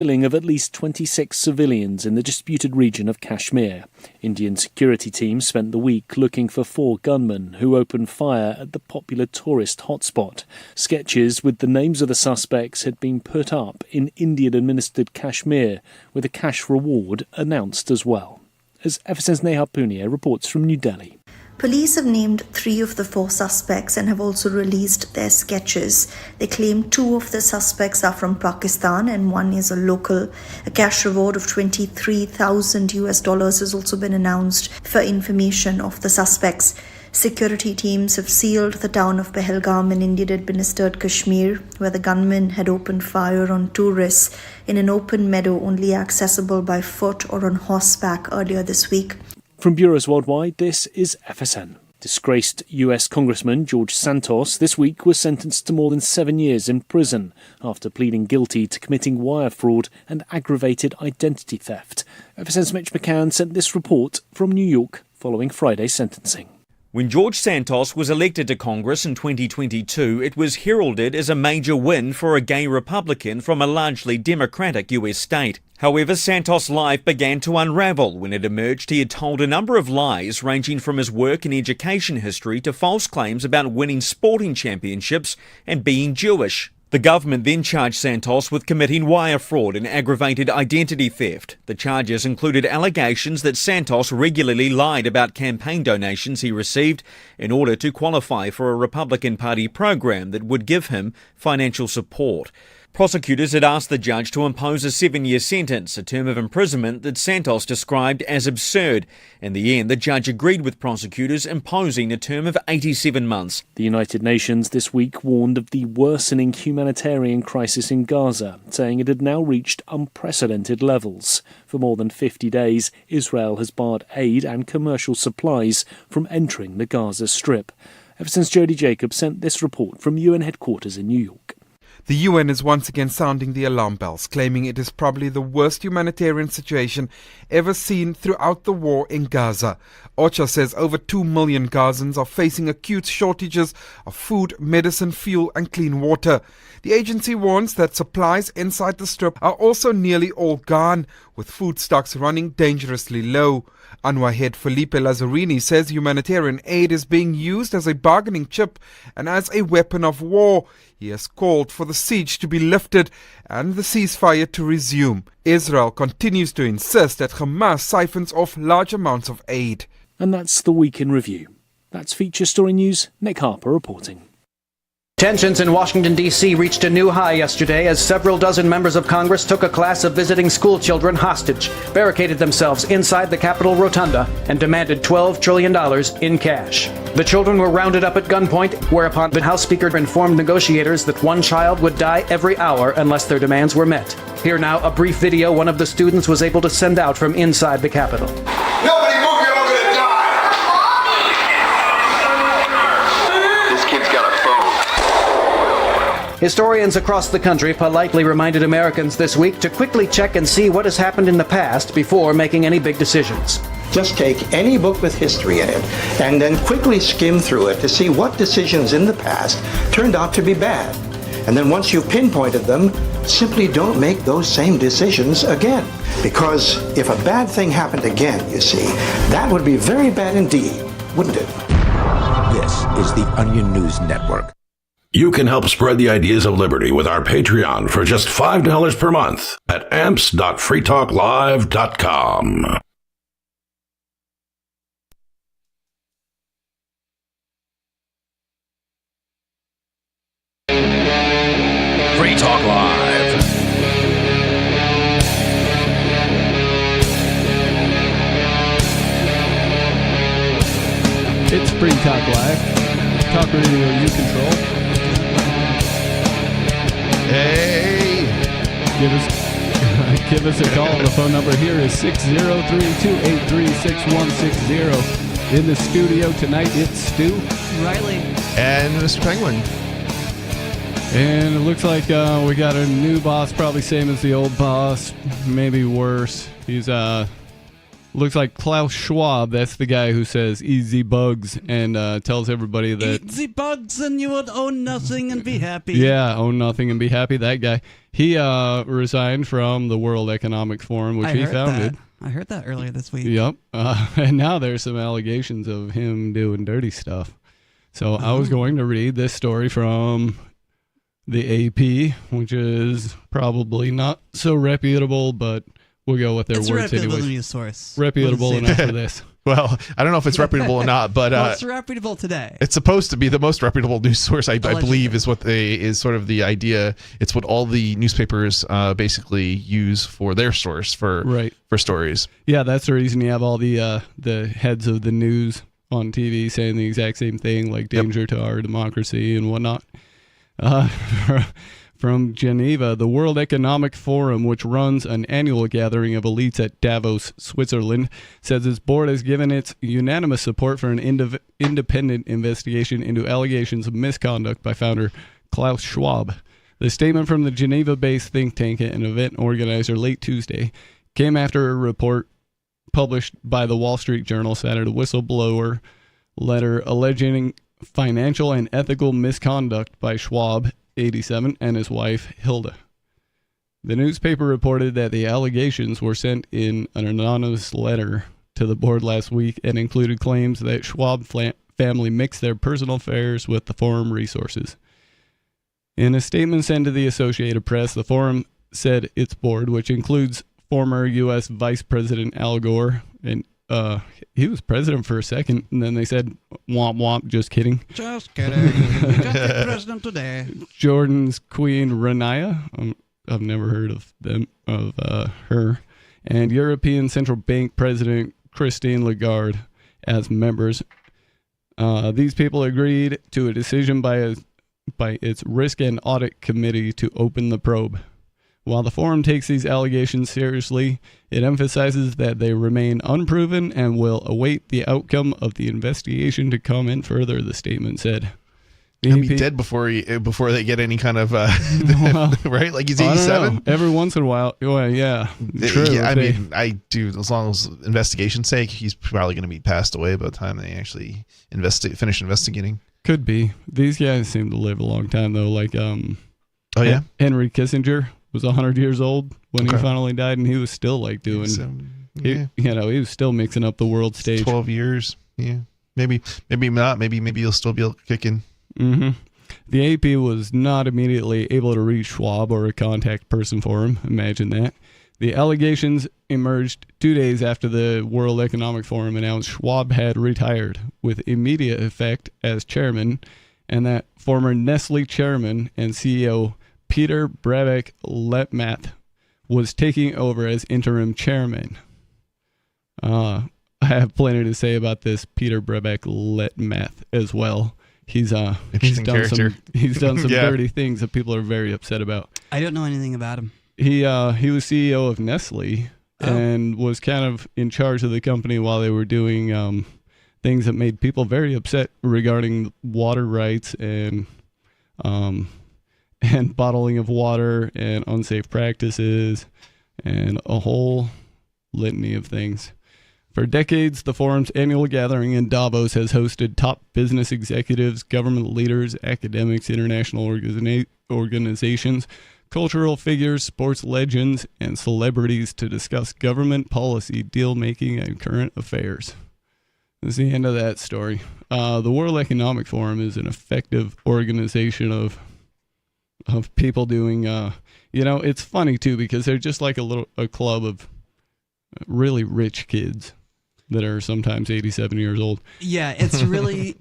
killing of at least 26 civilians in the disputed region of Kashmir. Indian security teams spent the week looking for 4 gunmen who opened fire at the popular tourist hotspot. Sketches with the names of the suspects had been put up in Indian-administered Kashmir, with a cash reward announced as well. As FSN's Neha Punia reports from New Delhi. Police have named 3 of the 4 suspects and have also released their sketches. They claim 2 of the suspects are from Pakistan and 1 is a local. A cash reward of $23,000 has also been announced for information of the suspects. Security teams have sealed the town of Pahalgam in Indian-administered Kashmir, where the gunmen had opened fire on tourists in an open meadow only accessible by foot or on horseback earlier this week. From bureaus worldwide, this is FSN. Disgraced US Congressman George Santos this week was sentenced to more than 7 years in prison after pleading guilty to committing wire fraud and aggravated identity theft. FSN's Mitch McCann sent this report from New York following Friday's sentencing. When George Santos was elected to Congress in 2022, it was heralded as a major win for a gay Republican from a largely Democratic US state. However, Santos' life began to unravel when it emerged he had told a number of lies ranging from his work and education history to false claims about winning sporting championships and being Jewish. The government then charged Santos with committing wire fraud and aggravated identity theft. The charges included allegations that Santos regularly lied about campaign donations he received in order to qualify for a Republican Party program that would give him financial support. Prosecutors had asked the judge to impose a 7-year sentence, a term of imprisonment that Santos described as absurd. In the end, the judge agreed with prosecutors, imposing a term of 87 months. The United Nations this week warned of the worsening humanitarian crisis in Gaza, saying it had now reached unprecedented levels. For more than 50 days, Israel has barred aid and commercial supplies from entering the Gaza Strip. Ever since Jody Jacobs sent this report from UN headquarters in New York. The UN is once again sounding the alarm bells, claiming it is probably the worst humanitarian situation ever seen throughout the war in Gaza. OCHA says over 2 million Gazans are facing acute shortages of food, medicine, fuel and clean water. The agency warns that supplies inside the strip are also nearly all gone, with food stocks running dangerously low. UNRWA head Felipe Lazzarini says humanitarian aid is being used as a bargaining chip and as a weapon of war. He has called for the siege to be lifted and the ceasefire to resume. Israel continues to insist that Hamas siphons off large amounts of aid. And that's the Week in Review. That's Feature Story News. Nick Harper reporting. Tensions in Washington, D.C. reached a new high yesterday as several dozen members of Congress took a class of visiting school children hostage, barricaded themselves inside the Capitol Rotunda, and demanded $12 trillion in cash. The children were rounded up at gunpoint, whereupon the House Speaker informed negotiators that one child would die every hour unless their demands were met. Here now, a brief video one of the students was able to send out from inside the Capitol. Nobody move, you're all gonna die! This kid's got a phone. Historians across the country politely reminded Americans this week to quickly check and see what has happened in the past before making any big decisions. Just take any book with history in it and then quickly skim through it to see what decisions in the past turned out to be bad. And then once you've pinpointed them, simply don't make those same decisions again. Because if a bad thing happened again, you see, that would be very bad indeed, wouldn't it? This is the Onion News Network. You can help spread the ideas of liberty with our Patreon for just $5 per month at amps.freetalklive.com. Free Talk Live. It's Free Talk Live. Talk radio you control. Hey! Give us a call. The phone number here is 603-283-6160. In the studio tonight, it's Stu, Riley, and Mr. Penguin. And it looks like we got a new boss, probably same as the old boss, maybe worse. He's Looks like Klaus Schwab, that's the guy who says easy bugs and tells everybody that... Easy bugs and you would own nothing and be happy. Yeah, own nothing and be happy, that guy. He resigned from the World Economic Forum, which he founded. I heard that earlier this week. Yep. And now there's some allegations of him doing dirty stuff. So I was going to read this story from the AP, which is probably not so reputable, but... We'll go with their words anyway. It's a reputable news source. Reputable enough for this. Well, I don't know if it's reputable or not, but well, it's reputable today. It's supposed to be the most reputable news source, I believe, is sort of the idea. It's what all the newspapers basically use for their source for stories. Yeah, that's the reason you have all the heads of the news on TV saying the exact same thing, like danger to our democracy and whatnot. From Geneva, the World Economic Forum, which runs an annual gathering of elites at Davos, Switzerland, says its board has given its unanimous support for an independent investigation into allegations of misconduct by founder Klaus Schwab. The statement from the Geneva-based think tank and event organizer late Tuesday came after a report published by the Wall Street Journal cited a whistleblower letter alleging financial and ethical misconduct by Schwab, 87, and his wife, Hilda. The newspaper reported that the allegations were sent in an anonymous letter to the board last week and included claims that Schwab family mixed their personal affairs with the forum resources. In a statement sent to the Associated Press, the forum said its board, which includes former U.S. Vice President Al Gore, and he was president for a second, and then they said, womp womp, just kidding. Just kidding. We got the president today. Jordan's Queen Rania, I've never heard of her, and European Central Bank President Christine Lagarde as members. These people agreed to a decision by its Risk and Audit Committee to open the probe. While the forum takes these allegations seriously, it emphasizes that they remain unproven and will await the outcome of the investigation to comment further, the statement said. He'll be dead before they get any kind of right? Like he's 87. Every once in a while, yeah. True. Yeah, I mean, I do. As long as investigation's sake, he's probably going to be passed away by the time they actually finish investigating. Could be. These guys seem to live a long time though. Like Henry Kissinger was 100 years old when he finally died, and he was still like doing. He was still mixing up the world stage. 12 years. Yeah, maybe not. Maybe he'll still be able to kick in. Mm-hmm. The AP was not immediately able to reach Schwab or a contact person for him. Imagine that. The allegations emerged 2 days after the World Economic Forum announced Schwab had retired with immediate effect as chairman, and that former Nestle chairman and CEO Peter Brabeck-Letmathe was taking over as interim chairman. I have plenty to say about this Peter Brabeck-Letmathe as well. He's done some dirty things that people are very upset about. I don't know anything about him. He was CEO of Nestle and was kind of in charge of the company while they were doing things that made people very upset regarding water rights and bottling of water and unsafe practices and a whole litany of things. For decades, the forum's annual gathering in Davos has hosted top business executives, government leaders, academics, international organizations, cultural figures, sports legends, and celebrities to discuss government policy, deal-making, and current affairs. That's the end of that story. The World Economic Forum is an effective organization of people doing, it's funny too, because they're just like a club of really rich kids that are sometimes 87 years old. Yeah, it's really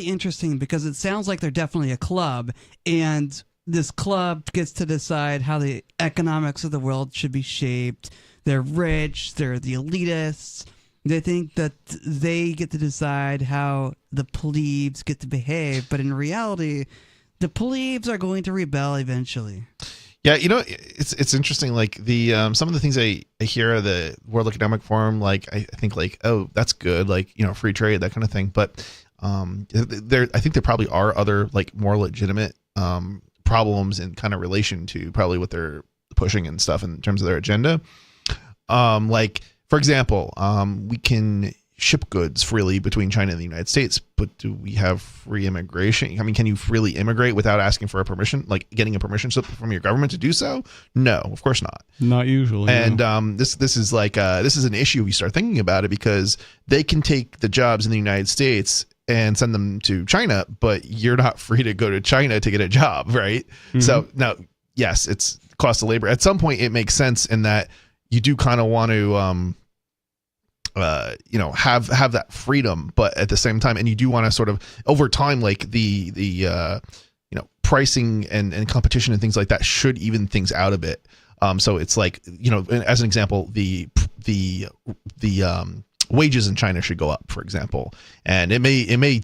interesting because it sounds like they're definitely a club, and this club gets to decide how the economics of the world should be shaped. They're rich, they're the elitists. They think that they get to decide how the plebes get to behave, but in reality, the plebes are going to rebel eventually. Yeah, it's interesting. Like the some of the things I hear of the World Economic Forum, like I think like, oh, that's good, like free trade, that kind of thing. But I think there probably are other like more legitimate problems in kind of relation to probably what they're pushing and stuff in terms of their agenda. Like for example, we can ship goods freely between China and the United States, but do we have free immigration? I mean, can you freely immigrate without asking for a permission, like getting a permission slip from your government to do so? No, of course not. Not usually. And no. This is like this is an issue if you start thinking about it, because they can take the jobs in the United States and send them to China, but you're not free to go to China to get a job, right? Mm-hmm. So now, yes, it's cost of labor. At some point, it makes sense in that you do kind of want to have that freedom, but at the same time, and you do want to sort of over time, like the pricing and competition and things like that should even things out a bit. So it's like, as an example, the wages in China should go up, for example, and it may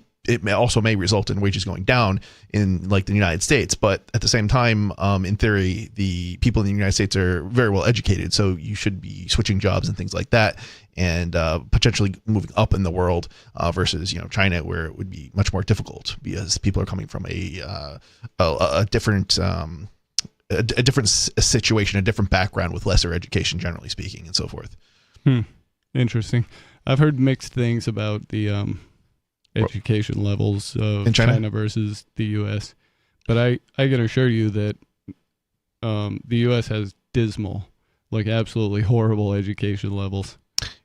also result in wages going down in like the United States. But at the same time, in theory, the people in the United States are very well educated, so you should be switching jobs and things like that, and potentially moving up in the world versus China, where it would be much more difficult because people are coming from a different a different situation, a different background with lesser education, generally speaking, and so forth. Interesting. I've heard mixed things about the education levels of in China versus the U.S., but I can assure you that the U.S. has dismal, like absolutely horrible education levels.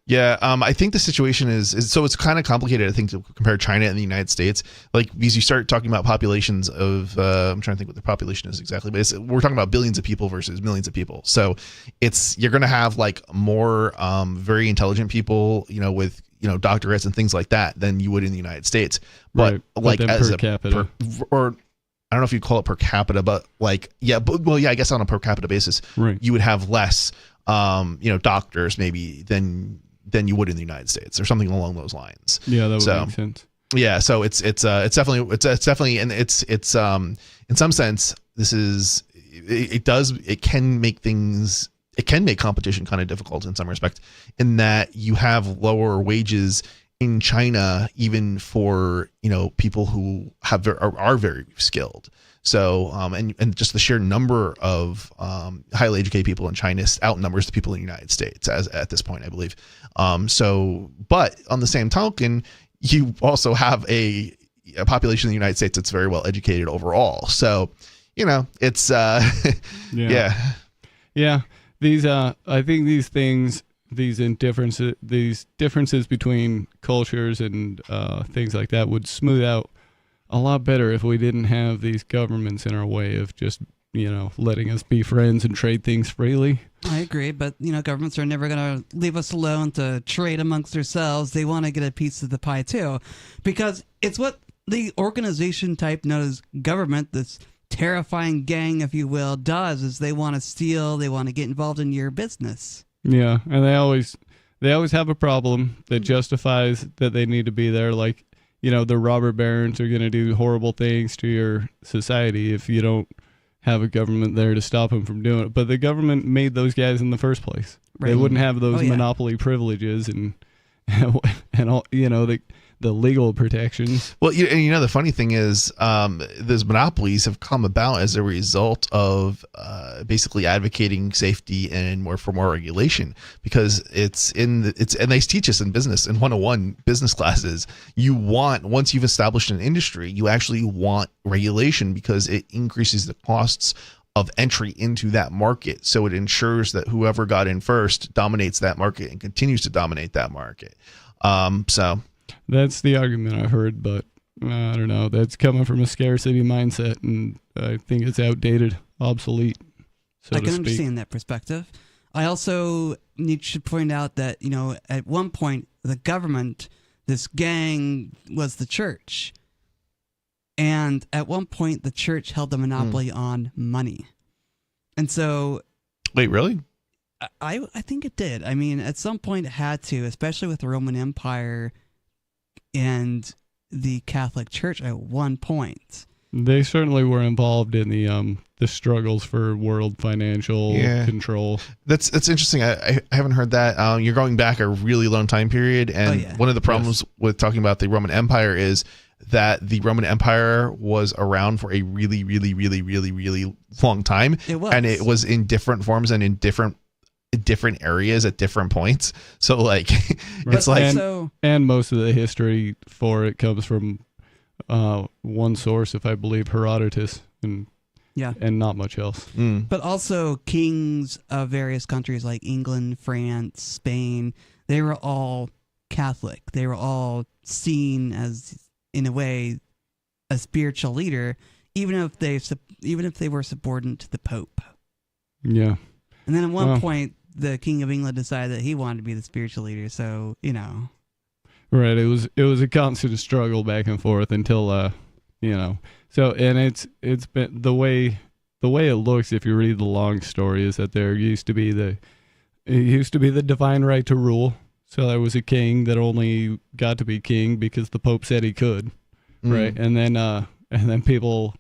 Yeah, I think the situation is so it's kind of complicated, I think, to compare China and the United States. Like, because you start talking about populations of, I'm trying to think what the population is exactly, but we're talking about billions of people versus millions of people. So you're going to have like more very intelligent people, with doctorates and things like that than you would in the United States. But right. like but as per capita, or I don't know if you call it per capita, but like I guess on a per capita basis, right, you would have less doctors maybe than you would in the United States or something along those lines. Yeah, that would make sense. Yeah, so it's definitely, and it's in some sense it can make competition kind of difficult in some respect, in that you have lower wages in China even for people who are very skilled. So and just the sheer number of highly educated people in China outnumbers the people in the United States at this point, I believe. But on the same token, you also have a population in the United States that's very well educated overall. So it's yeah. These I think these differences between cultures and things like that would smooth out a lot better if we didn't have these governments in our way of just, letting us be friends and trade things freely. I agree, but, governments are never going to leave us alone to trade amongst ourselves. They want to get a piece of the pie, too, because it's what the organization type known as government, this terrifying gang, if you will, does, is they want to steal, they want to get involved in your business. Yeah, and they always have a problem that justifies that they need to be there, like, the robber barons are going to do horrible things to your society if you don't have a government there to stop them from doing it. But the government made those guys in the first place. Right. They wouldn't have those monopoly privileges and all, the legal protections. Well, the funny thing is, those monopolies have come about as a result of basically advocating safety and more regulation, because and they teach us in business in 101 business classes. Once you've established an industry, you actually want regulation because it increases the costs of entry into that market. So it ensures that whoever got in first dominates that market and continues to dominate that market. So. That's the argument I've heard, but I don't know. That's coming from a scarcity mindset, and I think it's outdated, obsolete, so to speak. I can understand that perspective. I also need to point out that, at one point, the government, this gang, was the church. And at one point, the church held the monopoly on money. And so... Wait, really? I think it did. I mean, at some point it had to, especially with the Roman Empire and the Catholic Church at one point. They certainly were involved in the struggles for world financial control. That's interesting. I haven't heard that. You're going back a really long time period, and one of the problems with talking about the Roman Empire is that the Roman Empire was around for a really, really, really, really, really long time. It was. And it was in different forms and in different different areas at different points. So like, it's and most of the history for it comes from one source, if I believe Herodotus, and not much else. But also kings of various countries like England, France, Spain, they were all Catholic. They were all seen as, in a way, a spiritual leader, even if they were subordinate to the Pope. Yeah. And then at one point, the King of England decided that he wanted to be the spiritual leader. So right. It was a constant struggle back and forth until So and it's been the way it looks. If you read the long story, is that there used to be the divine right to rule. So there was a king that only got to be king because the Pope said he could, right? And then people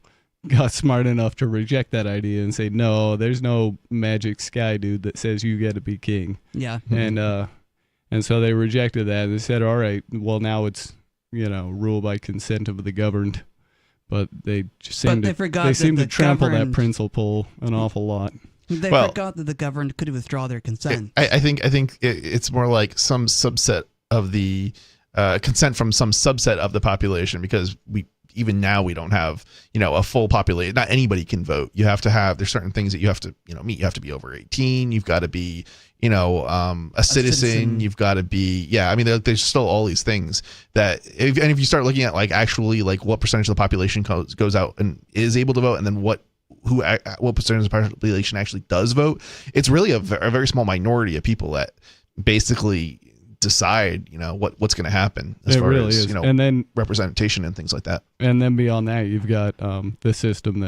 got smart enough to reject that idea and say, no, there's no magic sky dude that says you got to be king. Yeah. And so they rejected that. They said, all right, well, now it's, rule by consent of the governed. But they just seem to trample that principle an awful lot. They forgot that the governed could withdraw their consent. I think it's more like some subset of the consent from some subset of the population, because even now we don't have, a full population. Not anybody can vote. You have to have, there's certain things that you have to, meet. You have to be over 18. You've got to be, a citizen. You've got to be, there's still all these things that, if you start looking at like actually like what percentage of the population goes out and is able to vote, and then what percentage of the population actually does vote, it's really a very small minority of people that basically decide, what's going to happen as far as, and then representation and things like that. And then beyond that, you've got the system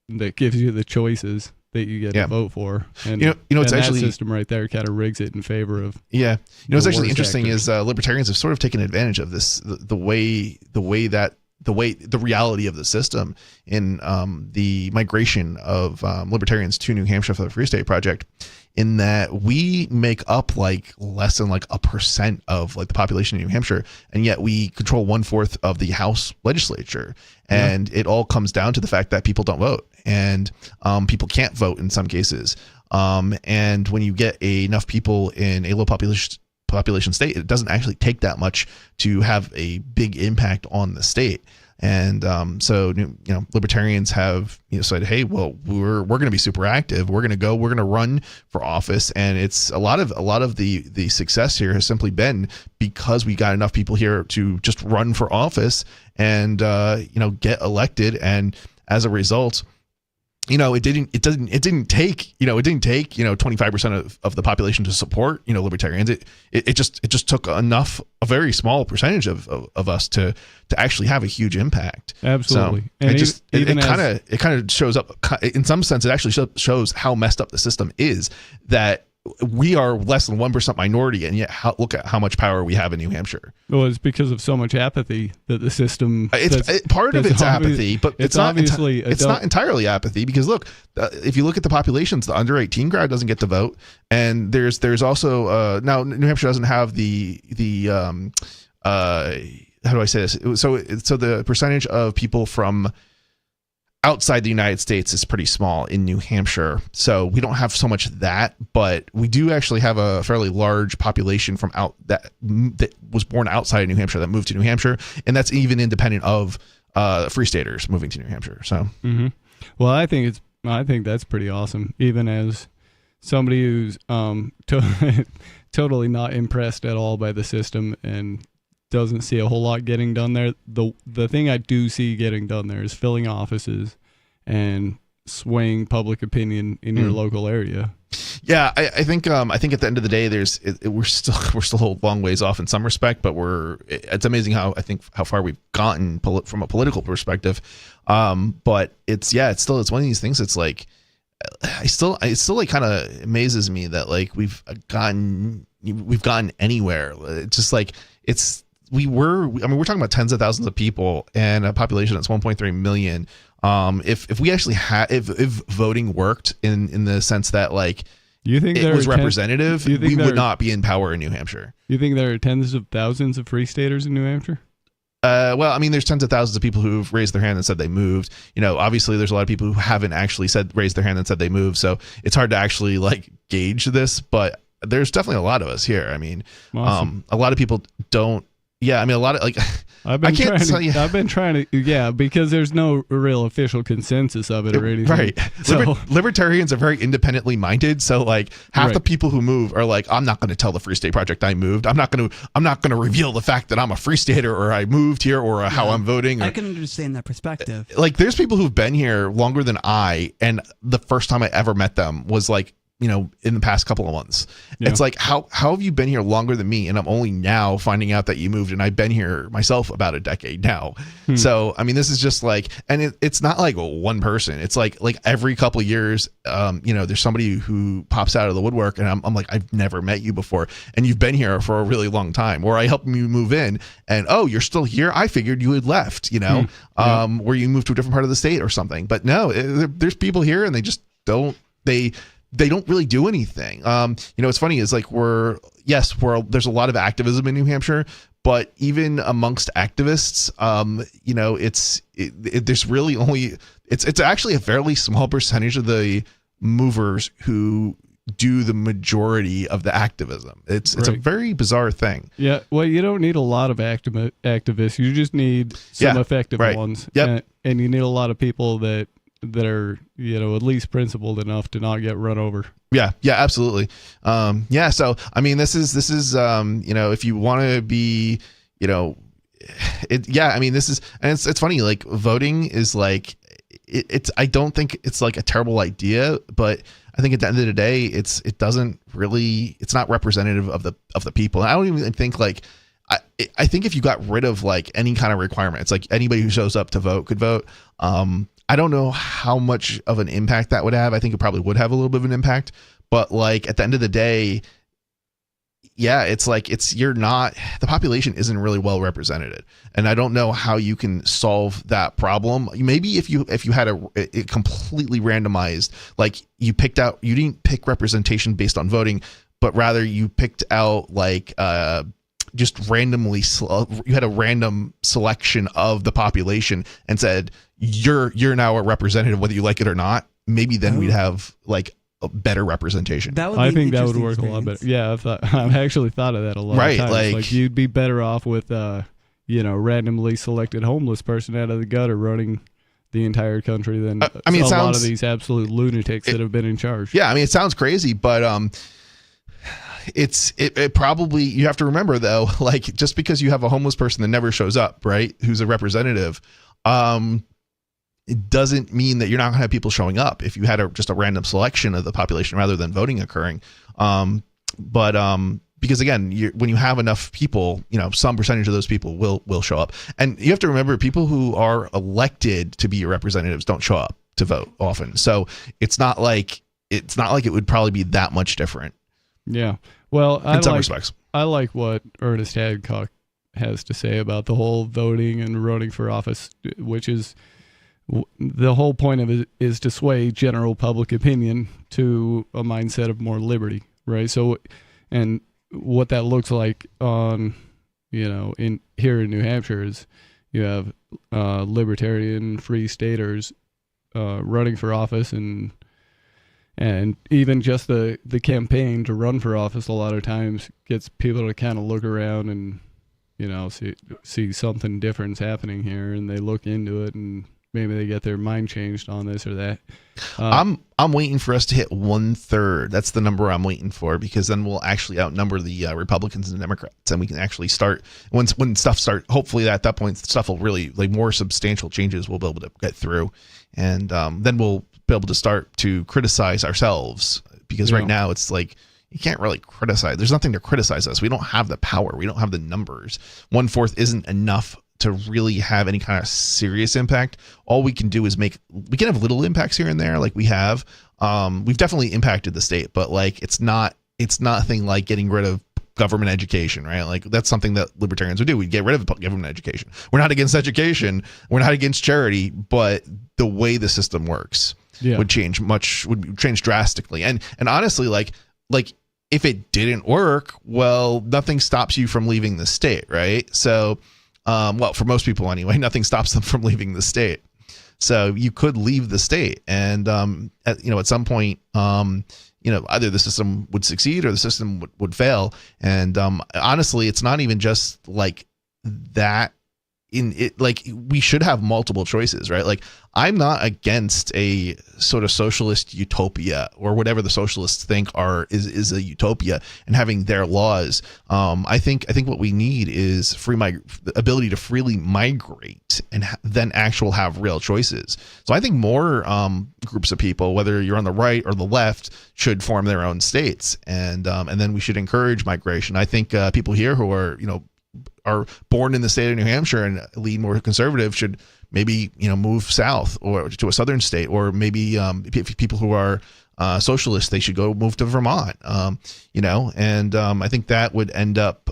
that gives you the choices that you get to vote for. And it's actually, that system right there kind of rigs it in favor of. Yeah. What's actually interesting is libertarians have sort of taken advantage of this, the reality of the system in the migration of libertarians to New Hampshire for the Free State Project, in that we make up like less than like 1% of like the population in New Hampshire, and yet we control 1/4 of the House legislature. And it all comes down to the fact that people don't vote, and people can't vote in some cases. And when you get enough people in a low population state, it doesn't actually take that much to have a big impact on the state. And so libertarians have said, hey, well, we're going to be super active. We're going to run for office, and it's a lot of the success here has simply been because we got enough people here to just run for office and get elected. And as a result, it didn't take 25% of the population to support libertarians. It just took a very small percentage of us to actually have a huge impact. Absolutely. So it kind of shows up in some sense. It actually shows how messed up the system is, that we are less than 1% minority, and yet look at how much power we have in New Hampshire. Well, it's because of so much apathy that the system. Part of it's apathy, but it's not entirely apathy, because look, if you look at the populations, the under 18 crowd doesn't get to vote, and there's also now New Hampshire doesn't have the how do I say this? So the percentage of people from outside the United States is pretty small in New Hampshire, so we don't have so much that, but we do actually have a fairly large population from that was born outside of New Hampshire that moved to New Hampshire, and that's even independent of Free Staters moving to New Hampshire. So, well, I think that's pretty awesome, even as somebody who's totally not impressed at all by the system and doesn't see a whole lot getting done there. The thing I do see getting done there is filling offices and swaying public opinion in your local area. Yeah, I think at the end of the day, we're still a long ways off in some respect, but it's amazing how far we've gotten from a political perspective. But it's one of these things. It's like it still like kind of amazes me that like we've gotten anywhere. It's just like we're talking about tens of thousands of people and a population that's 1.3 million. If we actually if voting worked in the sense that like it was representative, we would not be in power in New Hampshire. You think there are tens of thousands of free staters in New Hampshire? Well, I mean, there's tens of thousands of people who've raised their hand and said they moved. Obviously, there's a lot of people who haven't actually raised their hand and said they moved. So it's hard to actually gauge this, but there's definitely a lot of us here. I mean, awesome. A lot of people don't. Yeah, I mean, a lot of I've been trying to, because there's no real official consensus of it or anything. Right. So, Libertarians are very independently minded. So half the people who move are I'm not going to tell the Free State Project I moved. I'm not going to reveal the fact that I'm a Free Stater or I moved here or how I'm voting. I can understand that perspective. There's people who've been here longer than I, and the first time I ever met them was in the past couple of months. Yeah. It's how have you been here longer than me? And I'm only now finding out that you moved, and I've been here myself about a decade now. So, I mean, this is just and it's not one person. It's every couple of years, there's somebody who pops out of the woodwork, and I'm I've never met you before, and you've been here for a really long time, or I helped you move in, and you're still here. I figured you had left, where you moved to a different part of the state or something. But no, there's people here, and they just don't, they don't really do anything. What's funny is there's a lot of activism in New Hampshire, but even amongst activists, there's really only, it's actually a fairly small percentage of the movers who do the majority of the activism. It's a very bizarre thing. Yeah. Well, you don't need a lot of activists. You just need some effective ones. Yep. And you need a lot of people that are, at least principled enough to not get run over. Yeah, absolutely. So I mean, this is if you want to be, I mean, this is, and it's funny, voting is I don't think it's a terrible idea, but I think at the end of the day, it's not representative of the people. And I don't even think I think if you got rid of any kind of requirement, it's anybody who shows up to vote could vote. I don't know how much of an impact that would have. I think it probably would have a little bit of an impact, but at the end of the day, the population isn't really well represented, and I don't know how you can solve that problem. Maybe if you had it completely randomized, you didn't pick representation based on voting, but rather you picked out just randomly, you had a random selection of the population and said, you're now a representative, whether you like it or not. Maybe then we'd have a better representation. I think that would work a lot better. Yeah, I've actually thought of that a lot of times. You'd be better off with, randomly selected homeless person out of the gutter running the entire country than lot of these absolute lunatics that have been in charge. Yeah, I mean, it sounds crazy, but it probably, you have to remember though, just because you have a homeless person that never shows up, right, who's a representative, it doesn't mean that you're not going to have people showing up if you had just a random selection of the population rather than voting occurring. Because again, when you have enough people, some percentage of those people will show up. And you have to remember, people who are elected to be your representatives don't show up to vote often. So it's not like it would probably be that much different. Yeah. Well, in some respects, I like what Ernest Hadcock has to say about the whole voting and running for office, which is the whole point of it is to sway general public opinion to a mindset of more liberty, right? So, and what that looks like on, in here in New Hampshire is you have libertarian free staters running for office, and even just the campaign to run for office a lot of times gets people to kind of look around and see something different's happening here, and they look into it, and maybe they get their mind changed on this or that. I'm waiting for us to hit 1/3. That's the number I'm waiting for, because then we'll actually outnumber the Republicans and Democrats, and we can actually start when stuff start. Hopefully at that point, stuff will really, more substantial changes we'll be able to get through, and then we'll be able to start to criticize ourselves, because right now it's you can't really criticize. There's nothing to criticize us. We don't have the power. We don't have the numbers. 1/4 isn't enough to really have any kind of serious impact. All we can do is we can have little impacts here and there, like we have. We've definitely impacted the state, but it's nothing like getting rid of government education, right? That's something that libertarians would do. We'd get rid of government education. We're not against education. We're not against charity, but the way the system works would change drastically. And honestly, if it didn't work, well, nothing stops you from leaving the state, right? So Well, for most people anyway, nothing stops them from leaving the state. So you could leave the state, and at some point, either the system would succeed or the system would fail. And honestly, it's not even just like that. We should have multiple choices, right? Like, I'm not against a sort of socialist utopia or whatever the socialists think is a utopia and having their laws. I think what we need is the ability to freely migrate and then have real choices. So I think more groups of people, whether you're on the right or the left, should form their own states, and then we should encourage migration. I think people here who are born in the state of New Hampshire and lean more conservative should maybe move south or to a southern state, or maybe people who are socialists, they should move to Vermont. I think that would end up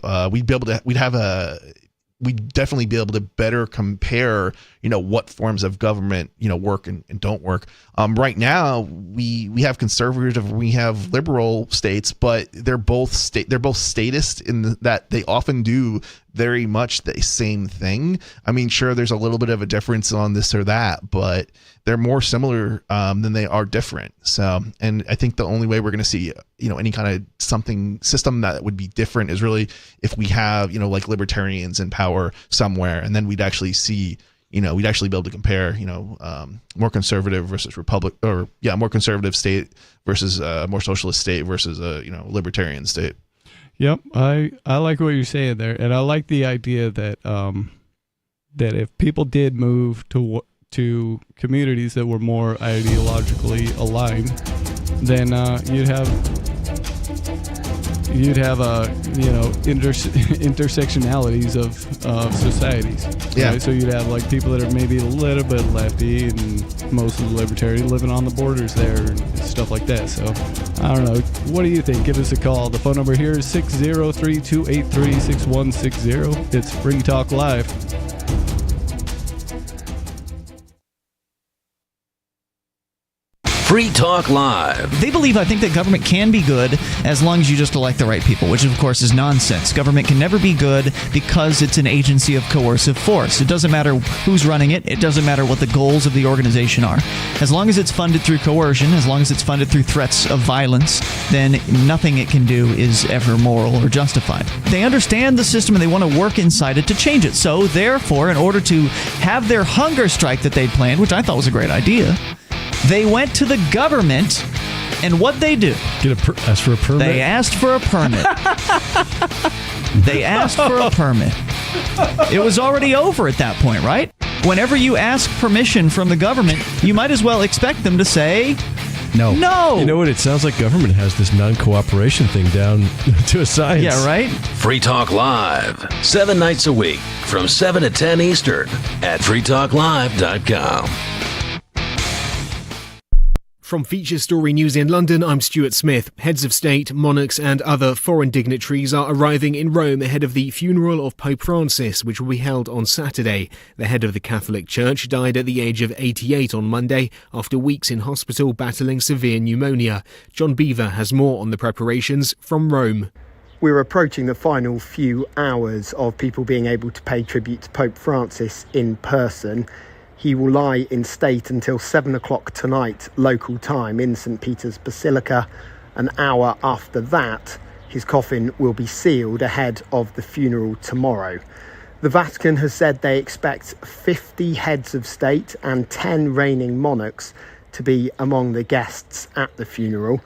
we'd definitely be able to better compare what forms of government work and don't work. Right now we have conservative, we have liberal states, but they're both statist in that they often do very much the same thing. I mean, sure, there's a little bit of a difference on this or that, but they're more similar than they are different. So, and I think the only way we're going to see any kind of system that would be different is really if we have like libertarians in power somewhere, and then we'd actually see we'd actually be able to compare more conservative versus more conservative state versus more socialist state versus a libertarian state. Yep, I like what you're saying there, and I like the idea that that if people did move to communities that were more ideologically aligned, then you'd have intersectionalities of societies. Yeah. Right? So you'd have like people that are maybe a little bit lefty and most of the libertarian living on the borders there and stuff like that. So I don't know. What do you think? Give us a call. The phone number here is 603-283-6160. It's Free Talk Live. Free Talk Live. They believe, I think, that government can be good as long as you just elect the right people, which of course is nonsense. Government can never be good because it's an agency of coercive force. It doesn't matter who's running it. It doesn't matter what the goals of the organization are. As long as it's funded through coercion, as long as it's funded through threats of violence, then nothing it can do is ever moral or justified. They understand the system and they want to work inside it to change it. So, therefore, in order to have their hunger strike that they'd planned, which I thought was a great idea, they went to the government, and what they do? Ask for a permit? They asked for a permit. They asked for a permit. It was already over at that point, right? Whenever you ask permission from the government, you might as well expect them to say no. No! You know what? It sounds like government has this non-cooperation thing down to a science. Yeah, right? Free Talk Live. 7 nights a week from 7 to 10 Eastern at freetalklive.com. From Feature Story News in London, I'm Stuart Smith. Heads of state, monarchs and other foreign dignitaries are arriving in Rome ahead of the funeral of Pope Francis, which will be held on Saturday. The head of the Catholic Church died at the age of 88 on Monday after weeks in hospital battling severe pneumonia. John Beaver has more on the preparations from Rome. We're approaching the final few hours of people being able to pay tribute to Pope Francis in person. He will lie in state until 7 o'clock tonight, local time, in St. Peter's Basilica. An hour after that, his coffin will be sealed ahead of the funeral tomorrow. The Vatican has said they expect 50 heads of state and 10 reigning monarchs to be among the guests at the funeral.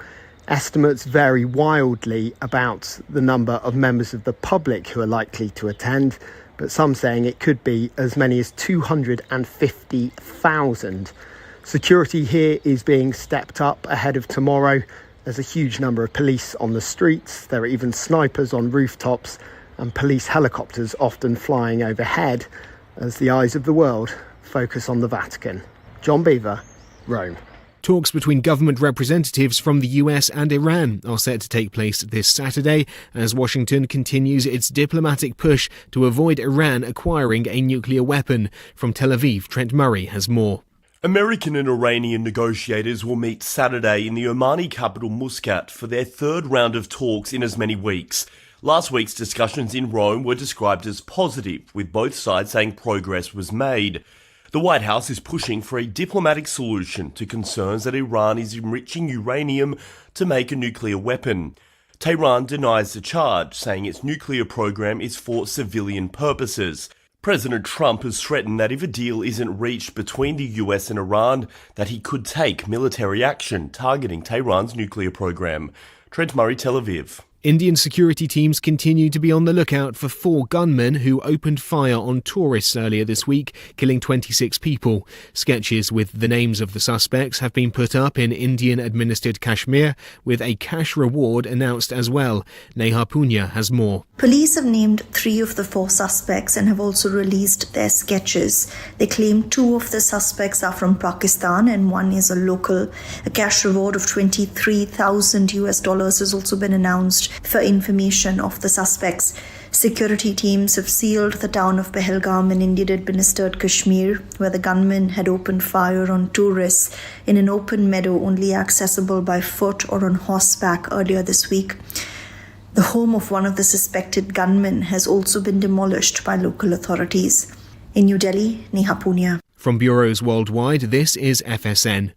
Estimates vary wildly about the number of members of the public who are likely to attend, but some saying it could be as many as 250,000. Security here is being stepped up ahead of tomorrow. There's a huge number of police on the streets. There are even snipers on rooftops and police helicopters often flying overhead as the eyes of the world focus on the Vatican. John Beaver, Rome. Talks between government representatives from the US and Iran are set to take place this Saturday as Washington continues its diplomatic push to avoid Iran acquiring a nuclear weapon. From Tel Aviv, Trent Murray has more. American and Iranian negotiators will meet Saturday in the Omani capital Muscat for their third round of talks in as many weeks. Last week's discussions in Rome were described as positive, with both sides saying progress was made. The White House is pushing for a diplomatic solution to concerns that Iran is enriching uranium to make a nuclear weapon. Tehran denies the charge, saying its nuclear program is for civilian purposes. President Trump has threatened that if a deal isn't reached between the US and Iran, that he could take military action targeting Tehran's nuclear program. Trent Murray, Tel Aviv. Indian security teams continue to be on the lookout for 4 gunmen who opened fire on tourists earlier this week, killing 26 people. Sketches with the names of the suspects have been put up in Indian-administered Kashmir, with a cash reward announced as well. Neha Punya has more. Police have named 3 of the 4 suspects and have also released their sketches. They claim 2 of the suspects are from Pakistan and 1 is a local. A cash reward of $23,000 has also been announced for information of the suspects. Security teams have sealed the town of Pahalgam in Indian-administered Kashmir, where the gunmen had opened fire on tourists in an open meadow only accessible by foot or on horseback earlier this week. The home of one of the suspected gunmen has also been demolished by local authorities. In New Delhi, Neha Punya. From bureaus worldwide, this is FSN.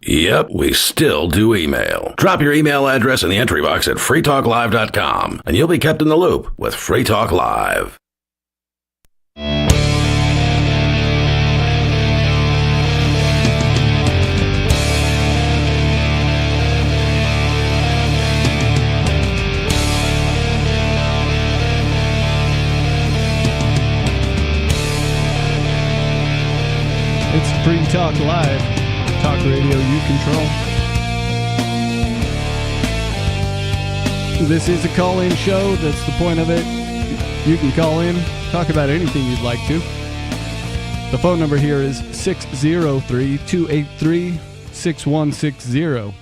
Yep, we still do email. Drop your email address in the entry box at freetalklive.com, and you'll be kept in the loop with Free Talk Live. It's Free Talk Live. Talk radio you control. This is a call-in show. That's the point of it. You can call in, talk about anything you'd like to. The phone number here is 603-283-6160.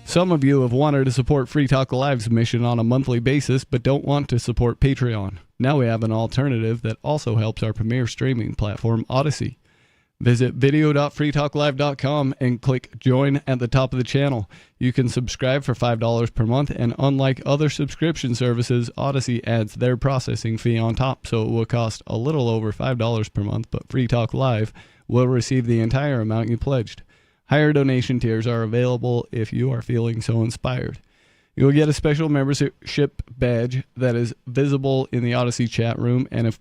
Some of you have wanted to support Free Talk Live's mission on a monthly basis, but don't want to support Patreon. Now we have an alternative that also helps our premier streaming platform, Odyssey. Visit video.freetalklive.com and click join at the top of the channel. You can subscribe for $5 per month, and unlike other subscription services, Odyssey adds their processing fee on top, so it will cost a little over $5 per month, but Free Talk Live will receive the entire amount you pledged. Higher donation tiers are available if you are feeling so inspired. You'll get a special membership badge that is visible in the Odyssey chat room, and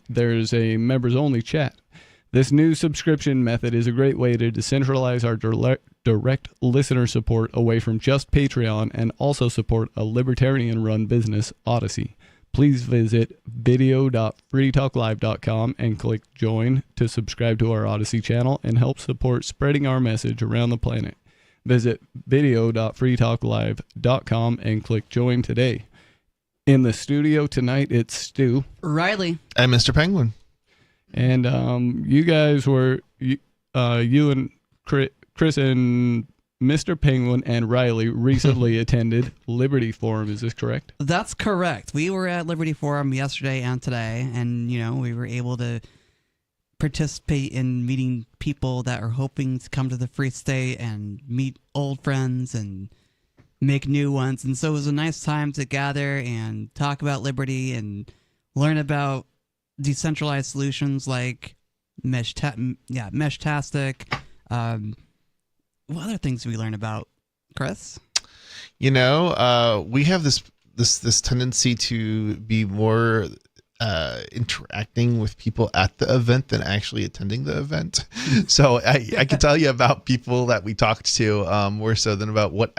there's a members-only chat. This new subscription method is a great way to decentralize our direct listener support away from just Patreon and also support a libertarian-run business, Odyssey. Please visit video.freetalklive.com and click join to subscribe to our Odyssey channel and help support spreading our message around the planet. Visit video.freetalklive.com and click join today. In the studio tonight, it's Stu. Riley. And Mr. Penguin. And you guys were, you and Chris and Mr. Penguin and Riley recently attended Liberty Forum. Is this correct? That's correct. We were at Liberty Forum yesterday and today, and, we were able to participate in meeting people that are hoping to come to the Free State and meet old friends and make new ones. And so it was a nice time to gather and talk about liberty and learn about decentralized solutions like Meshtastic. What other things do we learn about, Chris? We have this tendency to be more interacting with people at the event than actually attending the event. So I can tell you about people that we talked to more so than about what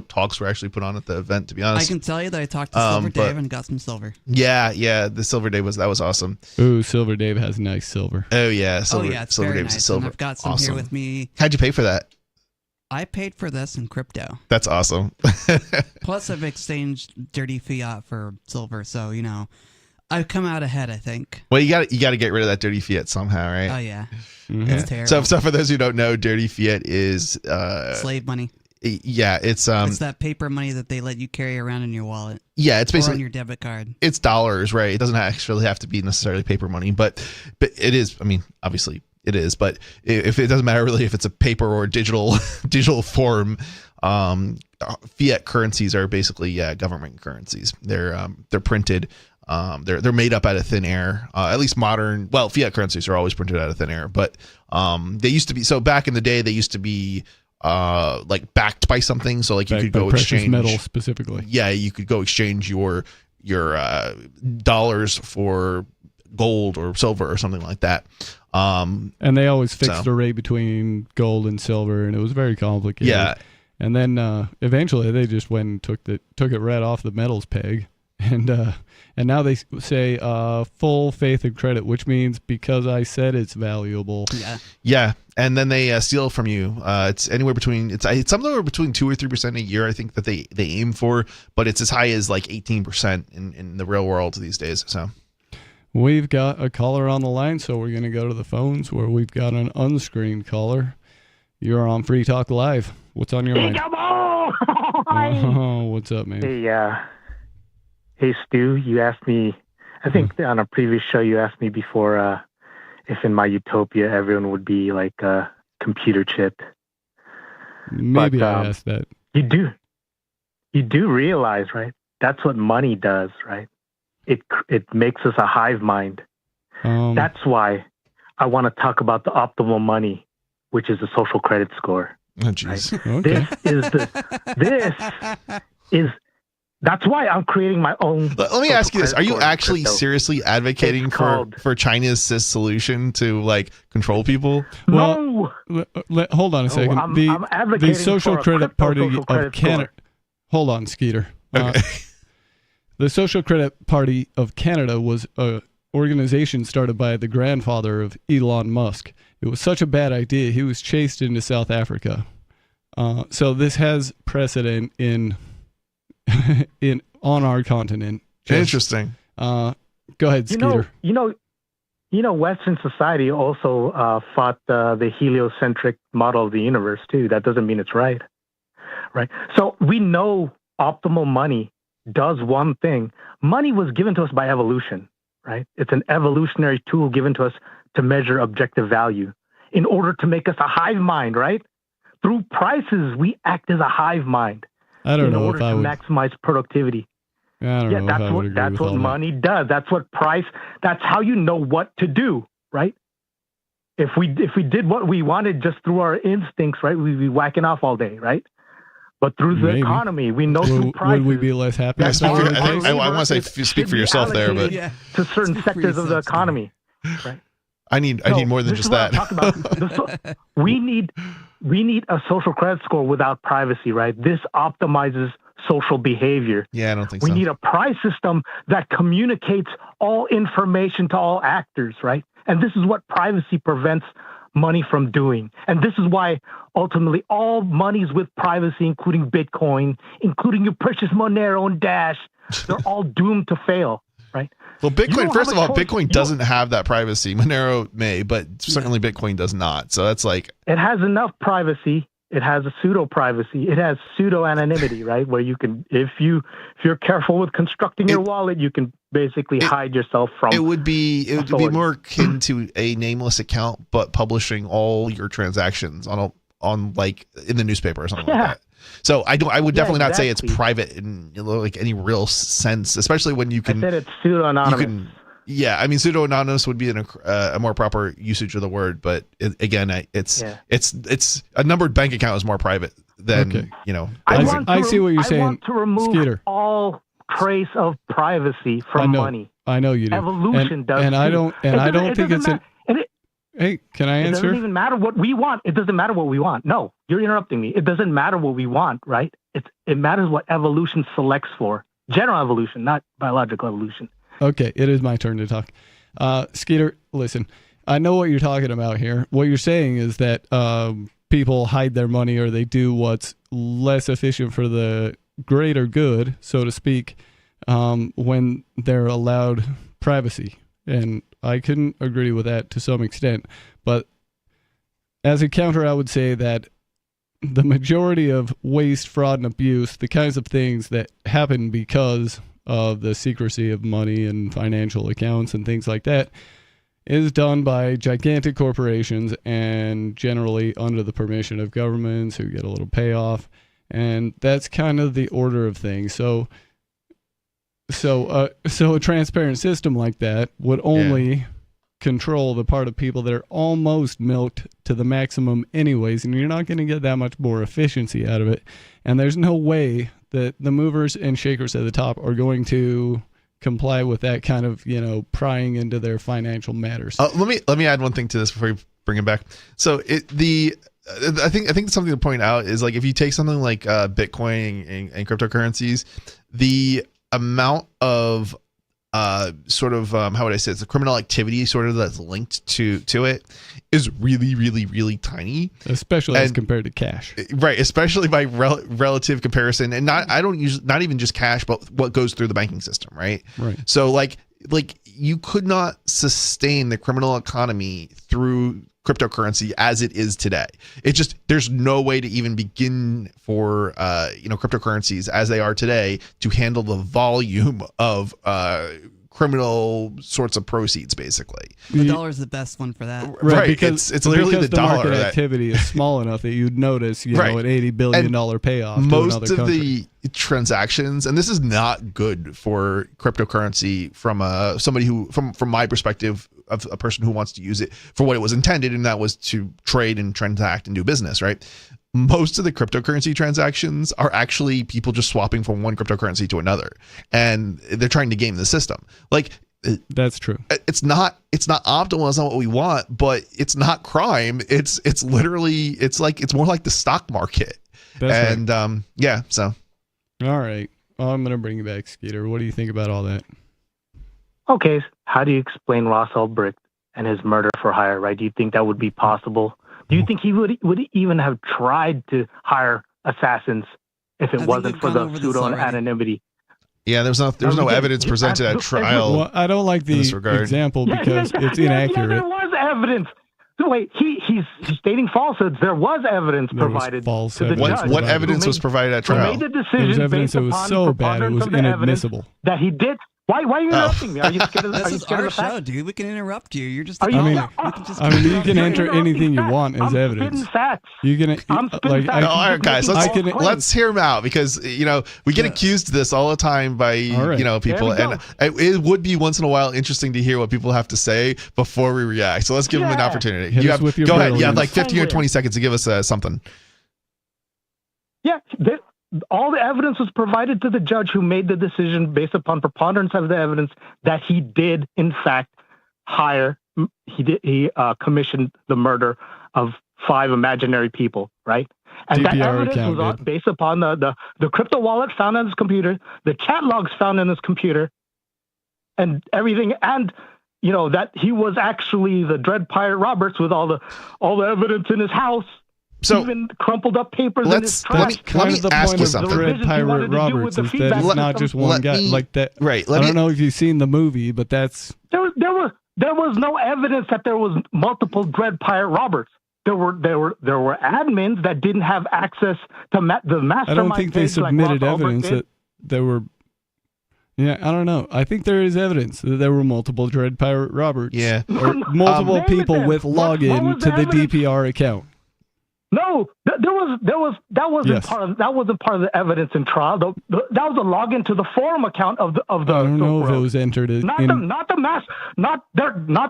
talks were actually put on at the event, to be honest. I can tell you that I talked to Silver Dave and got some silver. Yeah, the Silver Dave was awesome. Ooh, Silver Dave has nice silver. Oh yeah, It's Silver very Dave's nice. silver. And I've got some awesome. here with me. How'd you pay for that? I paid for this in crypto. That's awesome. Plus, I've exchanged dirty fiat for silver, so I've come out ahead, I think. Well, you got to get rid of that dirty fiat somehow, right? Oh yeah, mm-hmm. It's terrible. So for those who don't know, dirty fiat is slave money. Yeah, it's that paper money that they let you carry around in your wallet. Yeah, it's basically or on your debit card. It's dollars, right? It doesn't actually have to be necessarily paper money, but it is. I mean, obviously it is, but if it doesn't matter really if it's a paper or digital form, fiat currencies are basically government currencies. They're printed. They're made up out of thin air. At least modern. Well, fiat currencies are always printed out of thin air, but they used to be. So back in the day, they used to be like backed by something. So like you could go exchange metal specifically. Yeah, you could go exchange your dollars for gold or silver or something like that. And they always fixed the rate between gold and silver, and it was very complicated. Yeah. And then eventually they just went and took it right off the metals peg, and now they say full faith and credit, which means because I said it's valuable. Yeah. Yeah, and then they steal from you. It's anywhere between it's somewhere between 2 or 3% a year. I think that they aim for, but it's as high as like 18% in the real world these days. So. We've got a caller on the line, so we're going to go to the phones where we've got an unscreened caller. You're on Free Talk Live. What's on your mind? Oh, what's up, man? Hey, Stu. You asked me, I think on a previous show, you asked me before if in my utopia everyone would be like computer chipped. Maybe I asked that. You do realize, right? That's what money does, right? It makes us a hive mind. That's why I want to talk about the optimal money, which is the social credit score. Oh, jeez. Right? Okay. That's why I'm creating my own. Let me ask you this: are you actually seriously advocating for China's solution to like control people? Well, hold on a second. I'm advocating the Social for a Credit Party social credit of Canada. Hold on, Skeeter. Okay. The Social Credit Party of Canada was an organization started by the grandfather of Elon Musk. It was such a bad idea, he was chased into South Africa. So this has precedent in on our continent. Interesting. Go ahead, Skeeter. You know, Western society also fought the heliocentric model of the universe too. That doesn't mean it's right. So we know optimal money does one thing. Money was given to us by evolution, right? It's an evolutionary tool given to us to measure objective value in order to make us a hive mind, right? Through prices, we act as a hive mind in order to maximize productivity. I don't know. That's what money does. That's how you know what to do, right? If we did what we wanted just through our instincts, right, we'd be whacking off all day, right? But through the economy, we know through prices. Would we be less happy? I want to say, speak for yourself there, but to certain sectors of the economy, right? I need more than just that. We need a social credit score without privacy, right? This optimizes social behavior. Yeah, I don't think we so. We need a price system that communicates all information to all actors, right? And this is what privacy prevents money from doing. And this is why ultimately all monies with privacy, including Bitcoin, including your precious Monero and Dash, they're all doomed to fail, right? Well, Bitcoin, first of all, Bitcoin doesn't have that privacy. Monero may, but certainly Bitcoin does not. So that's like... It has enough privacy. It has a pseudo privacy. It has pseudo anonymity, right? Where you can, if you're careful with constructing your wallet, you can basically hide yourself from. It would be more akin to a nameless account, but publishing all your transactions on like in the newspaper or something like that. So I would definitely not say it's private in like any real sense, especially when you can. I said it's pseudo anonymous. Yeah, I mean, pseudo-anonymous would be a more proper usage of the word, but it's a numbered bank account is more private than, I see what you're saying, I want to remove Skeeter. all trace of privacy from money. I know you do. Evolution does. And I don't think it's Hey, can I answer? It doesn't even matter what we want. It doesn't matter what we want. No, you're interrupting me. It doesn't matter what we want, right? It matters what evolution selects for. General evolution, not biological evolution. Okay, it is my turn to talk. Skeeter, listen, I know what you're talking about here. What you're saying is that people hide their money or they do what's less efficient for the greater good, so to speak, when they're allowed privacy. And I couldn't agree with that to some extent. But as a counter, I would say that the majority of waste, fraud, and abuse, the kinds of things that happen because of the secrecy of money and financial accounts and things like that, is done by gigantic corporations and generally under the permission of governments who get a little payoff. And that's kind of the order of things. So a transparent system like that would only control the part of people that are almost milked to the maximum anyways, and you're not going to get that much more efficiency out of it. And there's no way that the movers and shakers at the top are going to comply with that kind of, prying into their financial matters. Let me add one thing to this before you bring it back. So I think something to point out is, like, if you take something like Bitcoin and cryptocurrencies, the amount of sort of how would I say it's the criminal activity sort of that's linked to it is really, really, really tiny, especially as compared to cash. Right, especially by relative comparison, and not even just cash, but what goes through the banking system, right? Right. So like you could not sustain the criminal economy through cryptocurrency as it is today. There's no way to even begin for cryptocurrencies as they are today to handle the volume of criminal sorts of proceeds, basically. The dollar is the best one for that. Right, because it's literally the dollar. Market activity is small enough that you'd notice, an $80 billion payoff. Most to of country. the transactions, and this is not good for cryptocurrency from somebody who, from my perspective, of a person who wants to use it for what it was intended, and that was to trade and transact and do business, right? Most of the cryptocurrency transactions are actually people just swapping from one cryptocurrency to another, and they're trying to game the system. Like, that's true. It's not optimal. It's not what we want, but it's not crime. It's literally, it's more like the stock market. That's right. So. All right. Well, I'm going to bring you back, Skeeter. What do you think about all that? Okay. How do you explain Ross Ulbricht and his murder for hire, right? Do you think that would be possible? Do you think he would even have tried to hire assassins if it wasn't for the pseudo anonymity? Yeah, there's no evidence presented at trial. Well, I don't like the example because it's inaccurate. There was evidence. Wait, he's stating falsehoods. There was evidence provided. To the judge. What evidence was provided at trial? Made the decision. There was evidence that was so bad it was inadmissible. That he did. Why are you interrupting me? Are you scared of This is our the fact? show, dude. We can interrupt you. You're just. Are you- you can enter anything you want as evidence. Spitting facts. You can I'm spitting facts. All right, guys, let's hear him out, because we get accused of this all the time by people, and it would be once in a while interesting to hear what people have to say before we react. So let's give them an opportunity. Go ahead. You have like 15 or 20 seconds to give us something. Yeah. All the evidence was provided to the judge, who made the decision based upon preponderance of the evidence that he did, in fact, he commissioned the murder of 5 imaginary people, right? And that evidence was based upon the crypto wallet found on his computer, the chat logs found in his computer, and everything, and that he was actually the Dread Pirate Roberts with all the evidence in his house. So, even crumpled up papers in his trash. Let me ask you something. Dread Pirate Roberts is that it's not just one guy like that. Right. I don't know if you've seen the movie, but that's there was no evidence that there was multiple Dread Pirate Roberts. There were admins that didn't have access to the mastermind. I don't think they submitted like evidence that there were. Yeah, I don't know. I think there is evidence that there were multiple Dread Pirate Roberts. Yeah, or multiple people with login to the DPR account. No, that wasn't part of the evidence in trial. That was a login to the forum account of the. I don't know if it was entered not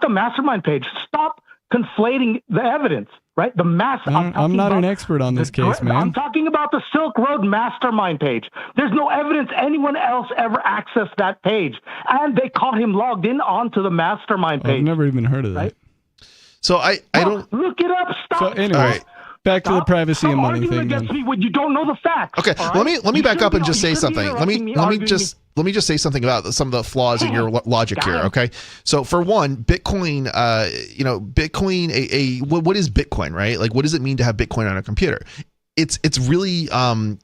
the mastermind page. Stop conflating the evidence, right? I'm not an expert on this case, man. I'm talking about the Silk Road mastermind page. There's no evidence anyone else ever accessed that page, and they caught him logged in onto the mastermind page. I've never even heard of that. Right? So I don't look it up. Stop. So anyway. All right. Back to the privacy and money thing. Against me when you don't know the facts. Okay, right? let me back up and just say something. Let me just say something about some of the flaws in your logic here. Okay, so for one, Bitcoin, Bitcoin, what is Bitcoin, right? Like, what does it mean to have Bitcoin on a computer? It's really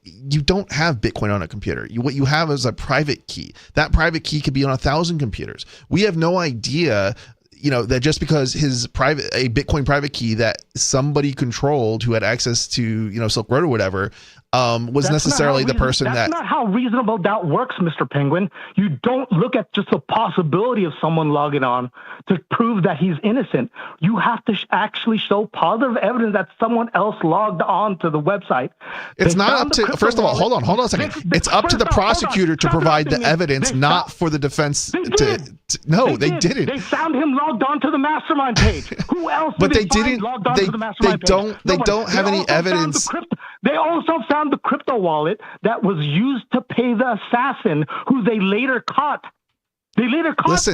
you don't have Bitcoin on a computer. What you have is a private key. That private key could be on 1,000 computers. We have no idea. That just because a Bitcoin private key that somebody controlled who had access to, Silk Road or whatever, was necessarily the person That's not how reasonable doubt works, Mr. Penguin. You don't look at just the possibility of someone logging on to prove that he's innocent. You have to actually show positive evidence that someone else logged on to the website. It's not up to, first of all, hold on a second. It's up to the prosecutor to provide the evidence, not for the defense no, they didn't. They found him logged on to the mastermind page. Who else but did they find logged on to the mastermind page? They don't have any evidence. They also found the crypto wallet that was used to pay the assassin, who they later caught. They caught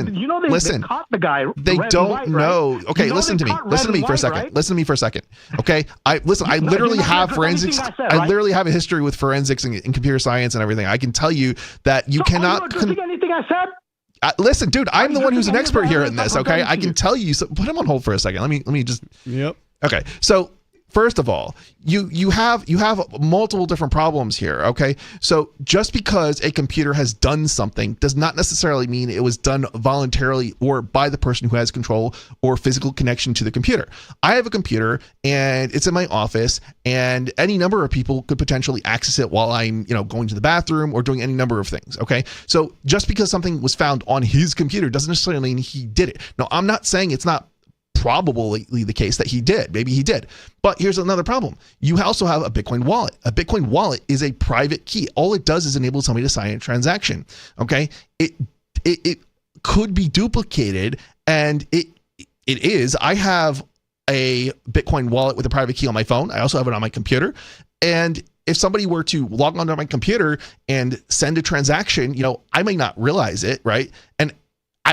the guy. They don't know. Right? Okay, listen to me. Listen to me for a second. Right? Listen to me for a second. Okay, I literally have forensics. I literally have a history with forensics and computer science and everything. I can tell you that you cannot. Are you addressing anything I said? Listen, dude, I'm the one who's an expert here in this. Okay, I can tell you. So put him on hold for a second. Let me just. Yep. Okay, so. First of all, you have multiple different problems here, okay? So just because a computer has done something does not necessarily mean it was done voluntarily or by the person who has control or physical connection to the computer. I have a computer and it's in my office, and any number of people could potentially access it while I'm, going to the bathroom or doing any number of things, okay? So just because something was found on his computer doesn't necessarily mean he did it. Now, I'm not saying it's not probably the case that he did. Maybe he did. But here's another problem. You also have a Bitcoin wallet. A Bitcoin wallet is a private key. All it does is enable somebody to sign a transaction. Okay? It could be duplicated, and it is. I have a Bitcoin wallet with a private key on my phone. I also have it on my computer. And if somebody were to log onto my computer and send a transaction, I may not realize it, right?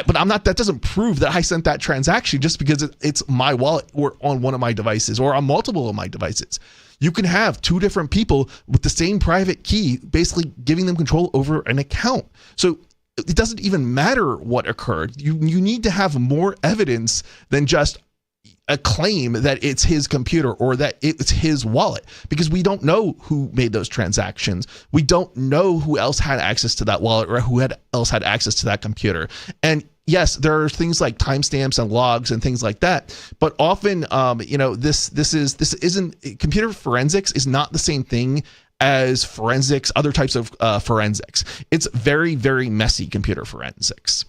But I'm not. That doesn't prove that I sent that transaction just because it's my wallet or on one of my devices or on multiple of my devices. You can have two different people with the same private key, basically giving them control over an account. So it doesn't even matter what occurred. You need to have more evidence than just a claim that it's his computer or that it's his wallet, because we don't know who made those transactions. We don't know who else had access to that wallet or who else had access to that computer. And yes, there are things like timestamps and logs and things like that, but often, this isn't computer forensics is not the same thing as forensics, other types of forensics. It's very, very messy computer forensics.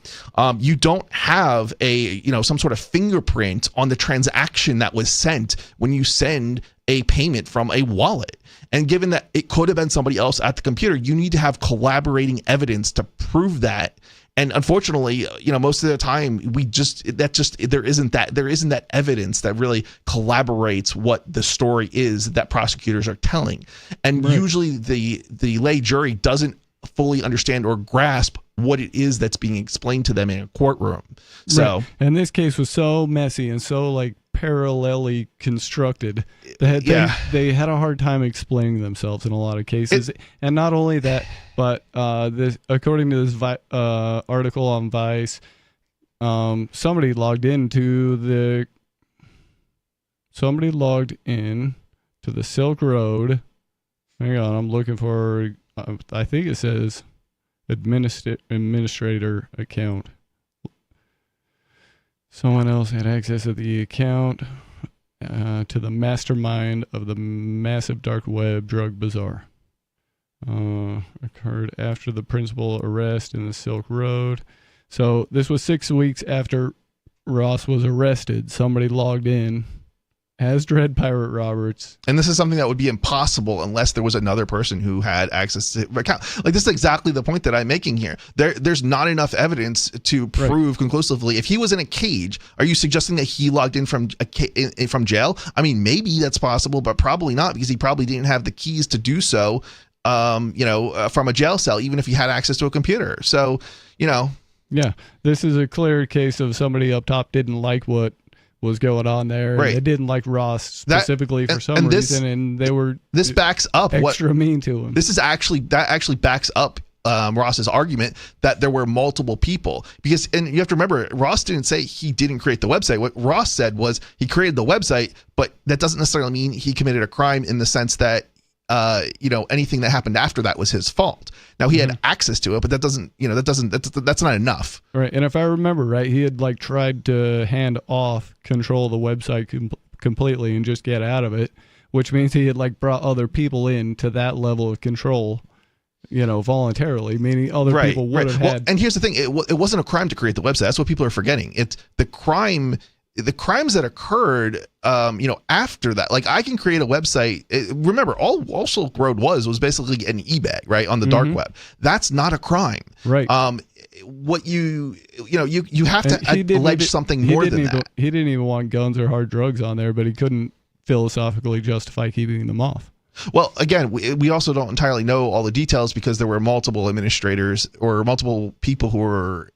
You don't have some sort of fingerprint on the transaction that was sent when you send a payment from a wallet. And given that it could have been somebody else at the computer, you need to have collaborating evidence to prove that. And unfortunately, most of the time there isn't that evidence that really collaborates what the story is that prosecutors are telling. And usually the lay jury doesn't fully understand or grasp what it is that's being explained to them in a courtroom. So, and this case was so messy and so parallelly constructed that they had a hard time explaining themselves in a lot of cases. And not only that, but according to this article on Vice, somebody logged in to the Silk Road. Hang on, I'm looking for. I think it says administrator account. Someone else had access to the account to the mastermind of the massive dark web drug bazaar. Occurred after the principal arrest in the Silk Road. So this was 6 weeks after Ross was arrested. Somebody logged in as Dread Pirate Roberts. And this is something that would be impossible unless there was another person who had access to the account. This is exactly the point that I'm making here. There's not enough evidence to prove conclusively. If he was in a cage, are you suggesting that he logged in from jail? I mean, maybe that's possible, but probably not, because he probably didn't have the keys to do so, from a jail cell, even if he had access to a computer. So, Yeah, this is a clear case of somebody up top didn't like what was going on there. Right. They didn't like Ross specifically for some reason, and they were backs up extra mean to him. That actually backs up Ross's argument that there were multiple people, and you have to remember, Ross didn't say he didn't create the website. What Ross said was he created the website, but that doesn't necessarily mean he committed a crime in the sense that anything that happened after that was his fault. Now he had access to it, but that's not enough. Right. And if I remember right, he had tried to hand off control of the website completely and just get out of it, which means he had like brought other people in to that level of control, voluntarily, meaning other people would have had. And here's the thing: it wasn't a crime to create the website. That's what people are forgetting. It's the crimes that occurred, after that. Like, I can create a website. Remember, all Silk Road was basically an eBay, right, on the dark web. That's not a crime, right? What you have to allege something more than that. He didn't even want guns or hard drugs on there, but he couldn't philosophically justify keeping them off. Well, again, we also don't entirely know all the details because there were multiple administrators or multiple people who were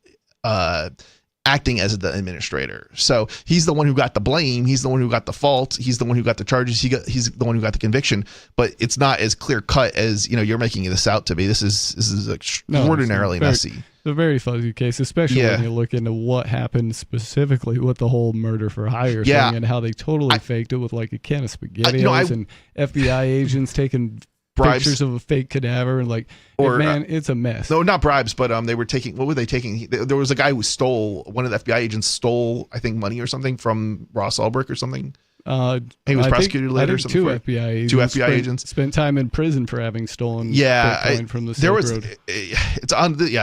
acting as the administrator. So he's the one who got the blame. He's the one who got the fault. He's the one who got the charges. He's the one who got the conviction. But it's not as clear cut as you're making this out to be. This is extraordinarily messy. It's a very fuzzy case, especially when you look into what happened specifically with the whole murder for hire thing and how they totally faked it with like a can of SpaghettiOs and FBI agents taking bribes. Pictures of a fake cadaver and it's a mess. No, not bribes, but they were taking. What were they taking? There was a guy who stole. One of the FBI agents stole, I think, money or something from Ross Ulbricht or something. He was prosecuted later. Or something two FBI agents spent time in prison for having stolen Bitcoin from the Silk Road.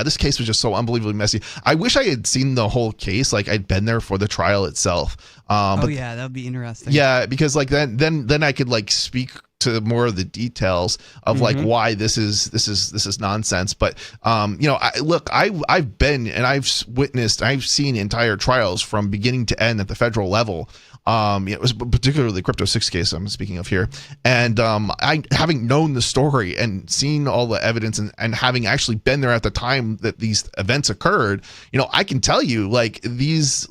This case was just so unbelievably messy. I wish I had seen the whole case. Like, I'd been there for the trial itself. But that would be interesting. Yeah, because like then I could like speak to more of the details of like why this is nonsense. But I've been and I've witnessed, I've seen entire trials from beginning to end at the federal level. It was particularly the Crypto 6 case I'm speaking of here. And I, having known the story and seen all the evidence and having actually been there at the time that these events occurred, I can tell you, like, these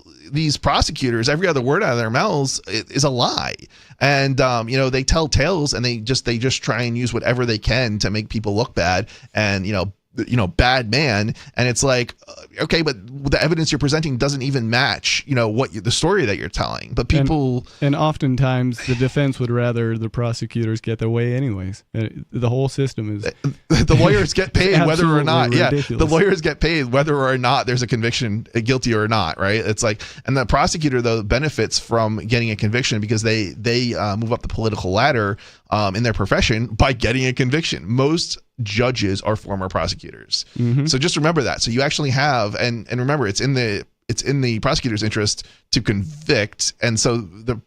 prosecutors, every other word out of their mouths is a lie. And they tell tales and they just try and use whatever they can to make people look bad and bad man. And it's like, okay, but the evidence you're presenting doesn't even match the story that you're telling. But people and oftentimes the defense would rather the prosecutors get their way anyways. The whole system is the lawyers get paid whether or not ridiculous. The lawyers get paid whether or not there's a conviction, guilty or not, right? It's like, and the prosecutor though benefits from getting a conviction because they move up the political ladder in their profession by getting a conviction. Most judges are former prosecutors. So just remember that. So you actually have, and remember, it's in the prosecutor's interest to convict. And so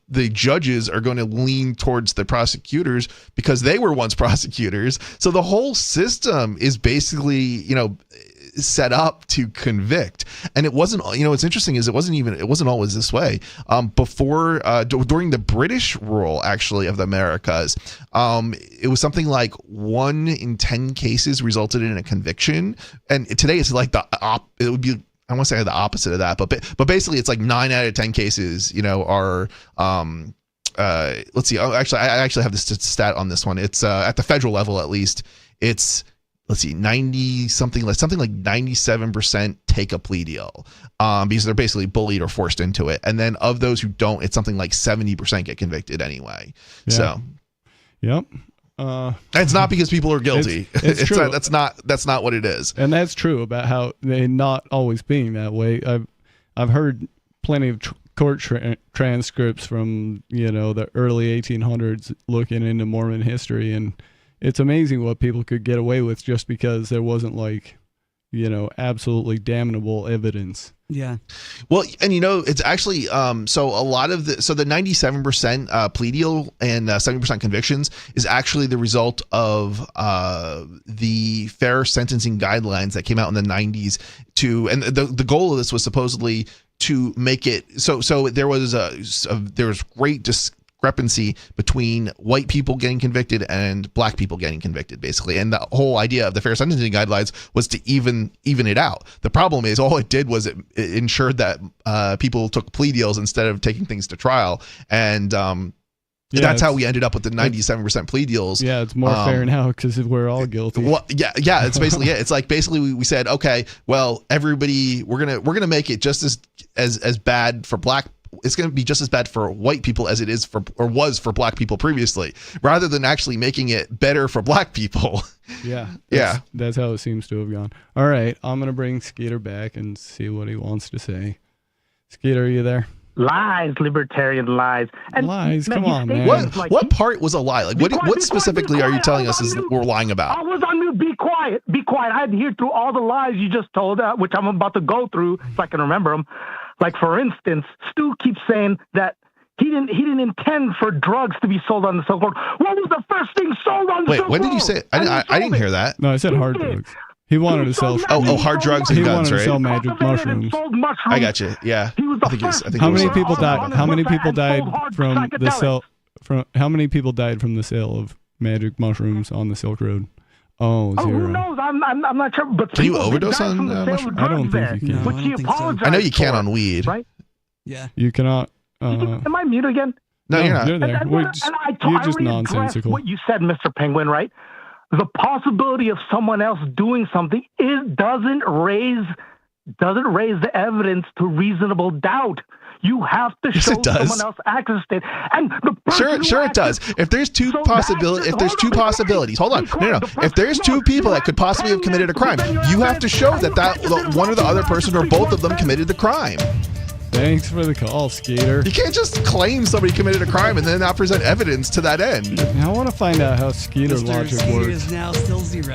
the judges are going to lean towards the prosecutors because they were once prosecutors. So the whole system is basically, set up to convict. And it wasn't, what's interesting is it wasn't always this way. Before, during the British rule, actually, of the Americas, it was something like 1 in 10 cases resulted in a conviction. And today it's like it would be, I want to say the opposite of that, but basically it's like 9 out of 10 cases, are, let's see. Oh, actually, I actually have this stat on this one. It's at the federal level, at least, it's, let's see, 90 something like 97% take a plea deal, because they're basically bullied or forced into it. And then of those who don't, it's something like 70% get convicted anyway. Yeah. So, yep. It's not because people are guilty. It's true. That's not what it is. And that's true about how they not always being that way. I've heard plenty of court transcripts from the early 1800s looking into Mormon history, and it's amazing what people could get away with just because there wasn't absolutely damnable evidence. Yeah. Well, and it's actually so a lot of the 97% plea deal and 70% convictions is actually the result of the fair sentencing guidelines that came out in the 90s and the goal of this was supposedly to make it so there was great discrepancy between white people getting convicted and black people getting convicted, basically. And the whole idea of the fair sentencing guidelines was to even it out. The problem is all it did was it ensured that people took plea deals instead of taking things to trial. And that's how we ended up with the 97% plea deals. Yeah, it's more fair now because we're all guilty. Well, yeah, it's basically it. It's like basically we said, okay, well, everybody, we're gonna make it just as bad for black. It's going to be just as bad for white people as it is was for black people previously, rather than actually making it better for black people. Yeah. Yeah. That's how it seems to have gone. All right. I'm going to bring Skeeter back and see what he wants to say. Skeeter, are you there? Lies, libertarian lies. And lies? Come he on, stated man. like, What part was a lie? Like, what quiet, specifically are you telling us is we're lying about? I was on mute. Be quiet. Be quiet. I had to hear through all the lies you just told, which I'm about to go through if I can remember them. Like, for instance, Stu keeps saying that he didn't intend for drugs to be sold on the Silk Road. What was the first thing sold on the Silk Road? Wait, when did you say it? I didn't hear that. No, I said hard drugs. He wanted to sell. Hard drugs and guns, right? He wanted to sell magic mushrooms. I got you. Yeah. How many people died? How many people died from the sale? How many people died from the sale of magic mushrooms on the Silk Road? Oh, zero. Who knows? I'm not sure. But can you overdose on mushrooms? I don't think you can. Which he apologized I know you can for, on weed. Right? Yeah. You cannot. Am I mute again? No, you're not. You're there. You're just nonsensical. What you said, Mr. Penguin, right? The possibility of someone else doing something doesn't raise the evidence to reasonable doubt. You have to show someone else access it. And the sure it does. If there's two possibilities, hold on. No. If there's two people that could possibly have committed a crime, you have to show that one or the other person or both of them committed the crime. Thanks for the call, Skeeter. You can't just claim somebody committed a crime and then not present evidence to that end. I want to find out how Skeeter logic Skeeter works. is now still 0.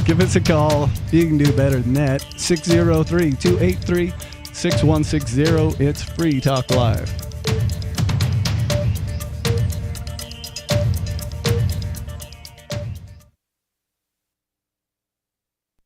Give us a call. You can do better than that. 603-283-6160. It's Free Talk Live.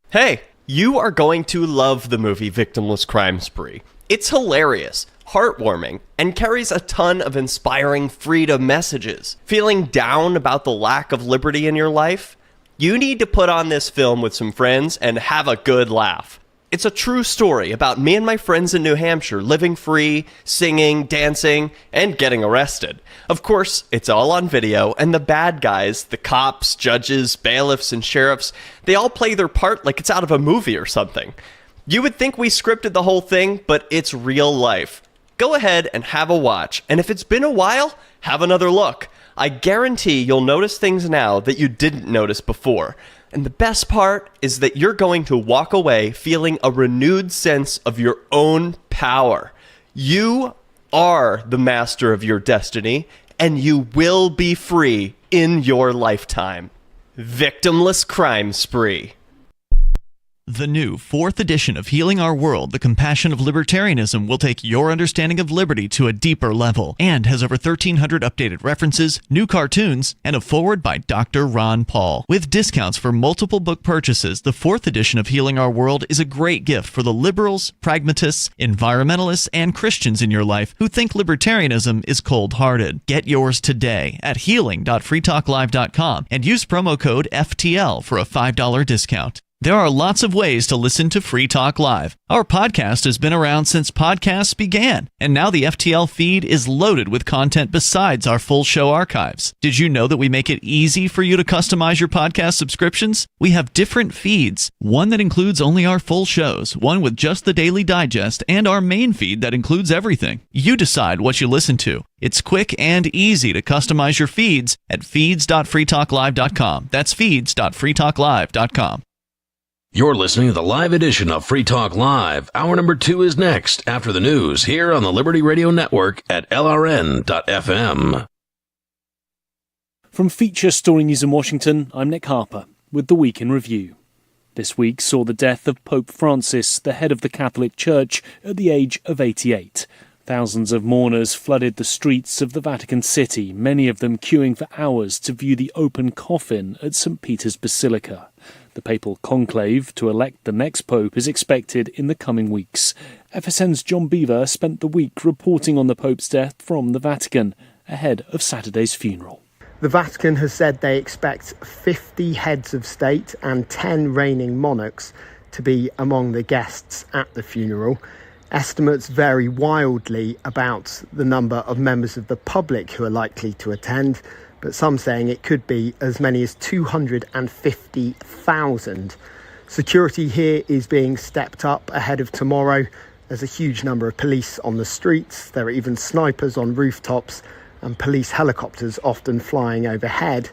Hey, you are going to love the movie Victimless Crime Spree. It's hilarious, heartwarming, and carries a ton of inspiring freedom messages. Feeling down about the lack of liberty in your life? You need to put on this film with some friends and have a good laugh. It's a true story about me and my friends in New Hampshire living free, singing, dancing, and getting arrested. Of course, it's all on video, and the bad guys, the cops, judges, bailiffs, and sheriffs, they all play their part like it's out of a movie or something. You would think we scripted the whole thing, but it's real life. Go ahead and have a watch, and if it's been a while, have another look. I guarantee you'll notice things now that you didn't notice before. And the best part is that you're going to walk away feeling a renewed sense of your own power. You are the master of your destiny, and you will be free in your lifetime. Victimless Crime Spree. The new 4th edition of Healing Our World, The Compassion of Libertarianism, will take your understanding of liberty to a deeper level and has over 1,300 updated references, new cartoons, and a foreword by Dr. Ron Paul. With discounts for multiple book purchases, the 4th edition of Healing Our World is a great gift for the liberals, pragmatists, environmentalists, and Christians in your life who think libertarianism is cold-hearted. Get yours today at healing.freetalklive.com and use promo code FTL for a $5 discount. There are lots of ways to listen to Free Talk Live. Our podcast has been around since podcasts began, and now the FTL feed is loaded with content besides our full show archives. Did you know that we make it easy for you to customize your podcast subscriptions? We have different feeds, one that includes only our full shows, one with just the Daily Digest, and our main feed that includes everything. You decide what you listen to. It's quick and easy to customize your feeds at feeds.freetalklive.com. That's feeds.freetalklive.com. You're listening to the live edition of Free Talk Live. Hour number 2 is next after the news here on the Liberty Radio Network at LRN.FM. From Feature Story News in Washington, I'm Nick Harper with the Week in Review. This week saw the death of Pope Francis, the head of the Catholic Church, at the age of 88. Thousands of mourners flooded the streets of the Vatican City, many of them queuing for hours to view the open coffin at St. Peter's Basilica. The papal conclave to elect the next pope is expected in the coming weeks. FSN's John Beaver spent the week reporting on the Pope's death from the Vatican ahead of Saturday's funeral. The Vatican has said they expect 50 heads of state and 10 reigning monarchs to be among the guests at the funeral. Estimates vary wildly about the number of members of the public who are likely to attend, but some saying it could be as many as 250,000. Security here is being stepped up ahead of tomorrow. There's a huge number of police on the streets. There are even snipers on rooftops and police helicopters often flying overhead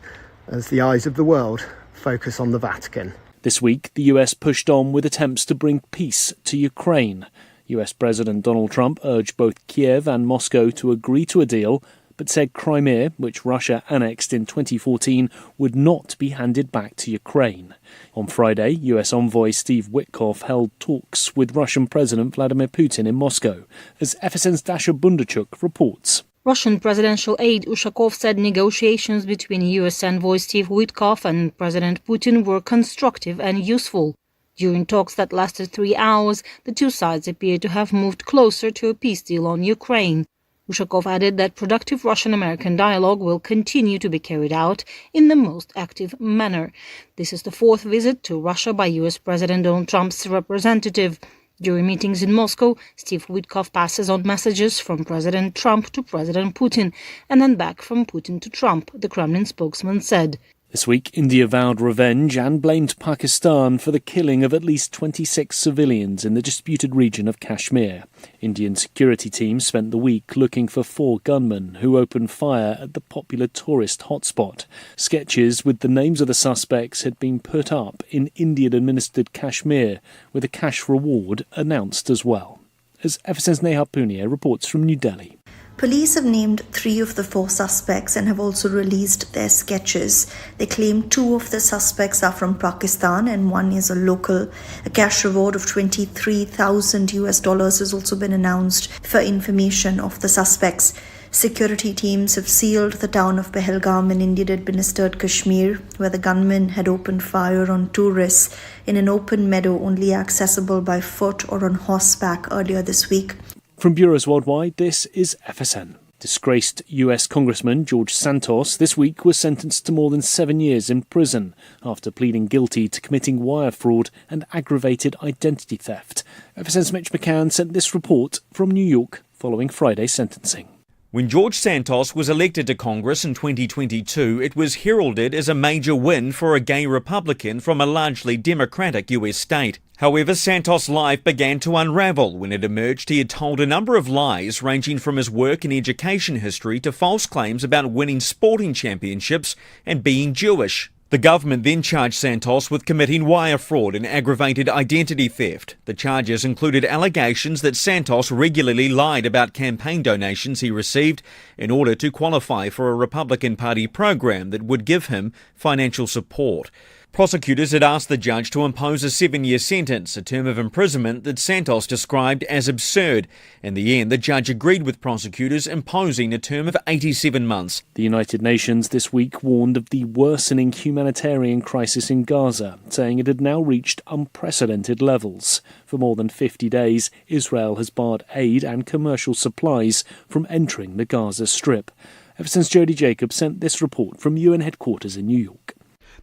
as the eyes of the world focus on the Vatican. This week, the US pushed on with attempts to bring peace to Ukraine. US President Donald Trump urged both Kiev and Moscow to agree to a deal, but said Crimea, which Russia annexed in 2014, would not be handed back to Ukraine. On Friday, US envoy Steve Witkoff held talks with Russian President Vladimir Putin in Moscow, as FSN's Dasha Bundarchuk reports. Russian presidential aide Ushakov said negotiations between US envoy Steve Witkoff and President Putin were constructive and useful. During talks that lasted 3 hours, the two sides appeared to have moved closer to a peace deal on Ukraine. Ushakov added that productive Russian-American dialogue will continue to be carried out in the most active manner. This is the fourth visit to Russia by US President Donald Trump's representative. During meetings in Moscow, Steve Witkoff passes on messages from President Trump to President Putin and then back from Putin to Trump, the Kremlin spokesman said. This week, India vowed revenge and blamed Pakistan for the killing of at least 26 civilians in the disputed region of Kashmir. Indian security teams spent the week looking for 4 gunmen who opened fire at the popular tourist hotspot. Sketches with the names of the suspects had been put up in Indian-administered Kashmir, with a cash reward announced as well. As FSN's Neha Punia reports from New Delhi. Police have named 3 of the 4 suspects and have also released their sketches. They claim 2 of the suspects are from Pakistan and one is a local. A cash reward of $23,000 has also been announced for information of the suspects. Security teams have sealed the town of Pahalgam in Indian-administered Kashmir, where the gunmen had opened fire on tourists in an open meadow only accessible by foot or on horseback earlier this week. From bureaus worldwide, this is FSN. Disgraced US Congressman George Santos this week was sentenced to more than 7 years in prison after pleading guilty to committing wire fraud and aggravated identity theft. FSN's Mitch McCann sent this report from New York following Friday's sentencing. When George Santos was elected to Congress in 2022, it was heralded as a major win for a gay Republican from a largely Democratic US state. However, Santos' life began to unravel when it emerged he had told a number of lies ranging from his work and education history to false claims about winning sporting championships and being Jewish. The government then charged Santos with committing wire fraud and aggravated identity theft. The charges included allegations that Santos regularly lied about campaign donations he received in order to qualify for a Republican Party program that would give him financial support. Prosecutors had asked the judge to impose a 7-year sentence, a term of imprisonment that Santos described as absurd. In the end, the judge agreed with prosecutors, imposing a term of 87 months. The United Nations this week warned of the worsening humanitarian crisis in Gaza, saying it had now reached unprecedented levels. For more than 50 days, Israel has barred aid and commercial supplies from entering the Gaza Strip. Ever since Jody Jacobs sent this report from UN headquarters in New York.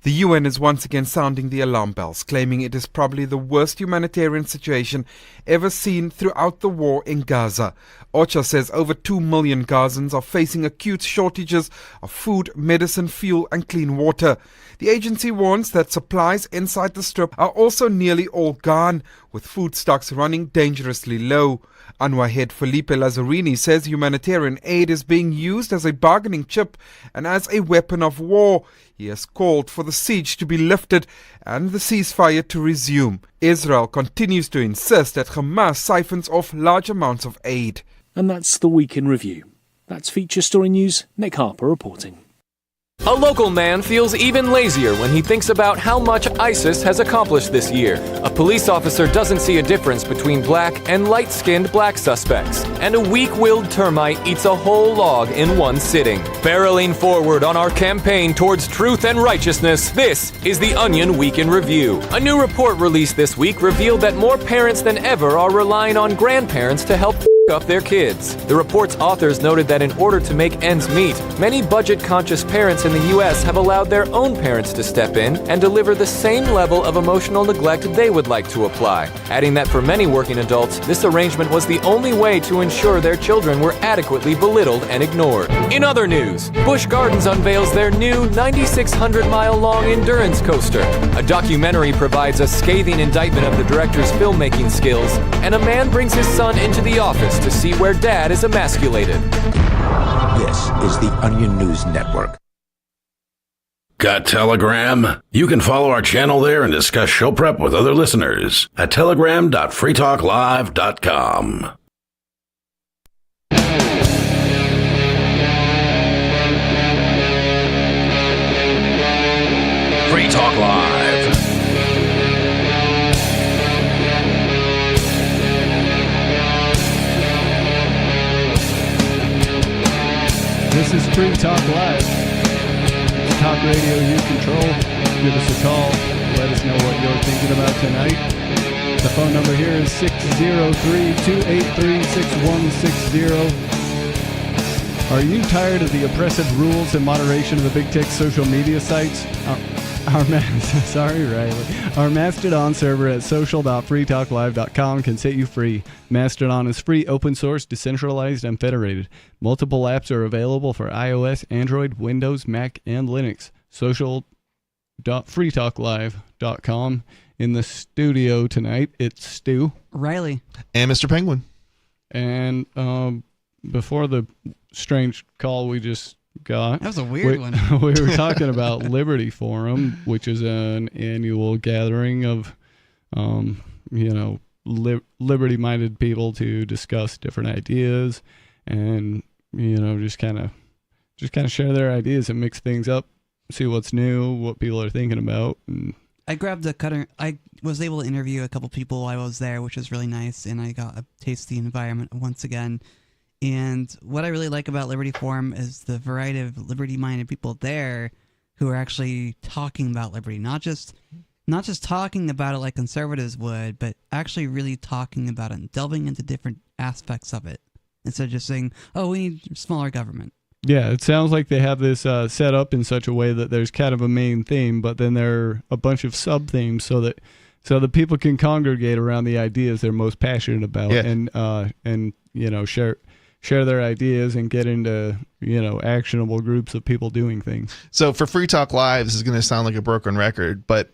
The UN is once again sounding the alarm bells, claiming it is probably the worst humanitarian situation ever seen throughout the war in Gaza. OCHA says over 2 million Gazans are facing acute shortages of food, medicine, fuel and clean water. The agency warns that supplies inside the strip are also nearly all gone, with food stocks running dangerously low. UNRWA head Felipe Lazzarini says humanitarian aid is being used as a bargaining chip and as a weapon of war. He has called for the siege to be lifted and the ceasefire to resume. Israel continues to insist that Hamas siphons off large amounts of aid. And that's the Week in Review. That's Feature Story News. Nick Harper reporting. A local man feels even lazier when he thinks about how much ISIS has accomplished this year. A police officer doesn't see a difference between black and light-skinned black suspects. And a weak-willed termite eats a whole log in one sitting. Barreling forward on our campaign towards truth and righteousness, this is the Onion Week in Review. A new report released this week revealed that more parents than ever are relying on grandparents to help up their kids. The report's authors noted that in order to make ends meet, many budget-conscious parents in the U.S. have allowed their own parents to step in and deliver the same level of emotional neglect they would like to apply, adding that for many working adults, this arrangement was the only way to ensure their children were adequately belittled and ignored. In other news, Busch Gardens unveils their new 9,600-mile-long endurance coaster. A documentary provides a scathing indictment of the director's filmmaking skills, and a man brings his son into the office to see where dad is emasculated. This is the Onion News Network. Got Telegram? You can follow our channel there and discuss show prep with other listeners at telegram.freetalklive.com. Free Talk Live. This is Free Talk Live. Talk radio you control. Give us a call. Let us know what you're thinking about tonight. The phone number here is 603-283-6160. Are you tired of the oppressive rules and moderation of the big tech social media sites? Our Mastodon server at social.freetalklive.com can set you free. Mastodon is free, open source, decentralized, and federated. Multiple apps are available for iOS, Android, Windows, Mac, and Linux. Social.freetalklive.com. In the studio tonight, it's Stu, Riley, and Mr. Penguin. And before the strange call we just got, that was a weird one. We were talking about Liberty Forum, which is an annual gathering of, liberty-minded people to discuss different ideas and just kind of share their ideas and mix things up, see what's new, what people are thinking about. And I grabbed the cutter. I was able to interview a couple people while I was there, which was really nice, and I got a taste of the environment once again. And what I really like about Liberty Forum is the variety of liberty-minded people there who are actually talking about liberty, not just talking about it like conservatives would, but actually really talking about it and delving into different aspects of it instead of just saying, "Oh, we need smaller government." Yeah, it sounds like they have this set up in such a way that there's kind of a main theme, but then there are a bunch of sub-themes so that people can congregate around the ideas they're most passionate about, and share their ideas and get into actionable groups of people doing things. So for Free Talk Live, this is going to sound like a broken record, but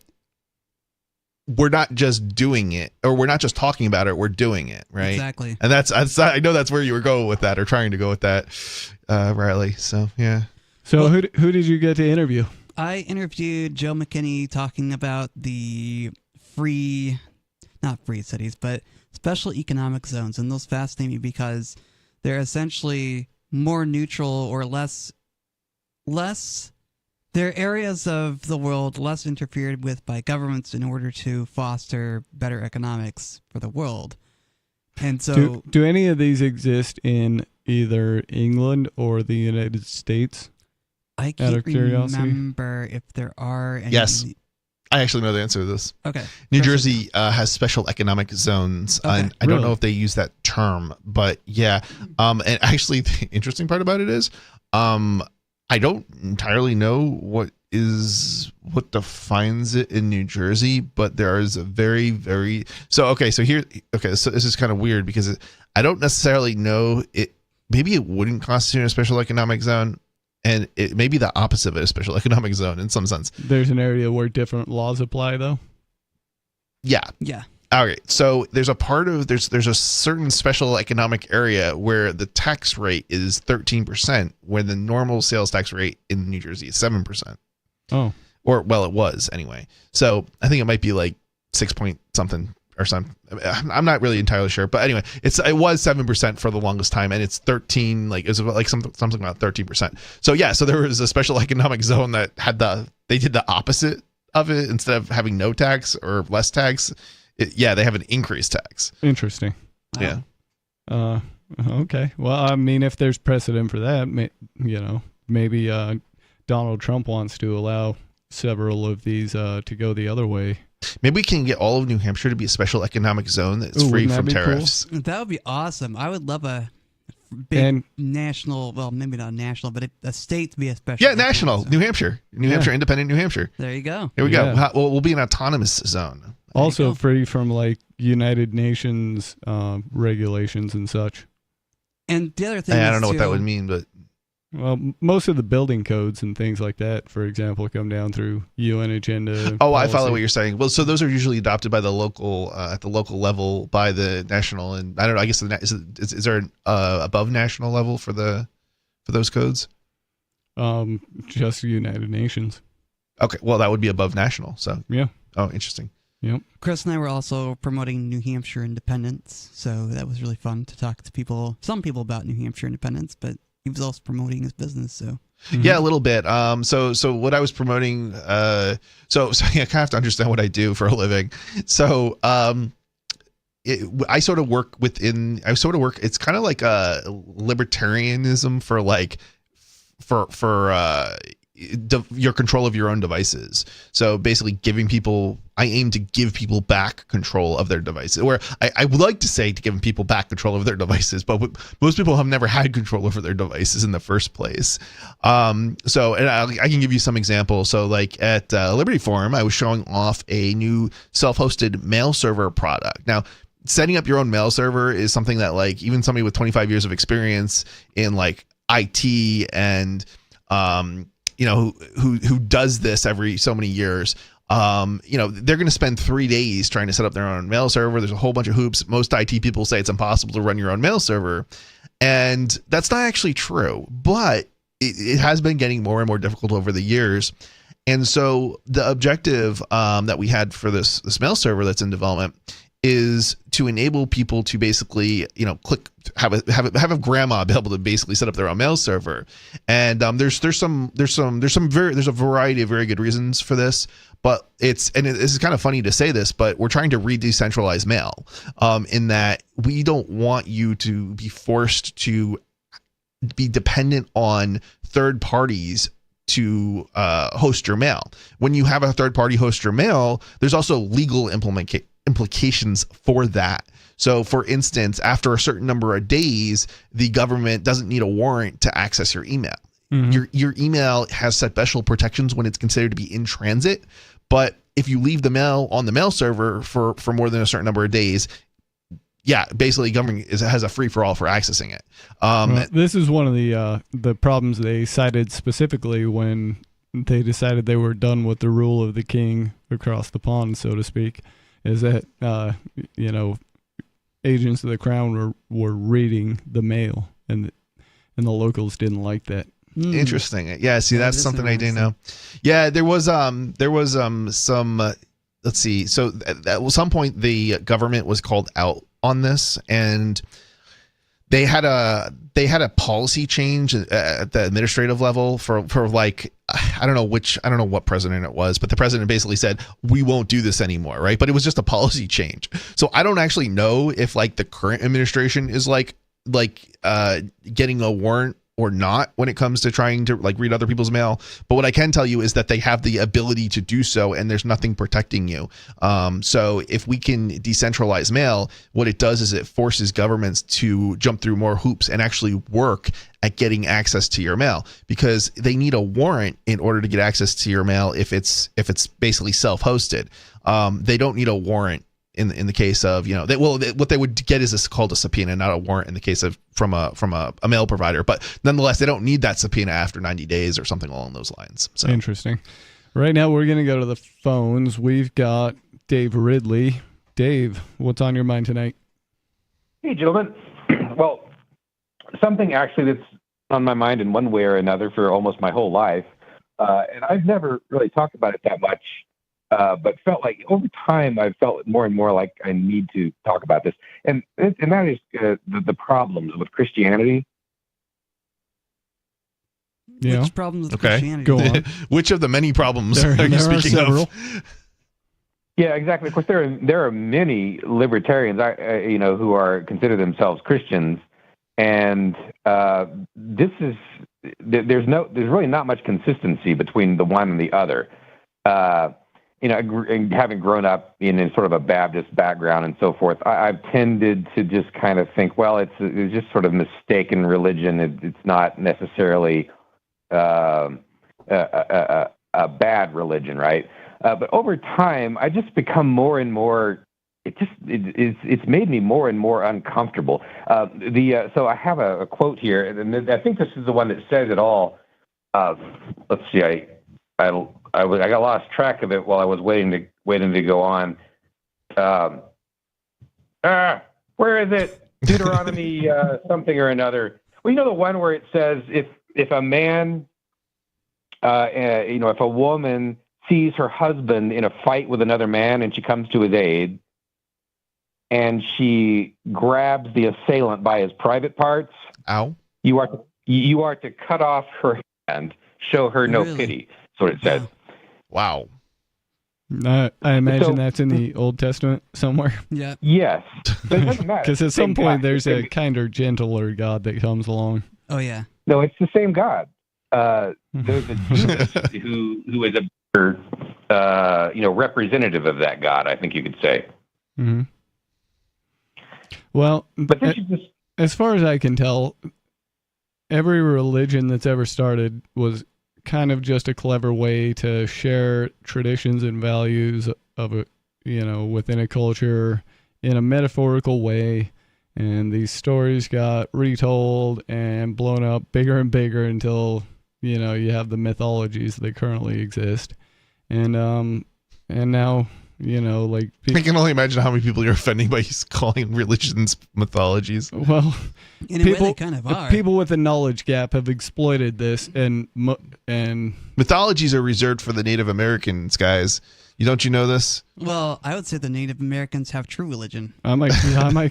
we're not just doing it, or we're not just talking about it, we're doing it, right? Exactly. And that's I know that's where you were going with that, or trying to go with that, Riley. So yeah. So who did you get to interview? I interviewed Joe McKinney talking about the not free cities, but special economic zones, and those fascinate me because they're essentially more neutral or less. They're areas of the world less interfered with by governments in order to foster better economics for the world. And so, do any of these exist in either England or the United States? I can't remember if there are any. Yes. I actually know the answer to this. Okay. New Jersey has special economic zones. Okay. And I don't know if they use that term, but yeah. And actually, the interesting part about it is, I don't entirely know what defines it in New Jersey, but there is a very, very so this is kind of weird because I don't necessarily know it. Maybe it wouldn't constitute a special economic zone. And it may be the opposite of a special economic zone in some sense. There's an area where different laws apply, though? Yeah. Yeah. All right. So there's a certain special economic area where the tax rate is 13%, when the normal sales tax rate in New Jersey is 7%. Oh. Or, well, it was anyway. So I think it might be like 6 point something or something. I'm not really entirely sure, but anyway, it was 7% for the longest time, and it's 13. Like it was like something about 13%. So yeah, so there was a special economic zone that had they did the opposite of it. Instead of having no tax or less tax, they have an increased tax. Interesting. Yeah. Okay. Well, I mean, if there's precedent for that, maybe Donald Trump wants to allow several of these to go the other way. Maybe we can get all of New Hampshire to be a special economic zone that's free from tariffs. Cool? That would be awesome. I would love a big national, well, maybe not national, but a state to be a special. Yeah, national. Zone. New Hampshire, independent New Hampshire. There you go. Here we go. We'll be an autonomous zone. Also free from like United Nations regulations and such. And the other thing I don't know what that would mean, but well, most of the building codes and things like that, for example, come down through UN agenda. Oh, policy. I follow what you're saying. Well, so those are usually adopted by the local, at the local level, by the national, and I don't know. I guess is there an above national level for those codes? Just United Nations. Okay, well, that would be above national. So yeah. Oh, interesting. Yep. Chris and I were also promoting New Hampshire independence, so that was really fun to talk to some people about New Hampshire independence, but he was also promoting his business, so. Yeah, a little bit. So what I was promoting, so I kind of have to understand what I do for a living. So, I sort of work, it's kind of like a libertarianism for your control of your own devices. So basically I aim to give people back control of their devices, where I would like to say to give people back control of their devices, but most people have never had control over their devices in the first place. So, and I can give you some examples. So like at Liberty Forum, I was showing off a new self-hosted mail server product. Now, setting up your own mail server is something that like even somebody with 25 years of experience in like IT and, who does this every so many years, they're going to spend 3 days trying to set up their own mail server. There's a whole bunch of hoops. Most IT people say it's impossible to run your own mail server. And that's not actually true, but it has been getting more and more difficult over the years. And so the objective that we had for this mail server that's in development is to enable people to basically, have a grandma be able to basically set up their own mail server. And there's a variety of very good reasons for this, but this is kind of funny to say this, but we're trying to re-decentralize mail, in that we don't want you to be forced to be dependent on third parties to host your mail. When you have a third party host your mail, there's also legal implications for that. So for instance, after a certain number of days, the government doesn't need a warrant to access your email. Mm-hmm. Your email has special protections when it's considered to be in transit, but if you leave the mail on the mail server for more than a certain number of days, basically government has a free for all for accessing it. This is one of the problems they cited specifically when they decided they were done with the rule of the king across the pond, so to speak, is that agents of the crown were reading the mail, and the locals didn't like that. Interesting. Yeah, see, that's something I didn't know. Yeah, there was some let's see. So at some point the government was called out on this, and they had a policy change at the administrative level for like, I don't know what president it was, but the president basically said, we won't do this anymore. Right. But it was just a policy change. So I don't actually know if like the current administration is like getting a warrant or not when it comes to trying to like read other people's mail. But what I can tell you is that they have the ability to do so, and there's nothing protecting you. So if we can decentralize mail, what it does is it forces governments to jump through more hoops and actually work at getting access to your mail, because they need a warrant in order to get access to your mail if it's basically self-hosted. They don't need a warrant in the case of, what they would get is called a subpoena, not a warrant in the case of from a mail provider. But nonetheless, they don't need that subpoena after 90 days or something along those lines. So interesting. Right now, we're going to go to the phones. We've got Dave Ridley. Dave, what's on your mind tonight? Hey, gentlemen. Well, something actually that's on my mind in one way or another for almost my whole life, and I've never really talked about it that much. But felt like over time I've felt more and more like I need to talk about this, and that is the problems with Christianity. Yeah. Which problems with Christianity? Go on. Which of the many problems are you speaking of? Yeah, exactly. Of course, there are many libertarians, who are consider themselves Christians, and there's really not much consistency between the one and the other. Having grown up in sort of a Baptist background and so forth, I've tended to just kind of think, well, it's just sort of mistaken religion. It's not necessarily a bad religion, right? But over time, I just become more and more. It's made me more and more uncomfortable. So I have a quote here, and I think this is the one that says it all. Let's see, I got lost track of it while I was waiting to go on. Where is it? Deuteronomy something or another. Well, the one where it says if a man, if a woman sees her husband in a fight with another man, and she comes to his aid, and she grabs the assailant by his private parts. Ow. You are to cut off her hand, show her no pity. That's what it says. Wow. I imagine that's in the Old Testament somewhere. Yeah. Yes. Because at some point there's a kinder, gentler God that comes along. Oh yeah. No, it's the same God. There's a Jesus who is a better, representative of that God, I think you could say. Mm-hmm. Well, but as far as I can tell, every religion that's ever started was kind of just a clever way to share traditions and values of a, within a culture in a metaphorical way. And these stories got retold and blown up bigger and bigger until, you have the mythologies that currently exist. And now, I can only imagine how many people you're offending by calling religions mythologies. Well, in a way they kind of are. People with a knowledge gap have exploited this, and mythologies are reserved for the Native Americans, guys. Don't you know this? Well, I would say the Native Americans have true religion. I might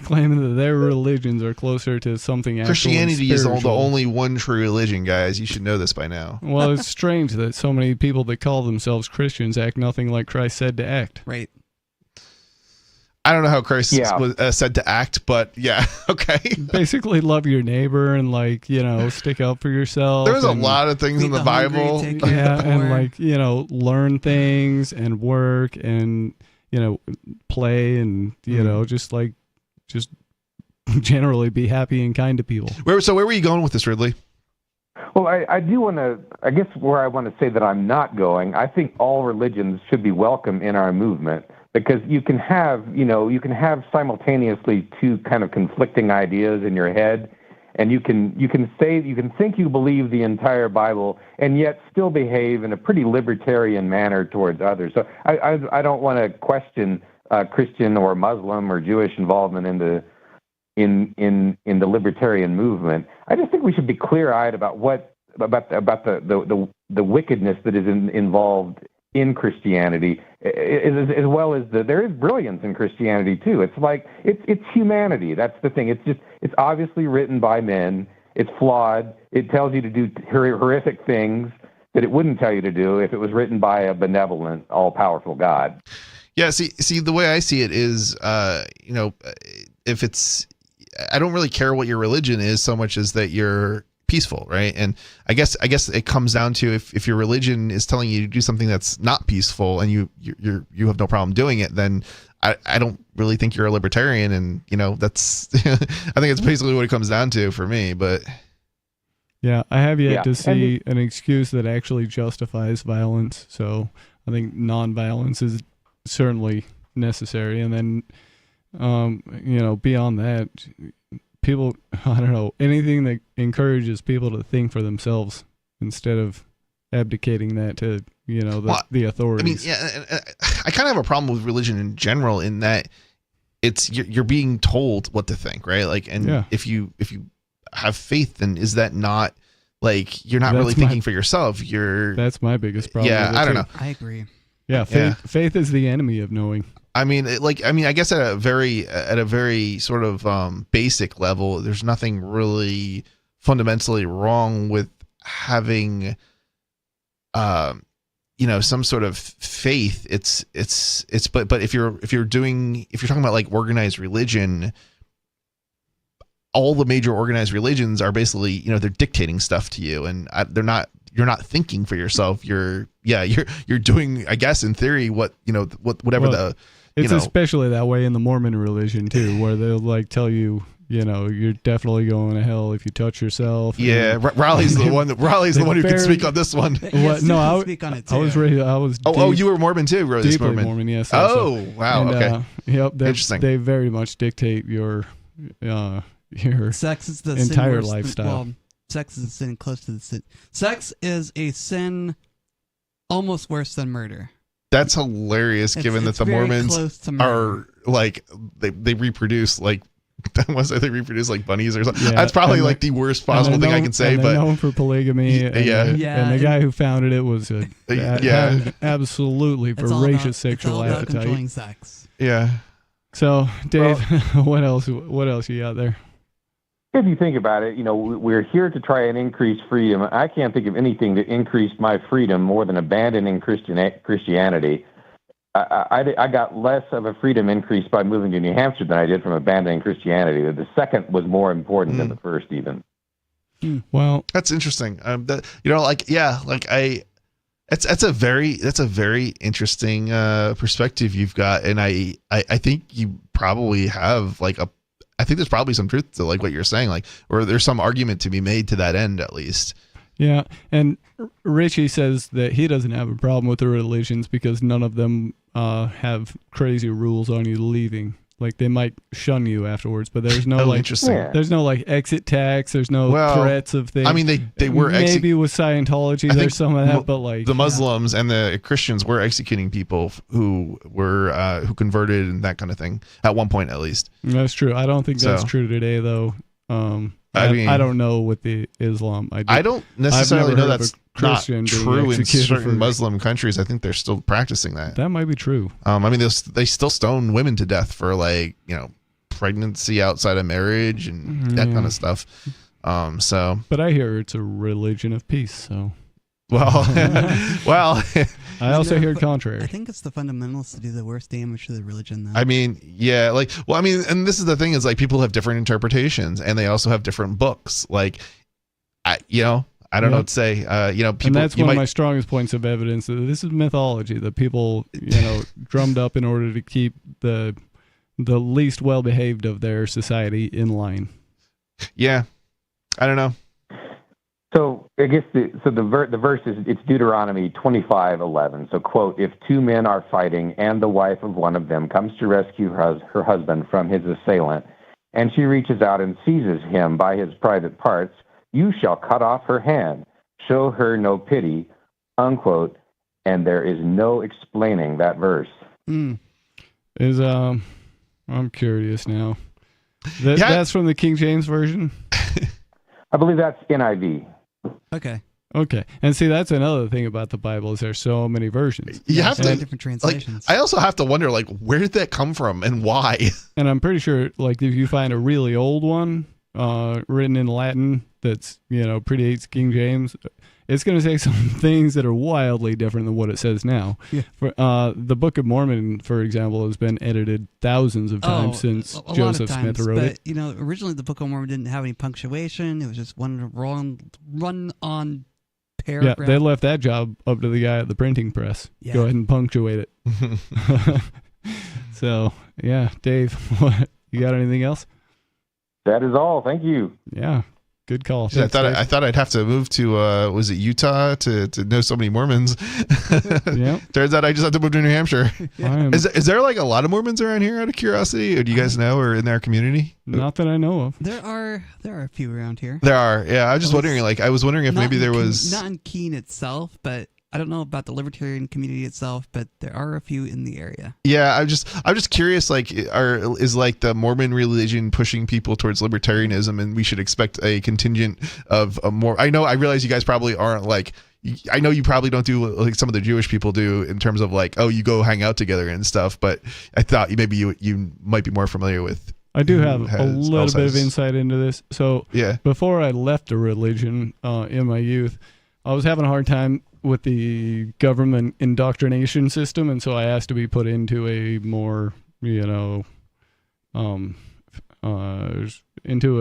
claim that their religions are closer to something actual. Christianity is the only one true religion, guys. You should know this by now. Well, it's strange that so many people that call themselves Christians act nothing like Christ said to act. Right. I don't know how Christ was said to act, but yeah, okay. Basically, love your neighbor and stick up for yourself. There's a lot of things in the Bible. And learn things and work and play and just generally be happy and kind to people. Where were you going with this, Ridley? Well, I do want to. I guess where I want to say that I'm not going. I think all religions should be welcome in our movement. Because you can have simultaneously two kind of conflicting ideas in your head, and you can think you believe the entire Bible and yet still behave in a pretty libertarian manner towards others. So I don't want to question Christian or Muslim or Jewish involvement in the libertarian movement. I just think we should be clear-eyed about the wickedness that is involved in Christianity, as well as there is brilliance in Christianity too. It's like it's humanity. That's the thing. It's obviously written by men. It's flawed. It tells you to do horrific things that it wouldn't tell you to do if it was written by a benevolent, all-powerful God. Yeah. See, the way I see it is, if it's, I don't really care what your religion is so much as that you're peaceful, right? And I guess it comes down to if your religion is telling you to do something that's not peaceful and you have no problem doing it, then I don't really think you're a libertarian, and that's I think it's basically what it comes down to for me. But yeah, I have yet to see an excuse that actually justifies violence. So I think non-violence is certainly necessary, and then beyond that, people, I don't know, anything that encourages people to think for themselves instead of abdicating that to, the authorities. I mean, yeah, I kind of have a problem with religion in general in that you're being told what to think, right? Like, and if you have faith, then is that not like you're not really thinking for yourself? That's my biggest problem. Yeah, I don't know. I agree. Yeah, faith is the enemy of knowing. I mean, I guess at a very sort of basic level, there's nothing really fundamentally wrong with having, some sort of faith. But if you're talking about like organized religion, all the major organized religions are basically, they're dictating stuff to you, and you're not thinking for yourself. You're doing, I guess, in theory, whatever It's especially that way in the Mormon religion too, where they'll tell you, you're definitely going to hell if you touch yourself. Yeah, Raleigh's the one who can speak on this one. No, speak on it too. I was ready. You were Mormon too, Rose. Deeply Mormon, yes. Oh, wow. And, okay. Yep. Interesting. They very much dictate your sex is the entire sin lifestyle. Sex is a sin close to the sin. Sex is a sin almost worse than murder. That's hilarious, given that the Mormons are like they reproduce like Unless they reproduce like bunnies or something. Yeah, That's probably and like the worst possible thing I can say. And But known for polygamy. And the guy who founded it was had an absolutely It's all voracious about- sexual it's all about controlling appetite. sex. Yeah. So, Dave, what else you got there? If you think about it, we're here to try and increase freedom. I can't think of anything that increased my freedom more than abandoning Christianity. I got less of a freedom increase by moving to New Hampshire than I did from abandoning Christianity. The second was more important than the first, even. Well, that's interesting. That's a very interesting perspective you've got, and I think you probably have I think there's probably some truth to like what you're saying, or there's some argument to be made to that end at least. Yeah, and Richie says that he doesn't have a problem with the religions because none of them have crazy rules on you leaving. Like they might shun you afterwards, but there's no there's no exit tax. There's no threats of things. I mean, they were maybe with Scientology there's some of that, but the Muslims and the Christians were executing people who were who converted and that kind of thing at one point at least. That's true. I don't think that's true today though. I don't know with the Islam. I don't necessarily know that's not true in certain Muslim countries. I think they're still practicing that. That might be true. I mean, they still stone women to death for pregnancy outside of marriage and that kind of stuff. But I hear it's a religion of peace. So, well, I also hear contrary. I think it's the fundamentalists that do the worst damage to the religion, though. I mean, yeah, and this is the thing is people have different interpretations and they also have different books. I don't know what to say. People, and that's one of my strongest points of evidence that this is mythology that people, drummed up in order to keep the least well behaved of their society in line. Yeah, I don't know. So I guess the verse is it's Deuteronomy 25:11. So quote: If two men are fighting and the wife of one of them comes to rescue her husband from his assailant, and she reaches out and seizes him by his private parts, you shall cut off her hand, show her no pity, unquote, and there is no explaining that verse. I'm curious now. That's from the King James Version? I believe that's NIV. Okay. And see, that's another thing about the Bible is there's so many versions. You have to different translations. I also have to wonder where did that come from and why? And I'm pretty sure if you find a really old one written in Latin that's predates King James, it's going to say some things that are wildly different than what it says now. Yeah. For the Book of Mormon, for example, has been edited thousands of times since Joseph Smith wrote it. Originally the Book of Mormon didn't have any punctuation. It was just one run-on paragraph. Yeah, they left that job up to the guy at the printing press. Yeah. Go ahead and punctuate it. So, yeah, Dave, you got anything else? That is all. Thank you. Yeah. Good call. Yeah, I thought I'd have to move to was it Utah to know so many Mormons. Yep. Turns out I just have to move to New Hampshire. Is there a lot of Mormons around here out of curiosity? Or do you guys know or in our community? Not that I know of. There are a few around here. There are. Yeah, I was just wondering I was wondering if maybe there was not in Keene itself, but I don't know about the libertarian community itself, but there are a few in the area. Yeah, I'm just curious. Is the Mormon religion pushing people towards libertarianism, and we should expect a contingent of more? I realize you guys probably aren't I know you probably don't do some of the Jewish people do in terms of you go hang out together and stuff. But I thought maybe you might be more familiar with. I do have a little bit of insight into this. So before I left the religion in my youth, I was having a hard time with the government indoctrination system, and so I asked to be put into a more, into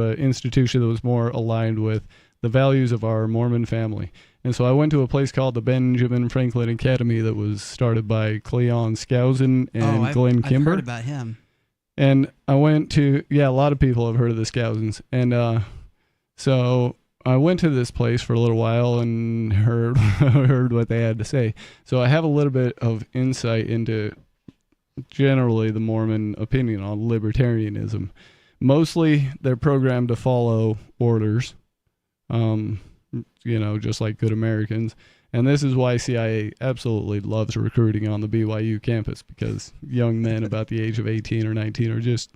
an institution that was more aligned with the values of our Mormon family. And so I went to a place called the Benjamin Franklin Academy that was started by Cleon Skousen and Glenn Kimber. I've heard about him. And I went to, a lot of people have heard of the Skousens. And so I went to this place for a little while and heard what they had to say. So I have a little bit of insight into generally the Mormon opinion on libertarianism. Mostly they're programmed to follow orders, just like good Americans. And this is why CIA absolutely loves recruiting on the BYU campus, because young men about the age of 18 or 19 are just,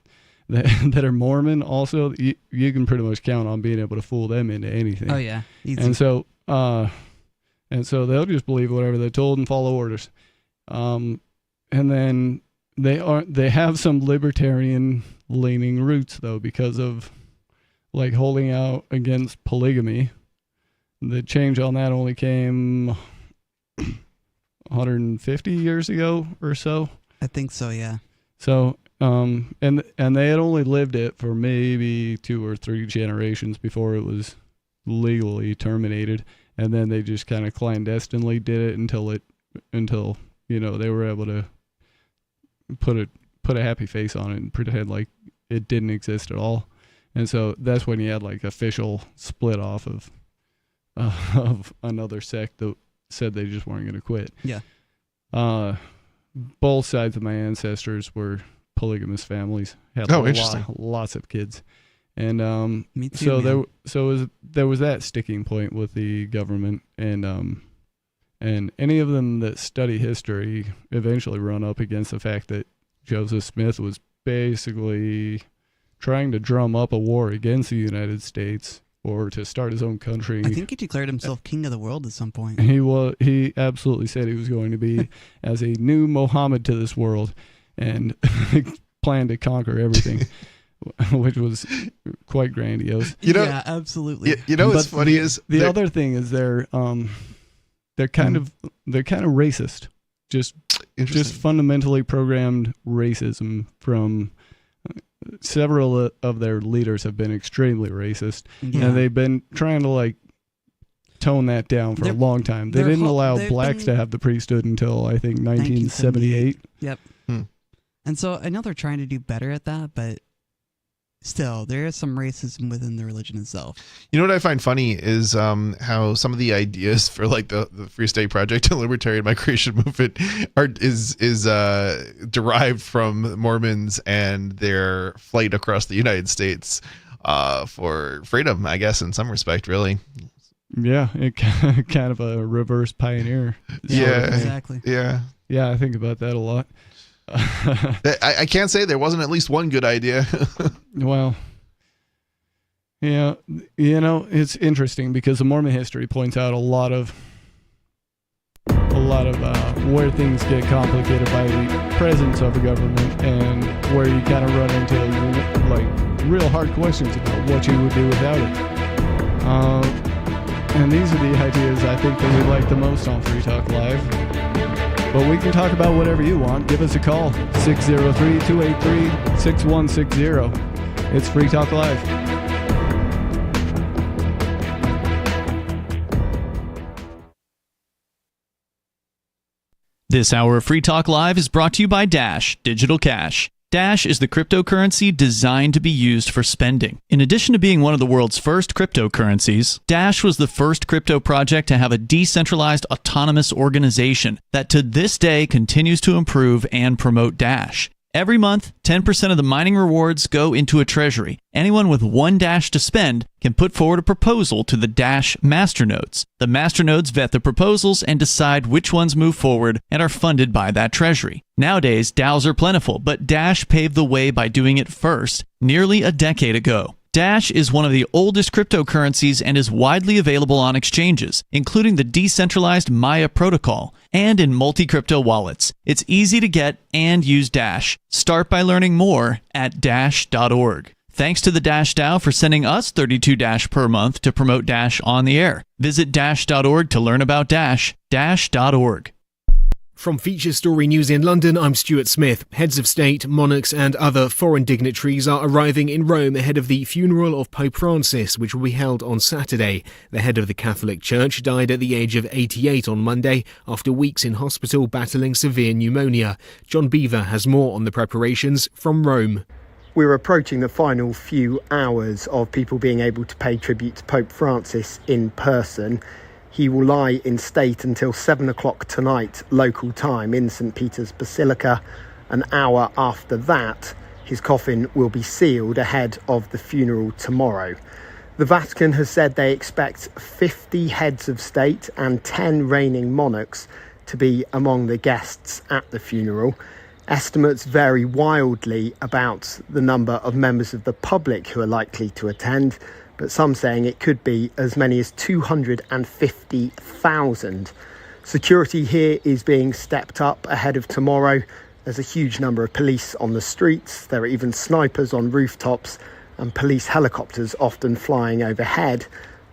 that are Mormon also, you can pretty much count on being able to fool them into anything. Oh yeah, easy. And so they'll just believe whatever they're told and follow orders. And then they have some libertarian leaning roots though, because of like holding out against polygamy. The change on that only came 150 years ago or so. I think so, yeah. So, and they had only lived it for maybe 2 or 3 generations before it was legally terminated, and then they just kind of clandestinely did it until they were able to put a happy face on it and pretend like it didn't exist at all. And so that's when you had like official split off of another sect that said they just weren't going to quit. Yeah. Both sides of my ancestors were polygamous families. Had interesting. Lots of kids. And Me too, there was that sticking point with the government, and any of them that study history eventually run up against the fact that Joseph Smith was basically trying to drum up a war against the United States or to start his own country. I think he declared himself king of the world at some point. He absolutely said he was going to be as a new Muhammad to this world, and planned to conquer everything, which was quite grandiose. Yeah, absolutely. What's funny is the other thing is they're kind of racist. Just fundamentally programmed racism from several of their leaders have been extremely racist, and they've been trying to like tone that down for a long time. They didn't allow blacks to have the priesthood until I think 1978. Yep. And so I know they're trying to do better at that, but still, there is some racism within the religion itself. You know what I find funny is how some of the ideas for like the Free State Project and libertarian migration movement is derived from Mormons and their flight across the United States for freedom, I guess, in some respect, really. Yeah, kind of a reverse pioneer. Yeah, exactly. Yeah, I think about that a lot. I can't say there wasn't at least one good idea. Well, yeah, it's interesting because the Mormon history points out a lot of where things get complicated by the presence of the government, and where you kind of run into like real hard questions about what you would do without it. And these are the ideas I think that we like the most on Free Talk Live. But we can talk about whatever you want. Give us a call, 603-283-6160. It's Free Talk Live. This hour of Free Talk Live is brought to you by Dash Digital Cash. Dash is the cryptocurrency designed to be used for spending. In addition to being one of the world's first cryptocurrencies, Dash was the first crypto project to have a decentralized autonomous organization that to this day continues to improve and promote Dash. Every month, 10% of the mining rewards go into a treasury. Anyone with one Dash to spend can put forward a proposal to the Dash masternodes. The masternodes vet the proposals and decide which ones move forward and are funded by that treasury. Nowadays, DAOs are plentiful, but Dash paved the way by doing it first, nearly a decade ago. Dash is one of the oldest cryptocurrencies and is widely available on exchanges, including the decentralized Maya protocol, and in multi-crypto wallets. It's easy to get and use Dash. Start by learning more at dash.org. Thanks to the Dash DAO for sending us 32 Dash per month to promote Dash on the air. Visit dash.org to learn about Dash. Dash.org. From Feature Story News in London, I'm Stuart Smith. Heads of state, monarchs and other foreign dignitaries are arriving in Rome ahead of the funeral of Pope Francis, which will be held on Saturday. The head of the Catholic Church died at the age of 88 on Monday after weeks in hospital battling severe pneumonia. John Beaver has more on the preparations from Rome. We're approaching the final few hours of people being able to pay tribute to Pope Francis in person. He will lie in state until 7 o'clock tonight, local time, in St. Peter's Basilica. An hour after that, his coffin will be sealed ahead of the funeral tomorrow. The Vatican has said they expect 50 heads of state and 10 reigning monarchs to be among the guests at the funeral. Estimates vary wildly about the number of members of the public who are likely to attend, but some saying it could be as many as 250,000. Security here is being stepped up ahead of tomorrow. There's a huge number of police on the streets. There are even snipers on rooftops and police helicopters often flying overhead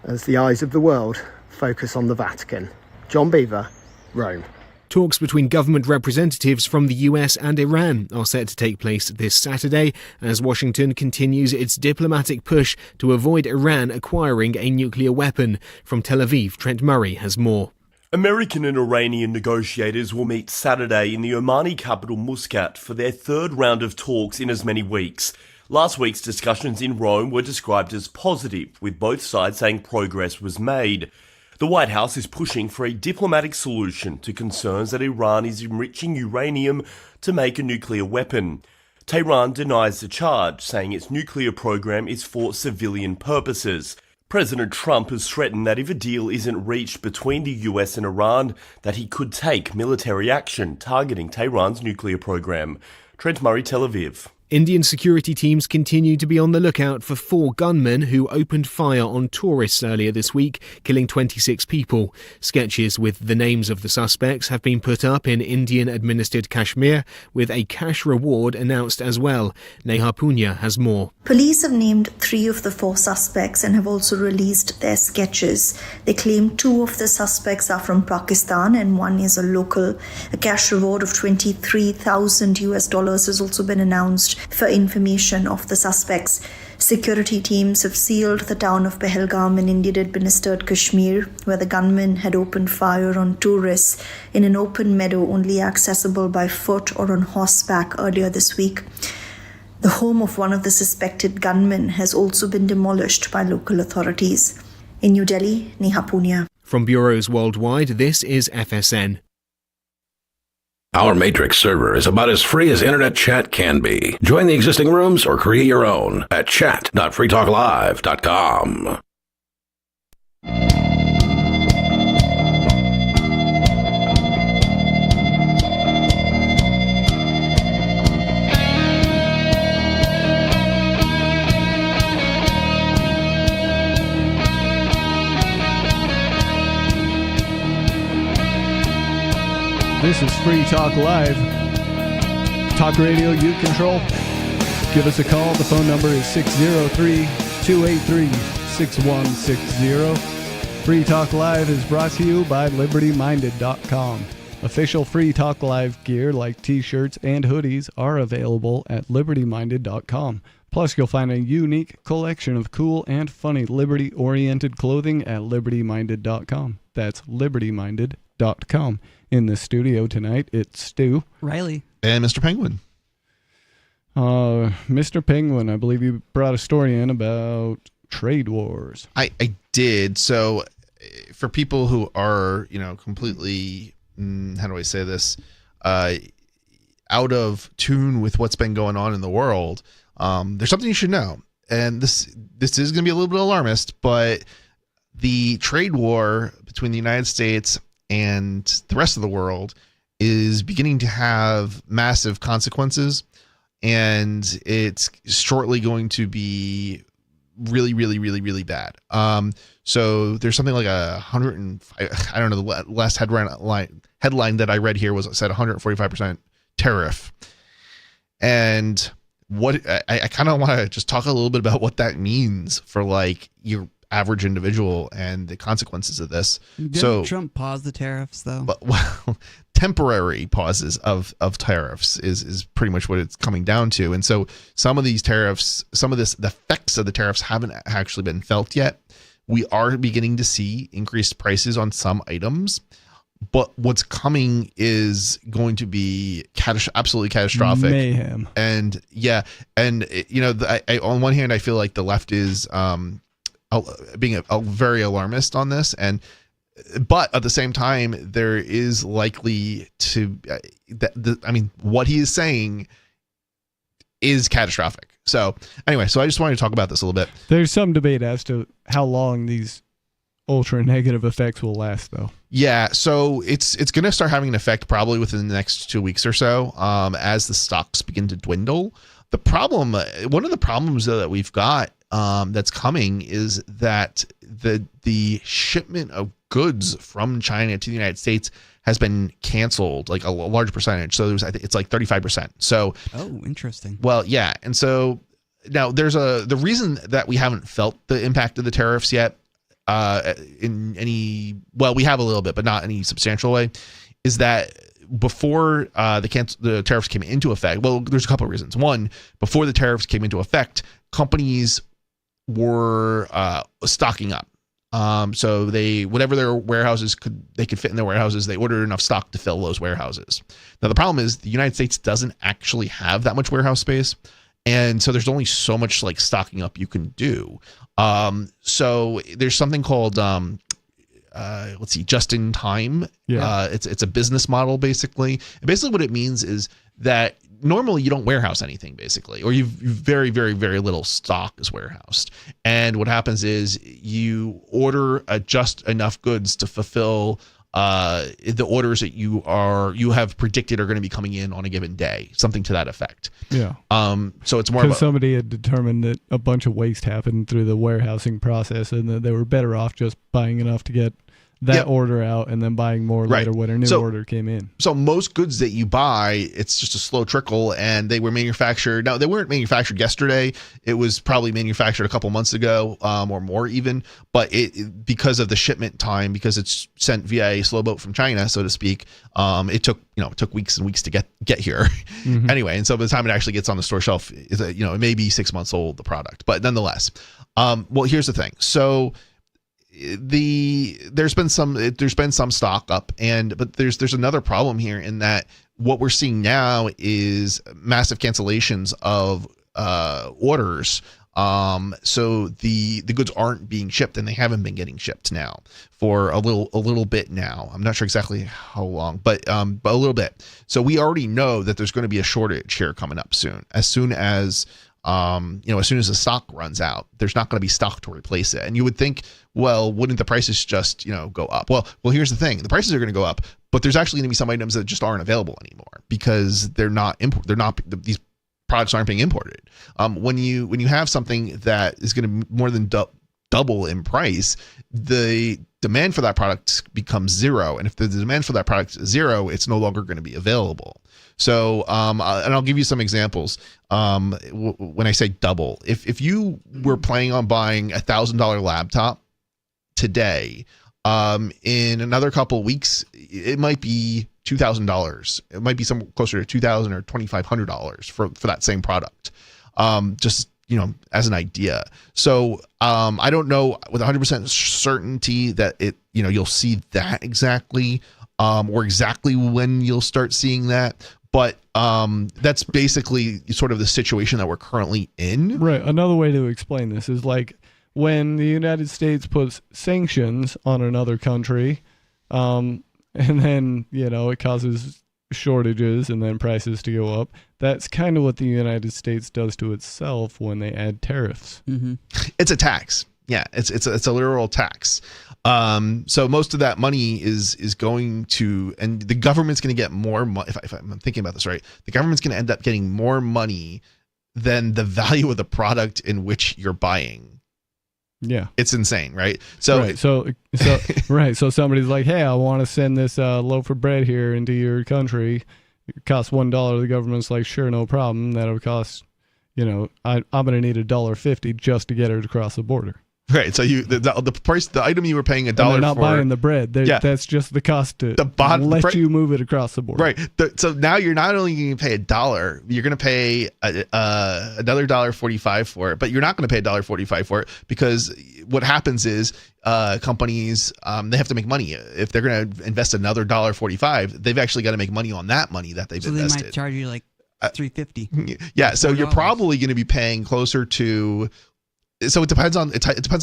as the eyes of the world focus on the Vatican. John Beaver, Rome. Talks between government representatives from the US and Iran are set to take place this Saturday as Washington continues its diplomatic push to avoid Iran acquiring a nuclear weapon. From Tel Aviv, Trent Murray has more. American and Iranian negotiators will meet Saturday in the Omani capital Muscat for their third round of talks in as many weeks. Last week's discussions in Rome were described as positive, with both sides saying progress was made. The White House is pushing for a diplomatic solution to concerns that Iran is enriching uranium to make a nuclear weapon. Tehran denies the charge, saying its nuclear program is for civilian purposes. President Trump has threatened that if a deal isn't reached between the US and Iran, that he could take military action targeting Tehran's nuclear program. Trent Murray, Tel Aviv. Indian security teams continue to be on the lookout for 4 gunmen who opened fire on tourists earlier this week, killing 26 people. Sketches with the names of the suspects have been put up in Indian-administered Kashmir, with a cash reward announced as well. Neha Punya has more. Police have named 3 of the 4 suspects and have also released their sketches. They claim 2 of the suspects are from Pakistan and one is a local. A cash reward of $23,000 has also been announced for information of the suspects. Security teams have sealed the town of Pahalgam in Indian-administered Kashmir, where the gunmen had opened fire on tourists in an open meadow only accessible by foot or on horseback earlier this week. The home of one of the suspected gunmen has also been demolished by local authorities. In New Delhi, Neha Punya. From bureaus worldwide, this is FSN. Our Matrix server is about as free as internet chat can be. Join the existing rooms or create your own at chat.freetalklive.com. This is Free Talk Live. Talk radio you control. Give us a call. The phone number is 603-283-6160. Free Talk Live is brought to you by LibertyMinded.com. Official Free Talk Live gear like t-shirts and hoodies are available at LibertyMinded.com. Plus, you'll find a unique collection of cool and funny liberty-oriented clothing at LibertyMinded.com. That's LibertyMinded.com. In the studio tonight, it's Stu. Riley. And Mr. Penguin. Mr. Penguin, I believe you brought a story in about trade wars. I did. So for people who are, completely, how do I say this, out of tune with what's been going on in the world, there's something you should know. And this is going to be a little bit alarmist, but the trade war between the United States and the rest of the world is beginning to have massive consequences, and it's shortly going to be really, really, really, really bad. So there's something like 105, I don't know, the last headline that I read here said 145% tariff. And what I kind of want to just talk a little bit about what that means for like your average individual and the consequences of this. Didn't Trump pause the tariffs though? Well, temporary pauses of tariffs is pretty much what it's coming down to. And so some of these tariffs, the effects of the tariffs haven't actually been felt yet. We are beginning to see increased prices on some items, but what's coming is going to be absolutely catastrophic. Mayhem. And on one hand, I feel like the left is being a very alarmist on this, but at the same time, there is likely to what he is saying is catastrophic. So anyway, I just wanted to talk about this a little bit. There's some debate as to how long these ultra negative effects will last, though. Yeah, so it's going to start having an effect probably within the next 2 weeks or so, as the stocks begin to dwindle. The problem, one of the problems though that we've got that's coming is that the shipment of goods from China to the United States has been canceled, like a large percentage. So I think it's like 35%. So interesting. Well, yeah, and so now the reason that we haven't felt the impact of the tariffs yet, in any, well, we have a little bit, but not any substantial way, is that before the tariffs came into effect, well, there's a couple of reasons. One, before the tariffs came into effect, companies were stocking up. So whatever their warehouses could fit in their warehouses, they ordered enough stock to fill those warehouses. Now the problem is the United States doesn't actually have that much warehouse space, and so there's only so much like stocking up you can do. So there's something called just in time. Yeah. It's a business model basically. And basically what it means is that normally you don't warehouse anything basically, or you've very, very, very little stock is warehoused. And what happens is you order just enough goods to fulfill the orders that you have predicted are going to be coming in on a given day, something to that effect. Yeah. So it's more because somebody had determined that a bunch of waste happened through the warehousing process, and that they were better off just buying enough to get that order out and then buying more later when a new order came in. So most goods that you buy, it's just a slow trickle, and they were manufactured. Now, they weren't manufactured yesterday. It was probably manufactured a couple months ago, or more even. But because of the shipment time, because it's sent via a slow boat from China, so to speak, it took weeks and weeks to get here. Mm-hmm. Anyway, and so by the time it actually gets on the store shelf, it may be 6 months old, the product. But nonetheless, well, here's the thing. So there's been some stock up, but there's another problem here in that what we're seeing now is massive cancellations of orders. So the goods aren't being shipped, and they haven't been getting shipped now for a little bit now. I'm not sure exactly how long, but a little bit. So we already know that there's going to be a shortage here coming up soon. As soon as the stock runs out, there's not going to be stock to replace it. And you would think, well, wouldn't the prices just, go up? Well, here's the thing. The prices are going to go up, but there's actually going to be some items that just aren't available anymore because these products aren't being imported. When you have something that is going to more than double in price, the demand for that product becomes zero. And if the demand for that product is zero, it's no longer going to be available. So, and I'll give you some examples. When I say double, if you were planning on buying $1,000 laptop today, in another couple of weeks, it might be $2,000. It might be somewhere closer to $2,000 or $2,500 for that same product. Just as an idea. So I don't know with 100% certainty that you'll see that exactly, or exactly when you'll start seeing that. But that's basically sort of the situation that we're currently in. Right. Another way to explain this is like when the United States puts sanctions on another country, and then, it causes shortages and then prices to go up. That's kind of what the United States does to itself when they add tariffs. Mm-hmm. It's a tax. Yeah, it's a literal tax. So most of that money is going to, and the government's going to get more money. If I'm thinking about this right, the government's going to end up getting more money than the value of the product in which you're buying. Yeah, it's insane, right? So right, so somebody's like, hey, I want to send this loaf of bread here into your country. It costs $1. The government's like, sure, no problem. That'll cost, I'm going to need $1.50 just to get it across the border. Right, so the price, the item you were paying $1 for. They're not buying the bread. That's just the cost to let you move it across the border. Right. So now you're not only going to pay $1, you're going to pay another $1.45 for it, but you're not going to pay $1.45 for it because what happens is companies they have to make money. If they're going to invest another $1.45, they've actually got to make money on that money that they've invested. So they might charge you like $3.50. Yeah. So you're probably going to be paying closer to. So it depends on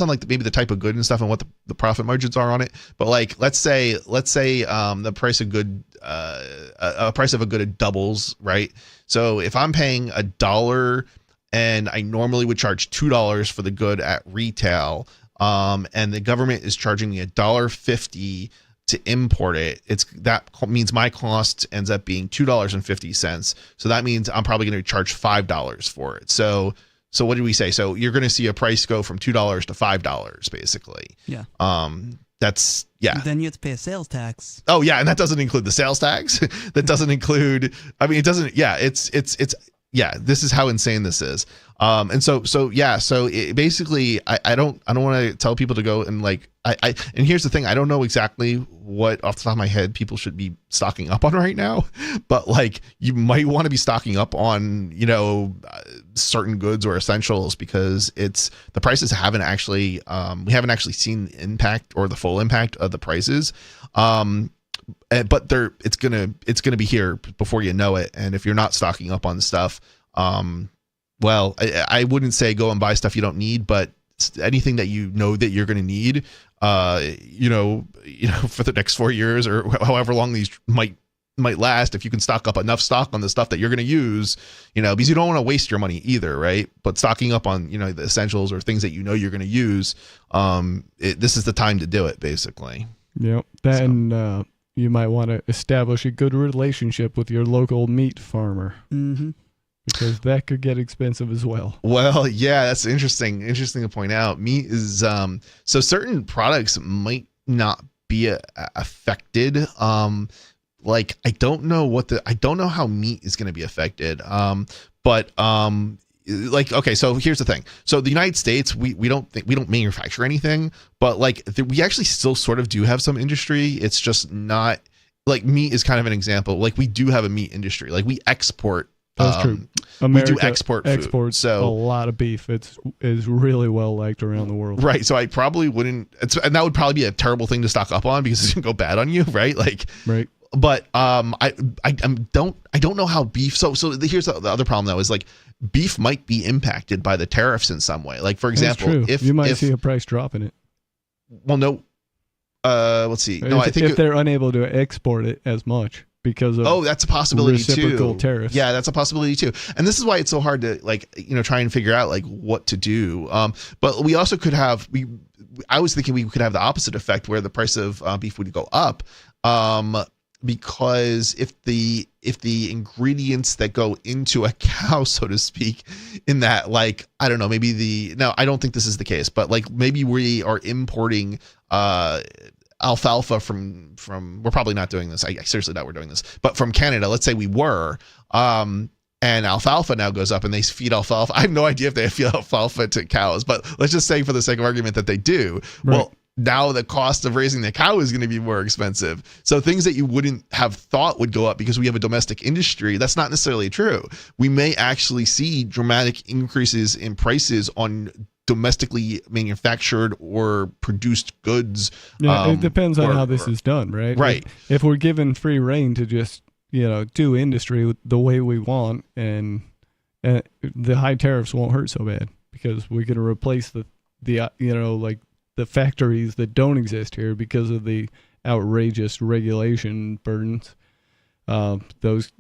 like maybe the type of good and stuff and what the profit margins are on it. But like let's say the price of good a price of a good doubles, right? So if I'm paying $1 and I normally would charge $2 for the good at retail, and the government is charging me $1.50 to import it. That means my cost ends up being $2.50. So that means I'm probably going to charge $5 for it. So what did we say? So you're going to see a price go from $2 to $5 basically. Yeah. That's Then you have to pay a sales tax. Oh yeah, and that doesn't include the sales tax. That doesn't include. I mean, it doesn't. Yeah, it's. Yeah, this is how insane this is. And so it basically, I don't want to tell people to go and like, and here's the thing, I don't know exactly what off the top of my head people should be stocking up on right now, but like you might want to be stocking up on, certain goods or essentials because the prices haven't actually, we haven't actually seen the impact or the full impact of the prices. But it's gonna be here before you know it. And if you're not stocking up on stuff, well, I wouldn't say go and buy stuff you don't need, but anything that you know that you're going to need, for the next 4 years or however long these might last, if you can stock up enough stock on the stuff that you're going to use, because you don't want to waste your money either, right? But stocking up on, the essentials or things that you're going to use, this is the time to do it, basically. Yep. Then you might want to establish a good relationship with your local meat farmer. Mm-hmm. Because that could get expensive as well. Well, yeah, that's interesting to point out. Meat is so certain products might not be affected. Like I don't know how meat is going to be affected. But like, okay, so here's the thing. So the United States, we don't manufacture anything, but like we actually still sort of do have some industry. It's just not like meat is kind of an example. Like we do have a meat industry. Like we export. That's true. we America do export food. Exports so a lot of beef. It is really well liked around the world. Right. So I probably wouldn't. And that would probably be a terrible thing to stock up on because it's gonna go bad on you. Right. Like. Right. But I don't know how beef. So here's the other problem though is like beef might be impacted by the tariffs in some way. Like for example, if you might see a price drop in it. Well, no. Let's see. No, I think if they're unable to export it as much. Because of that's a possibility reciprocal too. Tariffs. Yeah, that's a possibility too. And this is why it's so hard to try and figure out like what to do. But we also could have I was thinking we could have the opposite effect where the price of beef would go up. Because if the ingredients that go into a cow, so to speak, in that like I don't know, maybe I don't think this is the case, but like maybe we are importing alfalfa from we're probably not doing this. I seriously doubt we're doing this, but from Canada, let's say we were, and alfalfa now goes up and they feed alfalfa. I have no idea if they feed alfalfa to cows, but let's just say for the sake of argument that they do. Right. Well, now the cost of raising the cow is going to be more expensive. So things that you wouldn't have thought would go up because we have a domestic industry, that's not necessarily true. We may actually see dramatic increases in prices on domestically manufactured or produced goods. Yeah, it depends on how this is done, right? Right. If we're given free reign to just, do industry the way we want, and the high tariffs won't hurt so bad because we can replace the factories that don't exist here because of the outrageous regulation burdens. Those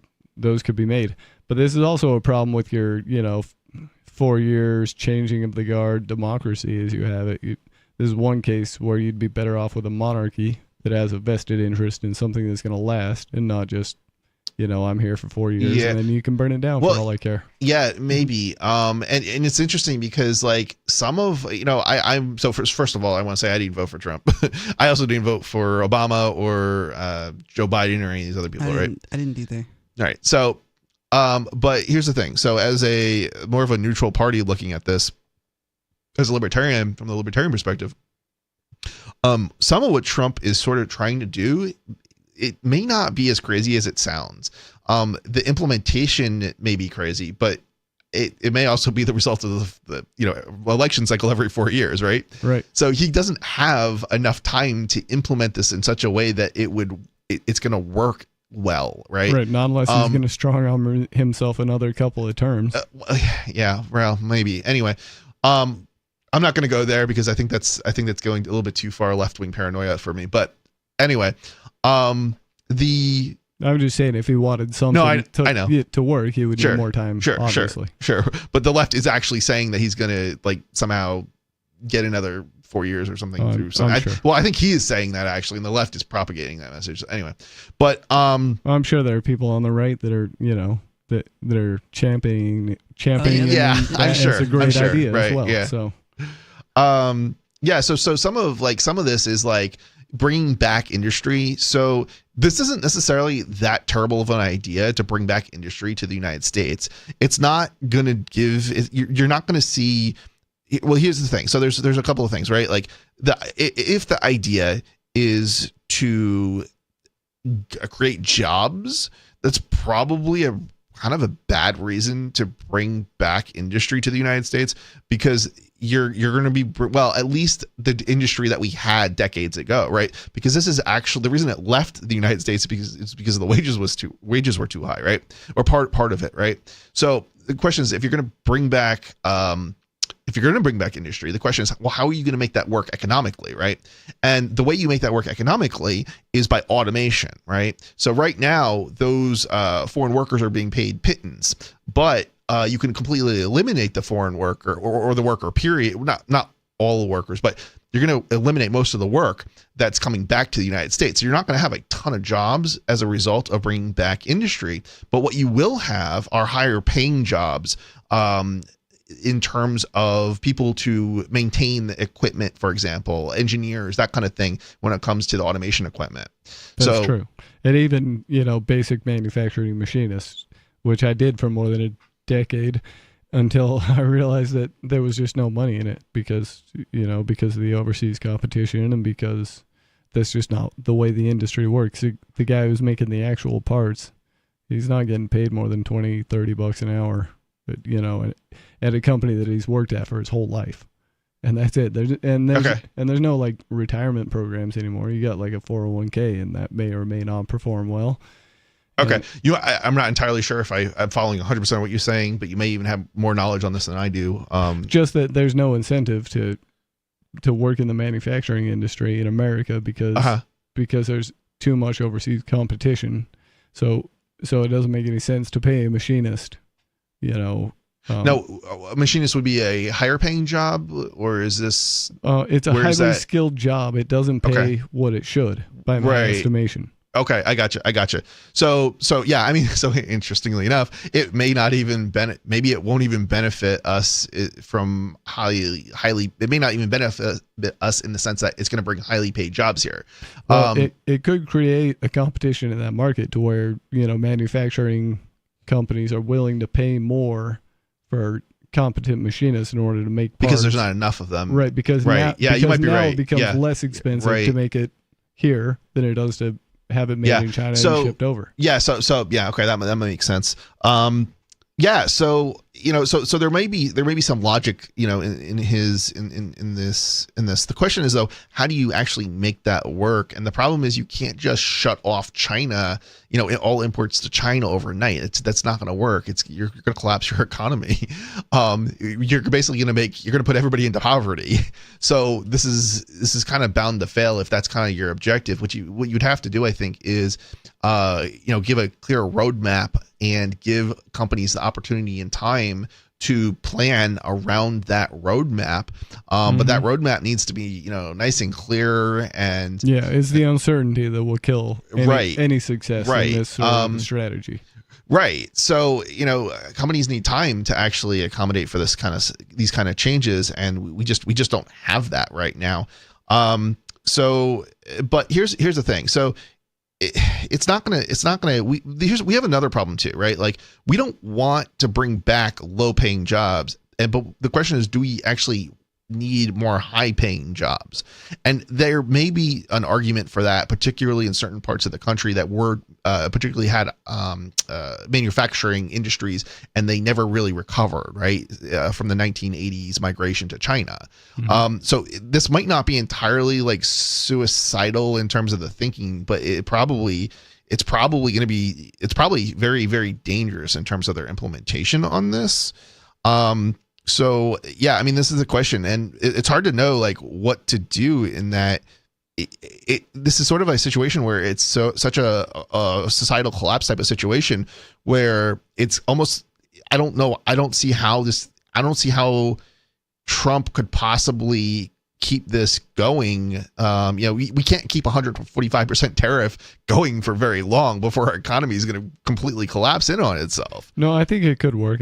could be made. But this is also a problem with your, 4 years changing of the guard democracy as you have it. This is one case where you'd be better off with a monarchy that has a vested interest in something that's going to last and not just, I'm here for 4 years and then you can burn it down for all I care. Yeah, maybe. And it's interesting because like some of, I'm so first of all, I want to say I didn't vote for Trump. I also didn't vote for Obama or Joe Biden or any of these other people, right? I didn't either. All right. So, but here's the thing. So as a more of a neutral party looking at this, as a libertarian, from the libertarian perspective, some of what Trump is sort of trying to do, it may not be as crazy as it sounds. The implementation may be crazy, but it may also be the result of the election cycle every 4 years, right? Right. So he doesn't have enough time to implement this in such a way that it's going to work well, right? Right. Not unless he's going to strong arm himself another couple of terms. Yeah. Well, maybe. Anyway, I'm not going to go there because I think that's going a little bit too far left wing paranoia for me. But anyway, I'm just saying if he wanted something I know. To work, he would need more time. Sure. But the left is actually saying that he's going to like somehow get another 4 years or something through. Sure. Well, I think he is saying that actually, and the left is propagating that message. Anyway, but I'm sure there are people on the right that are, that are championing. Yeah, I'm sure it's a great idea right, as well. Yeah. So, so some of this is like bringing back industry. So this isn't necessarily that terrible of an idea to bring back industry to the United States. It's not going to you're not going to see. Well, here's the thing. So there's a couple of things, right? Like if the idea is to create jobs, that's probably a kind of a bad reason to bring back industry to the United States, because you're going to be, well, at least the industry that we had decades ago, right? Because this is actually the reason it left the United States is because the wages were too high, right? Or part of it, right? So the question is, if you're going to bring back industry, the question is, well, how are you going to make that work economically, right? And the way you make that work economically is by automation, right? So right now, those foreign workers are being paid pittance, but you can completely eliminate the foreign worker or the worker period. Not all the workers, but you're going to eliminate most of the work that's coming back to the United States. So you're not going to have a ton of jobs as a result of bringing back industry, but what you will have are higher paying jobs, in terms of people to maintain the equipment, for example, engineers, that kind of thing, when it comes to the automation equipment. That's true. And even, basic manufacturing machinists, which I did for more than a decade until I realized that there was just no money in it because of the overseas competition and because that's just not the way the industry works. The guy who's making the actual parts, he's not getting paid more than $20-$30 an hour. At a company that he's worked at for his whole life, and that's it. There's no like retirement programs anymore. You got like a 401k, and that may or may not perform well. Okay, I'm not entirely sure if I'm following 100% what you're saying, but you may even have more knowledge on this than I do. Just that there's no incentive to work in the manufacturing industry in America because there's too much overseas competition. So it doesn't make any sense to pay a machinist. No, a machinist would be a higher paying job, or is this? It's a highly skilled job. It doesn't pay what it should, by my estimation. Okay, I gotcha. So yeah, I mean, so interestingly enough, it may not even maybe it won't even benefit us from highly. It may not even benefit us in the sense that it's going to bring highly paid jobs here. Well, it could create a competition in that market to where manufacturing companies are willing to pay more for competent machinists in order to make parts. Because there's not enough of them. Right, because now, you might be right. It becomes less expensive to make it here than it does to have it made in China and shipped over. Yeah, so okay, that makes sense. So there may be some logic, in this. The question is though, how do you actually make that work? And the problem is you can't just shut off China, all imports to China overnight. That's not going to work. You're going to collapse your economy. You're basically going to put everybody into poverty. So this is kind of bound to fail if that's kind of your objective. What you'd have to do, I think, is give a clear roadmap and give companies the opportunity and time to plan around that roadmap. But that roadmap needs to be, nice and clear. And it's the uncertainty that will kill any success in this sort of strategy. Right. So, companies need time to actually accommodate for these kind of changes. And we just don't have that right now. But here's the thing. So, we have another problem too, right? Like, we don't want to bring back low paying jobs. But the question is, do we actually need more high paying jobs? And there may be an argument for that, particularly in certain parts of the country that were particularly had manufacturing industries, and they never really recovered, right? From the 1980s migration to China. So this might not be entirely like suicidal in terms of the thinking, but it's probably very, very dangerous in terms of their implementation on this. So yeah, I mean, this is a question, and it's hard to know like what to do in that. This is sort of a situation where it's such a societal collapse type of situation where it's almost, I don't see how Trump could possibly keep this going. We can't keep 145% tariff going for very long before our economy is going to completely collapse in on itself. No, I think it could work.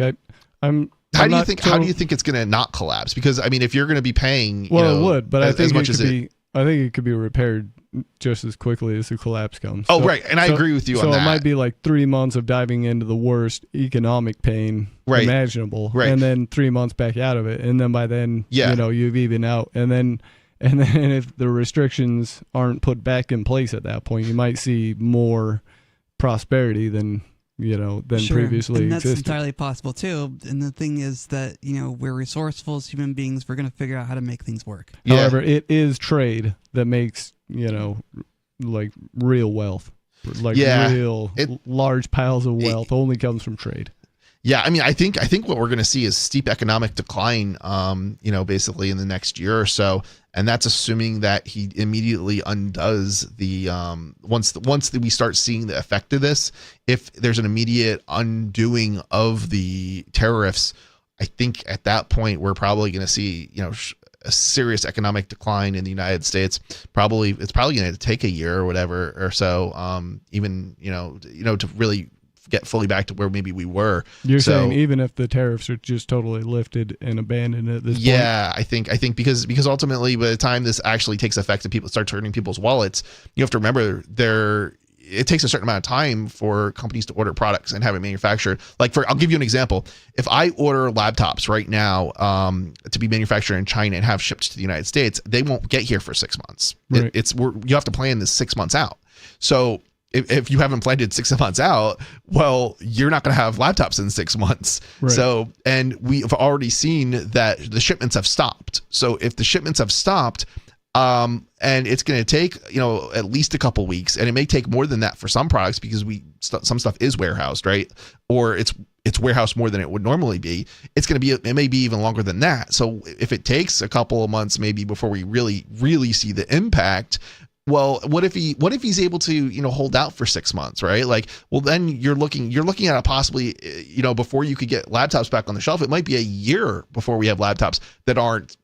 How do you think it's going to not collapse? Because I mean, if you're going to be paying, it would, but I think it could be repaired just as quickly as the collapse comes. Oh, right, and I agree with you on that. So it might be like 3 months of diving into the worst economic pain imaginable, and then 3 months back out of it, and then by then, you've even out, and then if the restrictions aren't put back in place at that point, you might see more prosperity than previously and that's existed. entirely possible too. And the thing is that we're resourceful as human beings. We're going to figure out how to make things work. However, it is trade that makes like real wealth, large piles of wealth only comes from trade. Yeah, I mean, I think what we're going to see is steep economic decline, basically in the next year or so, and that's assuming that he immediately undoes the once we start seeing the effect of this. If there's an immediate undoing of the tariffs, I think at that point we're probably going to see a serious economic decline in the United States. It's probably going to take a year or whatever or so, to really get fully back to where maybe we were. You're saying even if the tariffs are just totally lifted and abandoned at this point? Yeah, I think because ultimately by the time this actually takes effect and people start turning people's wallets, you have to remember it takes a certain amount of time for companies to order products and have it manufactured. I'll give you an example. If I order laptops right now to be manufactured in China and have shipped to the United States, they won't get here for 6 months. Right. You have to plan this 6 months out. So if you haven't planned it 6 months out, well, you're not going to have laptops in 6 months. Right. So, and we've already seen that the shipments have stopped. So if the shipments have stopped, and it's going to take, at least a couple weeks, and it may take more than that for some products because some stuff is warehoused, right? Or it's warehoused more than it would normally be. It may be even longer than that. So if it takes a couple of months, maybe before we really, really see the impact, well, what if he's able to, hold out for 6 months, right? Then you're looking at a possibly, before you could get laptops back on the shelf, it might be a year before we have laptops that aren't,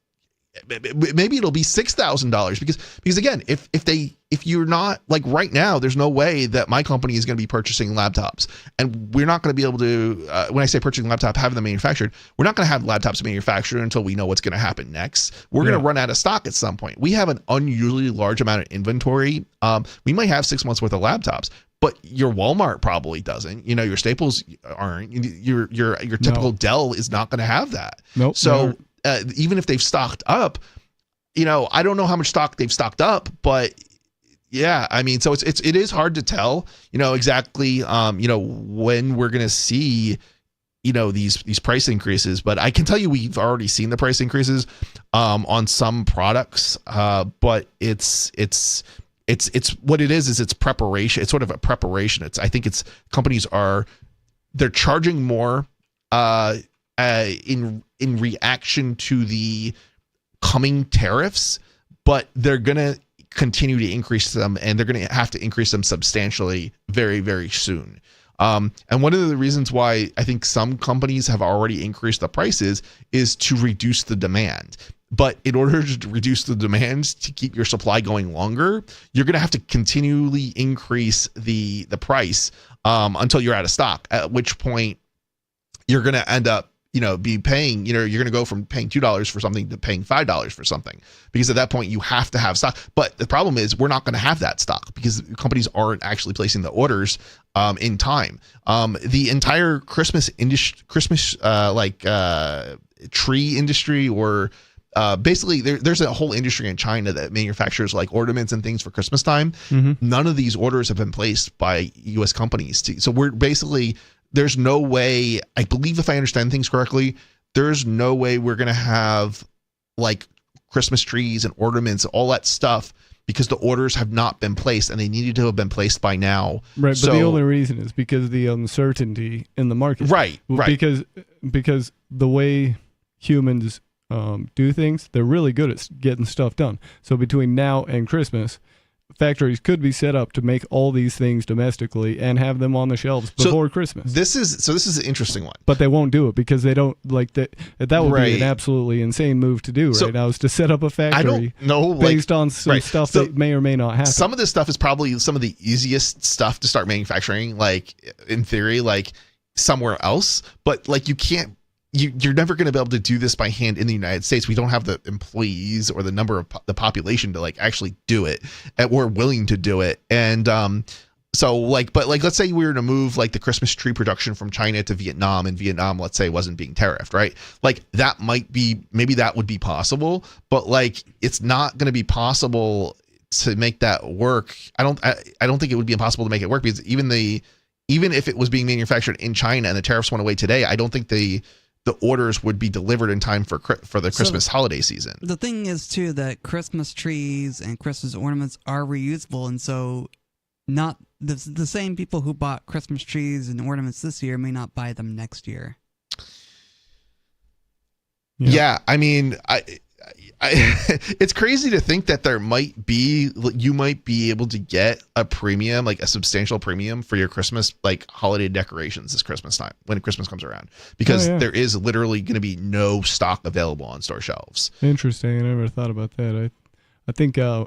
maybe it'll be $6,000 because again, if you're not right now, there's no way that my company is going to be purchasing laptops, and we're not going to be able to, when I say purchasing laptop, having them manufactured, we're not going to have laptops manufactured until we know what's going to happen next. We're going to run out of stock at some point. We have an unusually large amount of inventory. We might have 6 months worth of laptops, but your Walmart probably doesn't. Your Staples aren't. Your typical Dell is not going to have that. Nope. So even if they've stocked up, I don't know how much stock they've stocked up, but yeah, I mean, so it is hard to tell, exactly, when we're going to see, these price increases, but I can tell you we've already seen the price increases on some products, but it's what it is it's preparation. It's sort of a preparation. I think companies they're charging more in reaction to the coming tariffs, but they're going to continue to increase them, and they're going to have to increase them substantially very, very soon. And one of the reasons why I think some companies have already increased the prices is to reduce the demand. But in order to reduce the demand to keep your supply going longer, you're going to have to continually increase the price until you're out of stock, at which point you're going to end up be paying, you're going to go from paying $2 for something to paying $5 for something, because at that point you have to have stock. But the problem is we're not going to have that stock because companies aren't actually placing the orders in time. The entire Christmas tree industry, or basically there's a whole industry in China that manufactures ornaments and things for Christmas time. Mm-hmm. None of these orders have been placed by U.S. companies. So we're basically, there's no way, I believe if I understand things correctly, there's no way we're going to have Christmas trees and ornaments, all that stuff, because the orders have not been placed and they needed to have been placed by now. Right. But the only reason is because of the uncertainty in the market. Right. Because the way humans do things, they're really good at getting stuff done. So between now and Christmas, factories could be set up to make all these things domestically and have them on the shelves before Christmas. This is an interesting one. But they won't do it because they don't like that. That would be an absolutely insane move to do right now, is to set up a factory based on some stuff that may or may not happen. Some of this stuff is probably some of the easiest stuff to start manufacturing, like in theory, like somewhere else. But like you can't. You're never going to be able to do this by hand in the United States. We don't have the employees or the number of the population to like actually do it, and we're willing to do it. And so like, let's say we were to move like the Christmas tree production from China to Vietnam, and Vietnam, let's say, wasn't being tariffed, right? Like that maybe that would be possible, but like it's not going to be possible to make that work. I don't think it would be impossible to make it work, because even if it was being manufactured in China and the tariffs went away today, I don't think the orders would be delivered in time for the Christmas holiday season. The thing is, too, that Christmas trees and Christmas ornaments are reusable, and so not the same people who bought Christmas trees and ornaments this year may not buy them next year. Yeah, I mean, it's crazy to think that you might be able to get a premium, like a substantial premium for your Christmas, like holiday decorations this Christmas time when Christmas comes around, because there is literally going to be no stock available on store shelves. Interesting. I never thought about that. I think I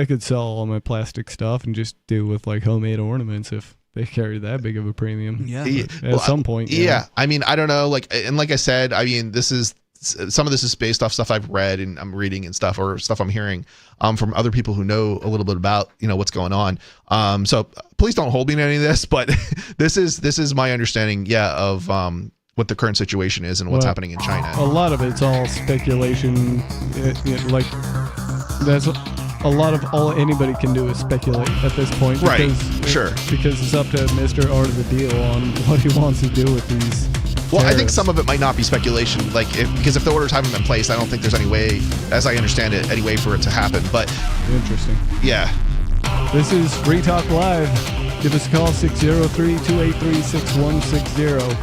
could sell all my plastic stuff and just do with like homemade ornaments if they carry that big of a premium. At some point. Yeah. I mean, I don't know. Like I said, I mean, some of this is based off stuff I've read and I'm reading and stuff, or stuff I'm hearing from other people who know a little bit about, what's going on. So please don't hold me to any of this, but this is my understanding, of what the current situation is and what's happening in China. A lot of it's all speculation. Like that's a lot of all anybody can do is speculate at this point. Because it's up to Mr. Art of the Deal on what he wants to do with these. Well, I think some of it might not be speculation, because if the orders haven't been placed, I don't think there's any way, as I understand it, any way for it to happen. But interesting. Yeah. This is Free Talk Live. Give us a call, 603-283-6160.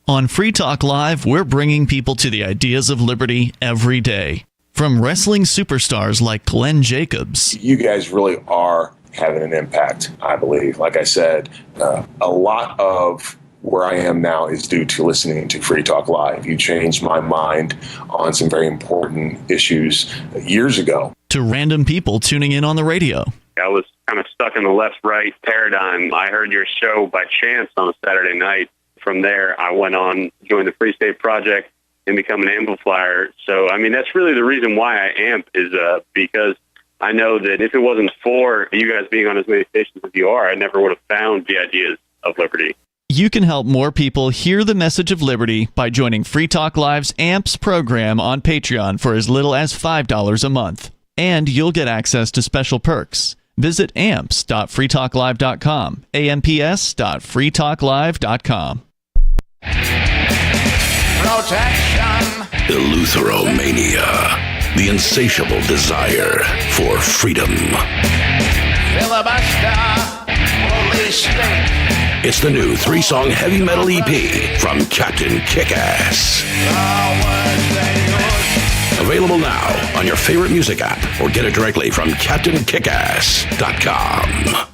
On Free Talk Live, we're bringing people to the ideas of liberty every day. From wrestling superstars like Glenn Jacobs. You guys really are having an impact, I believe. Like I said, a lot of where I am now is due to listening to Free Talk Live. You changed my mind on some very important issues years ago. To random people tuning in on the radio. I was kind of stuck in the left-right paradigm. I heard your show by chance on a Saturday night. From there, I went on, joined the Free State Project, and become an amplifier. So, I mean, that's really the reason why I amp, is because I know that if it wasn't for you guys being on as many stations as you are, I never would have found the ideas of liberty. You can help more people hear the message of liberty by joining Free Talk Live's AMPS program on Patreon for as little as $5 a month. And you'll get access to special perks. Visit amps.freetalklive.com, amps.freetalklive.com. Protection. Eleutheromania. The insatiable desire for freedom. Filibuster. Police state. It's the new 3-song heavy metal EP from Captain Kickass. Available now on your favorite music app, or get it directly from CaptainKickass.com.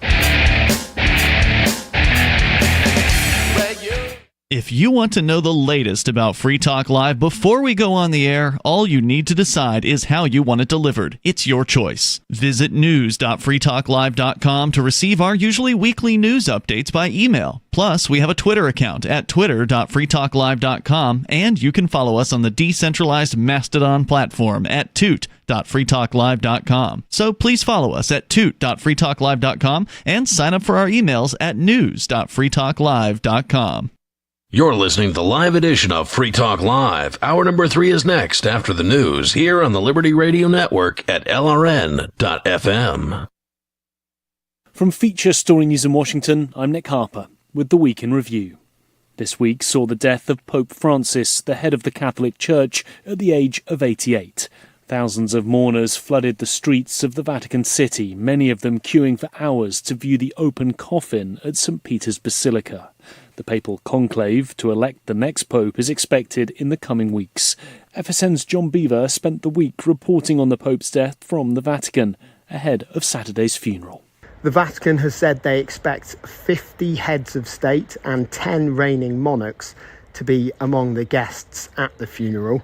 If you want to know the latest about Free Talk Live before we go on the air, all you need to decide is how you want it delivered. It's your choice. Visit news.freetalklive.com to receive our usually weekly news updates by email. Plus, we have a Twitter account at twitter.freetalklive.com, and you can follow us on the decentralized Mastodon platform at toot.freetalklive.com. So please follow us at toot.freetalklive.com and sign up for our emails at news.freetalklive.com. You're listening to the live edition of Free Talk Live. Hour number 3 is next after the news here on the Liberty Radio Network at LRN.FM. From Feature Story News in Washington, I'm Nick Harper with the Week in Review. This week saw the death of Pope Francis, the head of the Catholic Church, at the age of 88. Thousands of mourners flooded the streets of the Vatican City, many of them queuing for hours to view the open coffin at St. Peter's Basilica. The papal conclave to elect the next pope is expected in the coming weeks. FSN's John Beaver spent the week reporting on the Pope's death from the Vatican ahead of Saturday's funeral. The Vatican has said they expect 50 heads of state and 10 reigning monarchs to be among the guests at the funeral.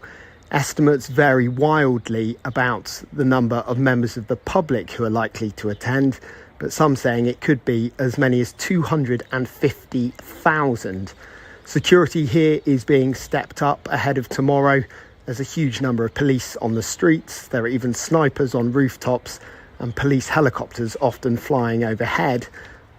Estimates vary wildly about the number of members of the public who are likely to attend, but some saying it could be as many as 250,000. Security here is being stepped up ahead of tomorrow. There's a huge number of police on the streets. There are even snipers on rooftops and police helicopters often flying overhead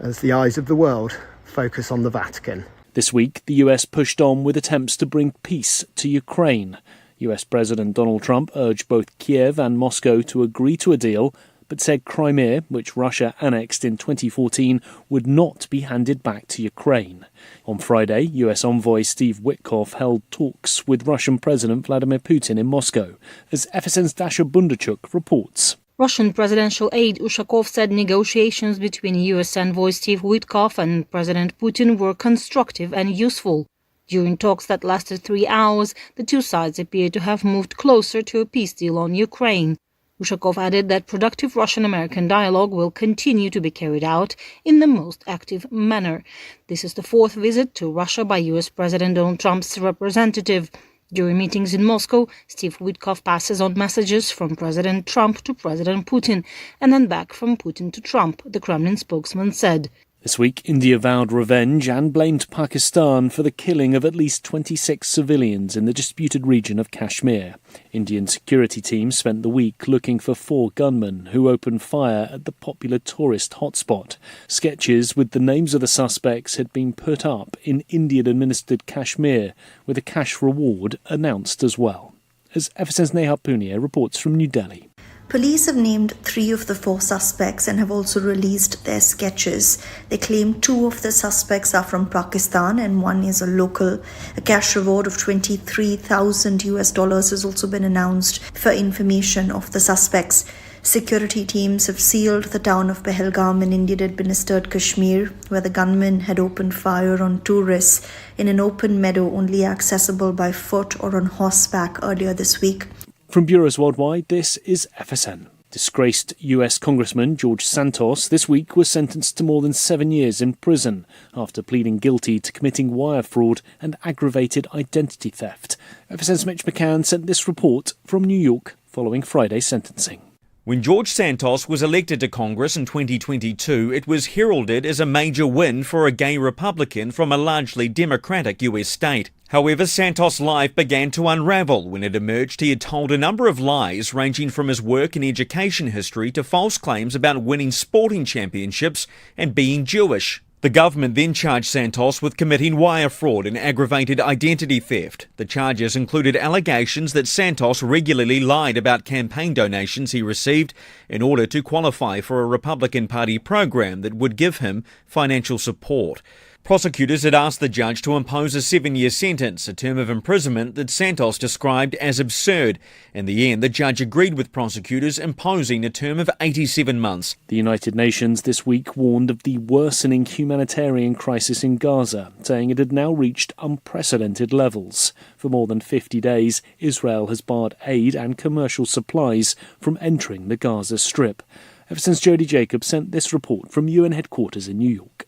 as the eyes of the world focus on the Vatican. This week, the US pushed on with attempts to bring peace to Ukraine. US President Donald Trump urged both Kiev and Moscow to agree to a deal, but said Crimea, which Russia annexed in 2014, would not be handed back to Ukraine. On Friday, US envoy Steve Witkoff held talks with Russian President Vladimir Putin in Moscow, as FSN's Dasha Bundarchuk reports. Russian presidential aide Ushakov said negotiations between US envoy Steve Witkoff and President Putin were constructive and useful. During talks that lasted 3 hours, the two sides appeared to have moved closer to a peace deal on Ukraine. Ushakov added that productive Russian-American dialogue will continue to be carried out in the most active manner. This is the fourth visit to Russia by US President Donald Trump's representative. During meetings in Moscow, Steve Witkoff passes on messages from President Trump to President Putin and then back from Putin to Trump, the Kremlin spokesman said. This week, India vowed revenge and blamed Pakistan for the killing of at least 26 civilians in the disputed region of Kashmir. Indian security teams spent the week looking for 4 gunmen who opened fire at the popular tourist hotspot. Sketches with the names of the suspects had been put up in Indian-administered Kashmir, with a cash reward announced as well. As FSN's Neha Punia reports from New Delhi. Police have named 3 of the 4 suspects and have also released their sketches. They claim 2 of the suspects are from Pakistan and one is a local. A cash reward of $23,000 has also been announced for information of the suspects. Security teams have sealed the town of Pahalgam in Indian-administered Kashmir, where the gunmen had opened fire on tourists in an open meadow only accessible by foot or on horseback earlier this week. From bureaus worldwide, this is FSN. Disgraced US Congressman George Santos this week was sentenced to more than 7 years in prison after pleading guilty to committing wire fraud and aggravated identity theft. FSN's Mitch McCann sent this report from New York following Friday's sentencing. When George Santos was elected to Congress in 2022, it was heralded as a major win for a gay Republican from a largely Democratic US state. However, Santos' life began to unravel when it emerged he had told a number of lies ranging from his work and education history to false claims about winning sporting championships and being Jewish. The government then charged Santos with committing wire fraud and aggravated identity theft. The charges included allegations that Santos regularly lied about campaign donations he received in order to qualify for a Republican Party program that would give him financial support. Prosecutors had asked the judge to impose a 7-year sentence, a term of imprisonment that Santos described as absurd. In the end, the judge agreed with prosecutors, imposing a term of 87 months. The United Nations this week warned of the worsening humanitarian crisis in Gaza, saying it had now reached unprecedented levels. For more than 50 days, Israel has barred aid and commercial supplies from entering the Gaza Strip. Ever since Jody Jacobs sent this report from UN headquarters in New York.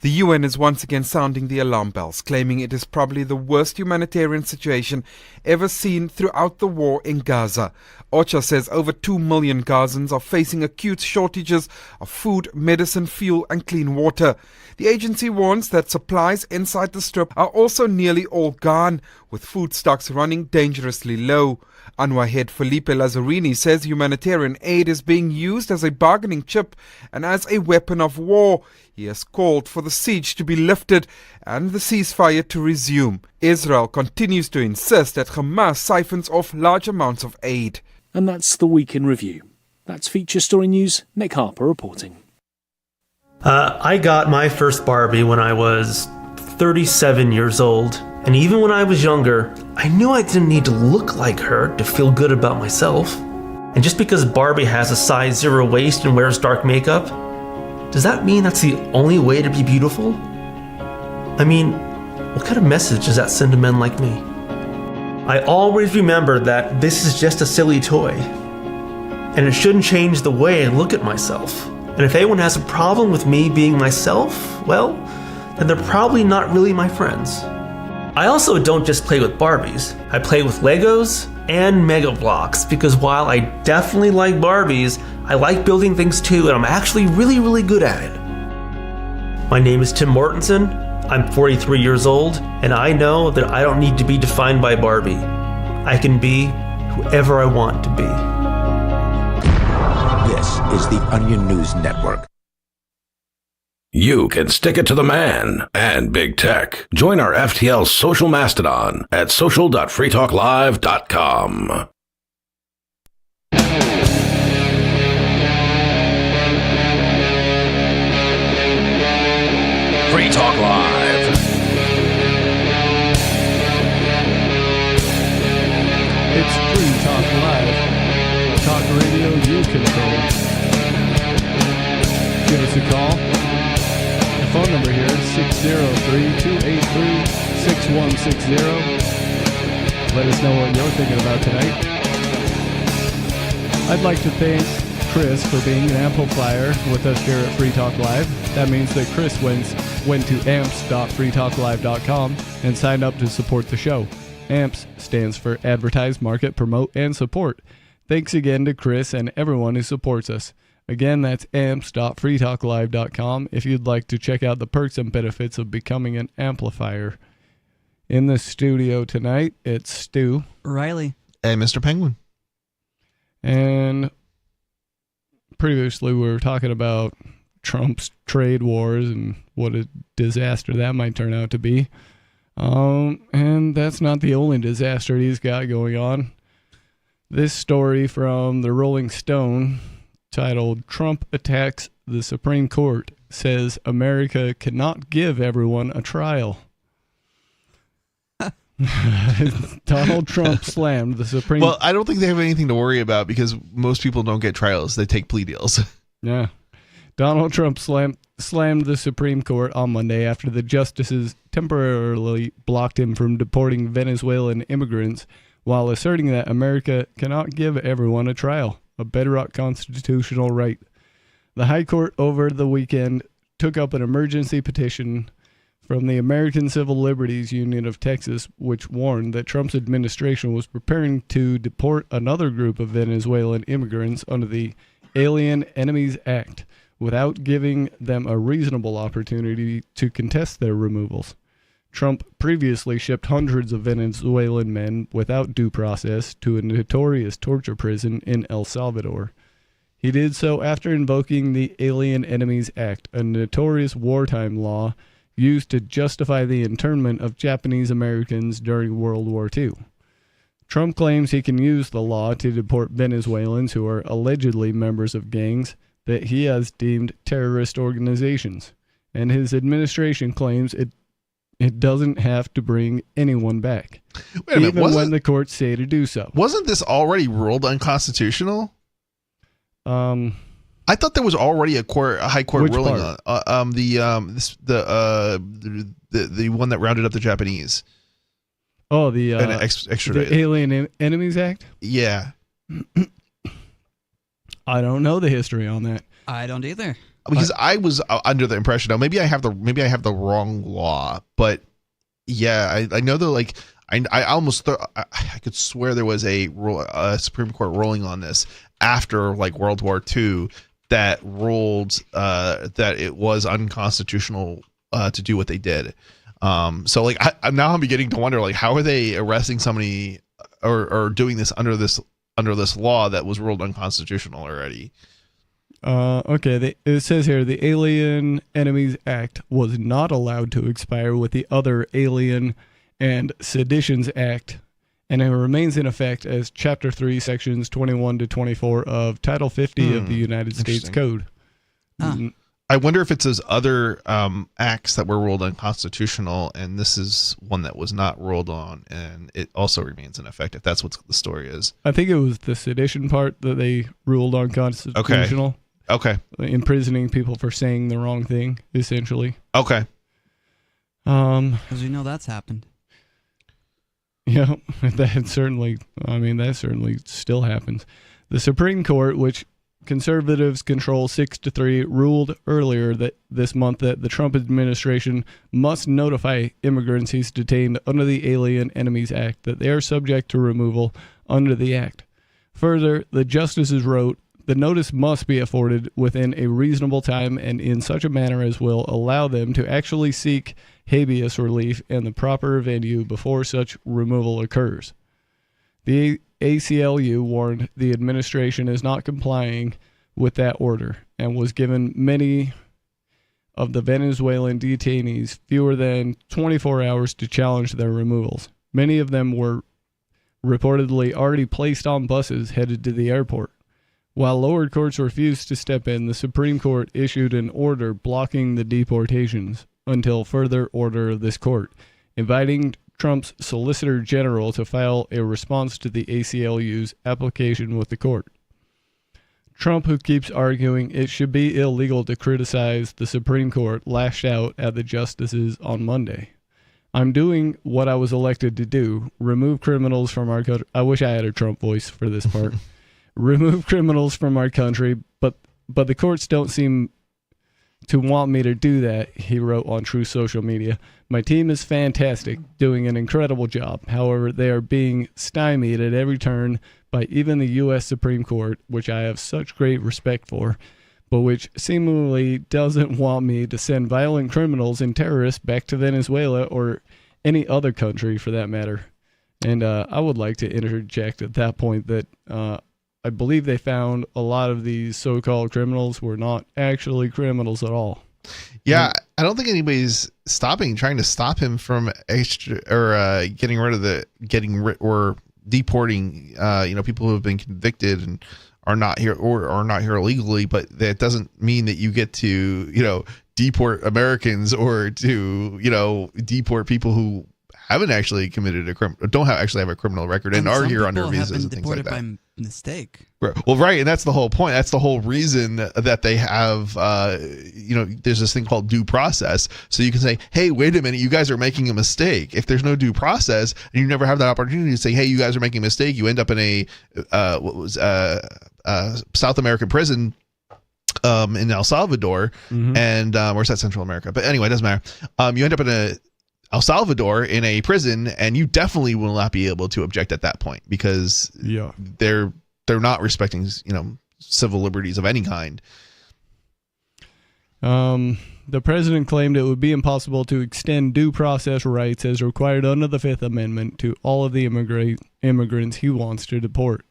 The UN is once again sounding the alarm bells, claiming it is probably the worst humanitarian situation ever seen throughout the war in Gaza. OCHA says over 2 million Gazans are facing acute shortages of food, medicine, fuel and clean water. The agency warns that supplies inside the strip are also nearly all gone, with food stocks running dangerously low. UNRWA head Felipe Lazzarini says humanitarian aid is being used as a bargaining chip and as a weapon of war. He has called for the siege to be lifted and the ceasefire to resume. Israel continues to insist that Hamas siphons off large amounts of aid. And that's the Week in Review. That's Feature Story News. Nick Harper reporting. I got my first Barbie when I was 37 years old. And even when I was younger, I knew I didn't need to look like her to feel good about myself. And just because Barbie has a size 0 waist and wears dark makeup, does that mean that's the only way to be beautiful? I mean, what kind of message does that send to men like me? I always remember that this is just a silly toy, and it shouldn't change the way I look at myself. And if anyone has a problem with me being myself, well, then they're probably not really my friends. I also don't just play with Barbies. I play with Legos and Mega Blocks, because while I definitely like Barbies, I like building things too, and I'm actually really, really good at it. My name is Tim Mortensen. I'm 43 years old, and I know that I don't need to be defined by Barbie. I can be whoever I want to be. This is the Onion News Network. You can stick it to the man and big tech. Join our FTL social mastodon at social.freetalklive.com. Free Talk Live. It's Free Talk Live. Talk radio you control. Give us a call. The phone number here is 603-283-6160. Let us know what you're thinking about tonight. I'd like to thank Chris for being an amplifier with us here at Free Talk Live. That means that Chris went to amps.freetalklive.com and signed up to support the show. AMPS stands for Advertise, Market, Promote, and Support. Thanks again to Chris and everyone who supports us. Again, that's amps.freetalklive.com if you'd like to check out the perks and benefits of becoming an amplifier. In the studio tonight, it's Stu. Riley. And Mr. Penguin. And previously we were talking about Trump's trade wars and what a disaster that might turn out to be. And that's not the only disaster he's got going on. This story from the Rolling Stone, titled "Trump Attacks the Supreme Court," says America cannot give everyone a trial. Donald Trump slammed the Supreme Well, I don't think they have anything to worry about because most people don't get trials. They take plea deals. Yeah. Donald Trump slammed the Supreme Court on Monday after the justices temporarily blocked him from deporting Venezuelan immigrants while asserting that America cannot give everyone a trial, a bedrock constitutional right. The High Court over the weekend took up an emergency petition from the American Civil Liberties Union of Texas, which warned that Trump's administration was preparing to deport another group of Venezuelan immigrants under the Alien Enemies Act, without giving them a reasonable opportunity to contest their removals. Trump previously shipped hundreds of Venezuelan men without due process to a notorious torture prison in El Salvador. He did so after invoking the Alien Enemies Act, a notorious wartime law used to justify the internment of Japanese Americans during World War II. Trump claims he can use the law to deport Venezuelans who are allegedly members of gangs that he has deemed terrorist organizations, and his administration claims it doesn't have to bring anyone back, even when the courts say to do so. Wasn't this already ruled unconstitutional? I thought there was already a high court ruling on the one that rounded up the Japanese. Oh, the Alien Enemies Act? Yeah. I don't know the history on that. I don't either. Because I was under the impression, now maybe I have the wrong law, but yeah, I know that I almost I could swear there was a Supreme Court ruling on this after World War II that ruled that it was unconstitutional to do what they did. So now I'm beginning to wonder how are they arresting somebody or doing this under this law that was ruled unconstitutional already. Okay, it says here the Alien Enemies Act was not allowed to expire with the other Alien and Seditions Act, and it remains in effect as Chapter 3, Sections 21 to 24 of Title 50 of the United States Code. I wonder if it's those other acts that were ruled unconstitutional, and this is one that was not ruled on, and it also remains in effect, if that's what the story is. I think it was the sedition part that they ruled unconstitutional. Okay. Imprisoning people for saying the wrong thing, essentially. Okay. Because we know that's happened. Yeah, that certainly still happens. The Supreme Court, which conservatives control 6-3, ruled earlier this month that the Trump administration must notify immigrants he's detained under the Alien Enemies Act that they are subject to removal under the act. Further, the justices wrote, the notice must be afforded within a reasonable time and in such a manner as will allow them to actually seek habeas relief in the proper venue before such removal occurs. The ACLU warned the administration is not complying with that order and was given many of the Venezuelan detainees fewer than 24 hours to challenge their removals. Many of them were reportedly already placed on buses headed to the airport. While lower courts refused to step in, the Supreme Court issued an order blocking the deportations until further order of this court, inviting Trump's Solicitor General to file a response to the ACLU's application with the court. Trump, who keeps arguing it should be illegal to criticize the Supreme Court, lashed out at the justices on Monday. I'm doing what I was elected to do, remove criminals from our country. I wish I had a Trump voice for this part. Remove criminals from our country, but the courts don't seem to want me to do that, he wrote on True Social Media. My team is fantastic, doing an incredible job. However, they are being stymied at every turn by even the U.S. Supreme Court, which I have such great respect for, but which seemingly doesn't want me to send violent criminals and terrorists back to Venezuela or any other country for that matter. And I would like to interject at that point that I believe they found a lot of these so-called criminals were not actually criminals at all. Yeah, I don't think anybody's trying to stop him from getting rid of or deporting, people who have been convicted and are not here or are not here illegally. But that doesn't mean that you get to, deport Americans or to, deport people who haven't actually committed a crime, don't actually have a criminal record and are here under visas and things like that. By mistake. Well, right, and that's the whole point. That's the whole reason that they have, there's this thing called due process. So you can say, hey, wait a minute, you guys are making a mistake. If there's no due process and you never have that opportunity to say, hey, you guys are making a mistake, you end up in a South American prison in El Salvador, and or is that Central America? But anyway, it doesn't matter. You end up in El Salvador in a prison, and you definitely will not be able to object at that point because they're not respecting civil liberties of any kind. The president claimed it would be impossible to extend due process rights as required under the Fifth Amendment to all of the immigrants he wants to deport.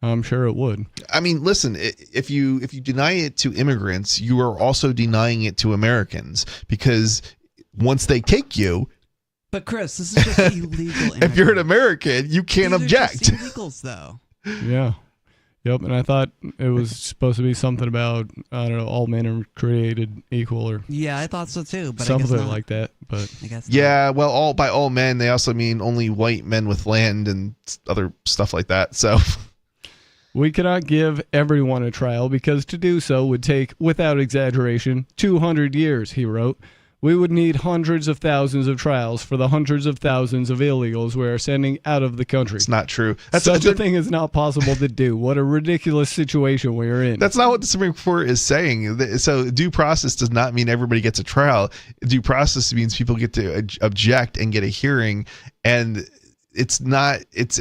I'm sure it would. I mean, listen, if you deny it to immigrants, you are also denying it to Americans because once they take you. But Chris, this is just illegal. If you're an American, you can't object. These are just illegals, though. Yeah. Yep. And I thought it was supposed to be something about, I don't know, all men are created equal or. Yeah, I thought so too. But something like that. But I guess. Yeah. Well, by all men, they also mean only white men with land and other stuff like that. So. We cannot give everyone a trial because to do so would take, without exaggeration, 200 years, he wrote. We would need hundreds of thousands of trials for the hundreds of thousands of illegals we are sending out of the country. It's not true. Such a thing is not possible to do. What a ridiculous situation we are in. That's not what the Supreme Court is saying. So due process does not mean everybody gets a trial. Due process means people get to object and get a hearing. And it's not, it's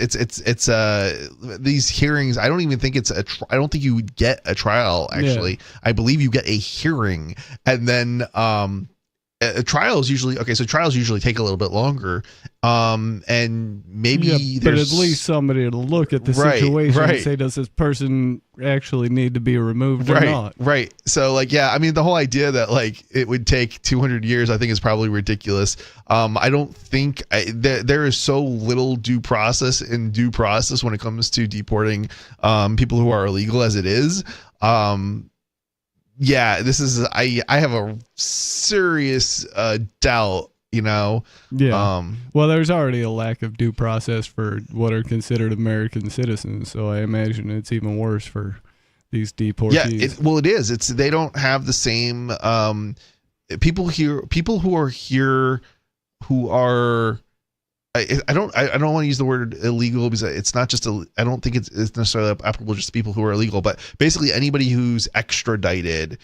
these hearings. I don't even think I don't think you would get a trial, actually. Yeah. I believe you get a hearing and then, trials usually take a little bit longer, and maybe but at least somebody to look at the situation and say, does this person actually need to be removed or not? Right. So the whole idea that it would take 200 years, I think is probably ridiculous. I don't think there is so little due process when it comes to deporting people who are illegal as it is. Yeah, this is I have a serious doubt, Yeah. Well, there's already a lack of due process for what are considered American citizens, so I imagine it's even worse for these deportees. Yeah, it is. They don't have the same people who are here who are, I don't want to use the word illegal because it's not just I don't think it's necessarily applicable just to people who are illegal, but basically anybody who's extradited,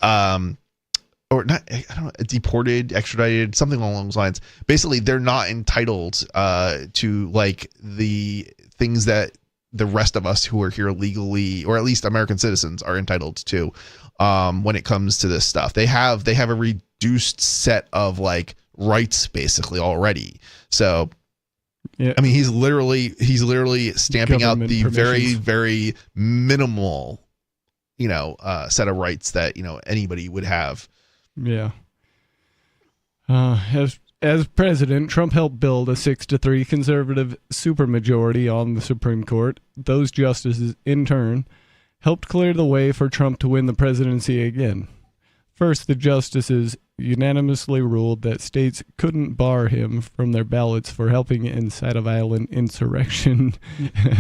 or not, I don't know, deported, extradited, something along those lines. Basically, they're not entitled to like the things that the rest of us who are here legally, or at least American citizens, are entitled to when it comes to this stuff. They have a reduced set of like rights basically already. So yeah. I mean, he's literally stamping out the very, very minimal, set of rights that, anybody would have. Yeah. As president, Trump helped build a 6-3 conservative supermajority on the Supreme Court. Those justices, in turn, helped clear the way for Trump to win the presidency again. First, the justices unanimously ruled that states couldn't bar him from their ballots for helping incite a violent insurrection.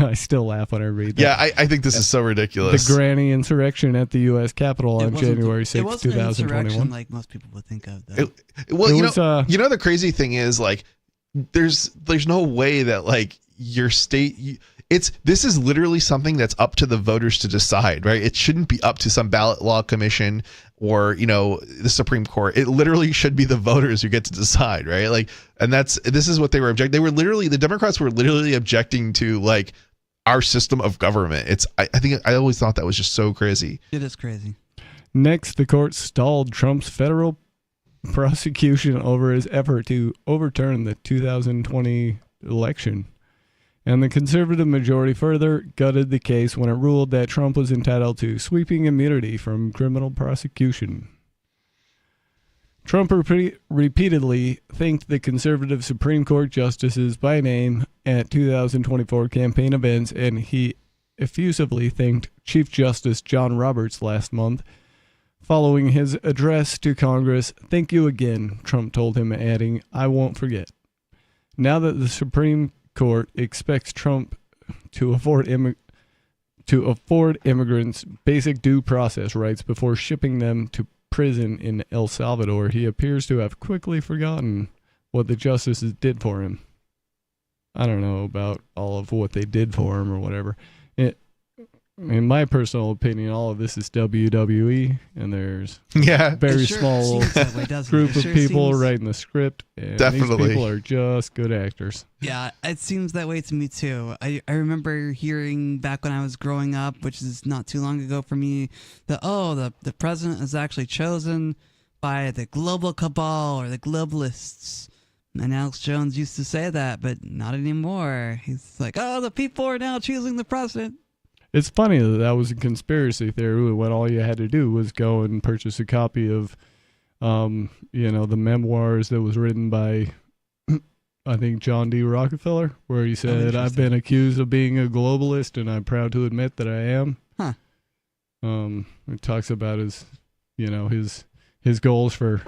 I still laugh when I read that. Yeah, I think this is so ridiculous. The granny insurrection at the U.S. Capitol on January 6, it wasn't 2021. An insurrection like most people would think of, though. The crazy thing is, like, there's no way that, like, your state... This is literally something that's up to the voters to decide, right? It shouldn't be up to some ballot law commission or, the Supreme Court. It literally should be the voters who get to decide, right? Like, and this is what they were objecting. The Democrats were literally objecting to, like, our system of government. I always thought that was just so crazy. It is crazy. Next, the court stalled Trump's federal prosecution over his effort to overturn the 2020 election. And the conservative majority further gutted the case when it ruled that Trump was entitled to sweeping immunity from criminal prosecution. Trump repeatedly thanked the conservative Supreme Court justices by name at 2024 campaign events, and he effusively thanked Chief Justice John Roberts last month. Following his address to Congress, "Thank you again," Trump told him, adding, "I won't forget." Now that the Supreme Court expects Trump to afford immigrants basic due process rights before shipping them to prison in El Salvador, he appears to have quickly forgotten what the justices did for him. I don't know about all of what they did for him or whatever. In my personal opinion, all of this is WWE, and there's a very small group of people writing the script, and Definitely. These people are just good actors. Yeah, it seems that way to me too. I remember hearing back when I was growing up, which is not too long ago for me, that the president is actually chosen by the global cabal or the globalists. And Alex Jones used to say that, but not anymore. He's like, the people are now choosing the president. It's funny that was a conspiracy theory when all you had to do was go and purchase a copy of, the memoirs that was written by, I think, John D. Rockefeller, where he said, "I've been accused of being a globalist, and I'm proud to admit that I am." Huh. It talks about his goals for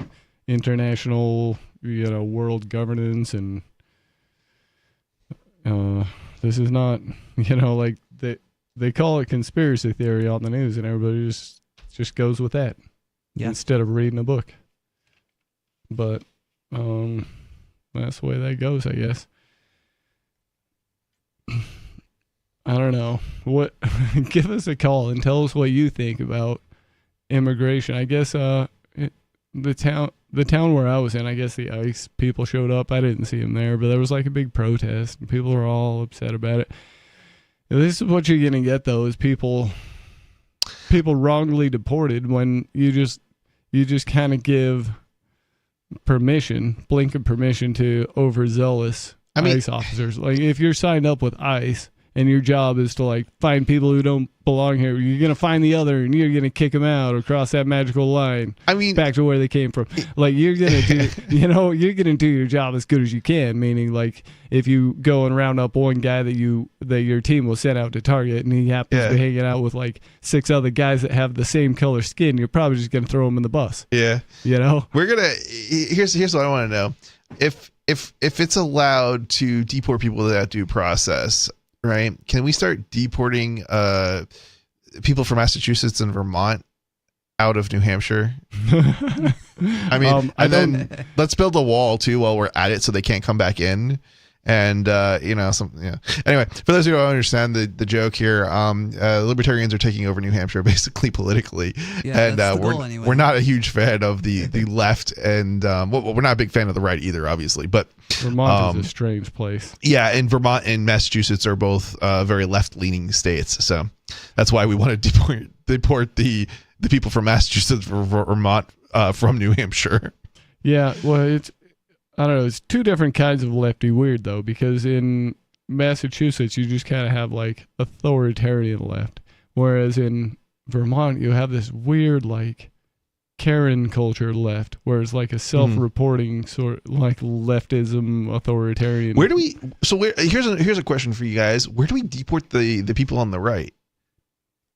international, world governance, and this is not, like they call it conspiracy theory on the news, and everybody just goes with that instead of reading a book. But that's the way that goes, I guess. I don't know. Give us a call and tell us what you think about immigration. I guess the town where I was in, I guess the ICE people showed up. I didn't see them there, but there was like a big protest, and people were all upset about it. This is what you're going to get, though, is people wrongly deported when you just kind of give blanket permission to overzealous ICE officers. Like, if you're signed up with ICE and your job is to, like, find people who don't belong here, you're going to find the other and you're going to kick them out or cross that magical line back to where they came from. Like, you're going to do, you're going to do your job as good as you can, meaning, like, if you go and round up one guy that your team will send out to target and he happens to be hanging out with, like, 6 other guys that have the same color skin, you're probably just going to throw him in the bus. Yeah. We're going to, here's what I want to know. If it's allowed to deport people without due process, right? Can we start deporting people from Massachusetts and Vermont out of New Hampshire. I mean, and then let's build a wall too while we're at it, so they can't come back in. And Anyway, for those who don't understand the joke here, libertarians are taking over New Hampshire basically politically, and we're not a huge fan of the left, and we're not a big fan of the right either, obviously. But Vermont is a strange place. Yeah, and Vermont and Massachusetts are both very left-leaning states, so that's why we want to deport the people from Massachusetts or Vermont from New Hampshire. Yeah, well, I don't know. It's two different kinds of lefty weird, though, because in Massachusetts, you just kind of have, like, authoritarian left. Whereas in Vermont, you have this weird, like, Karen culture left, where it's like a self-reporting sort like leftism, authoritarian. Here's a question for you guys. Where do we deport the people on the right?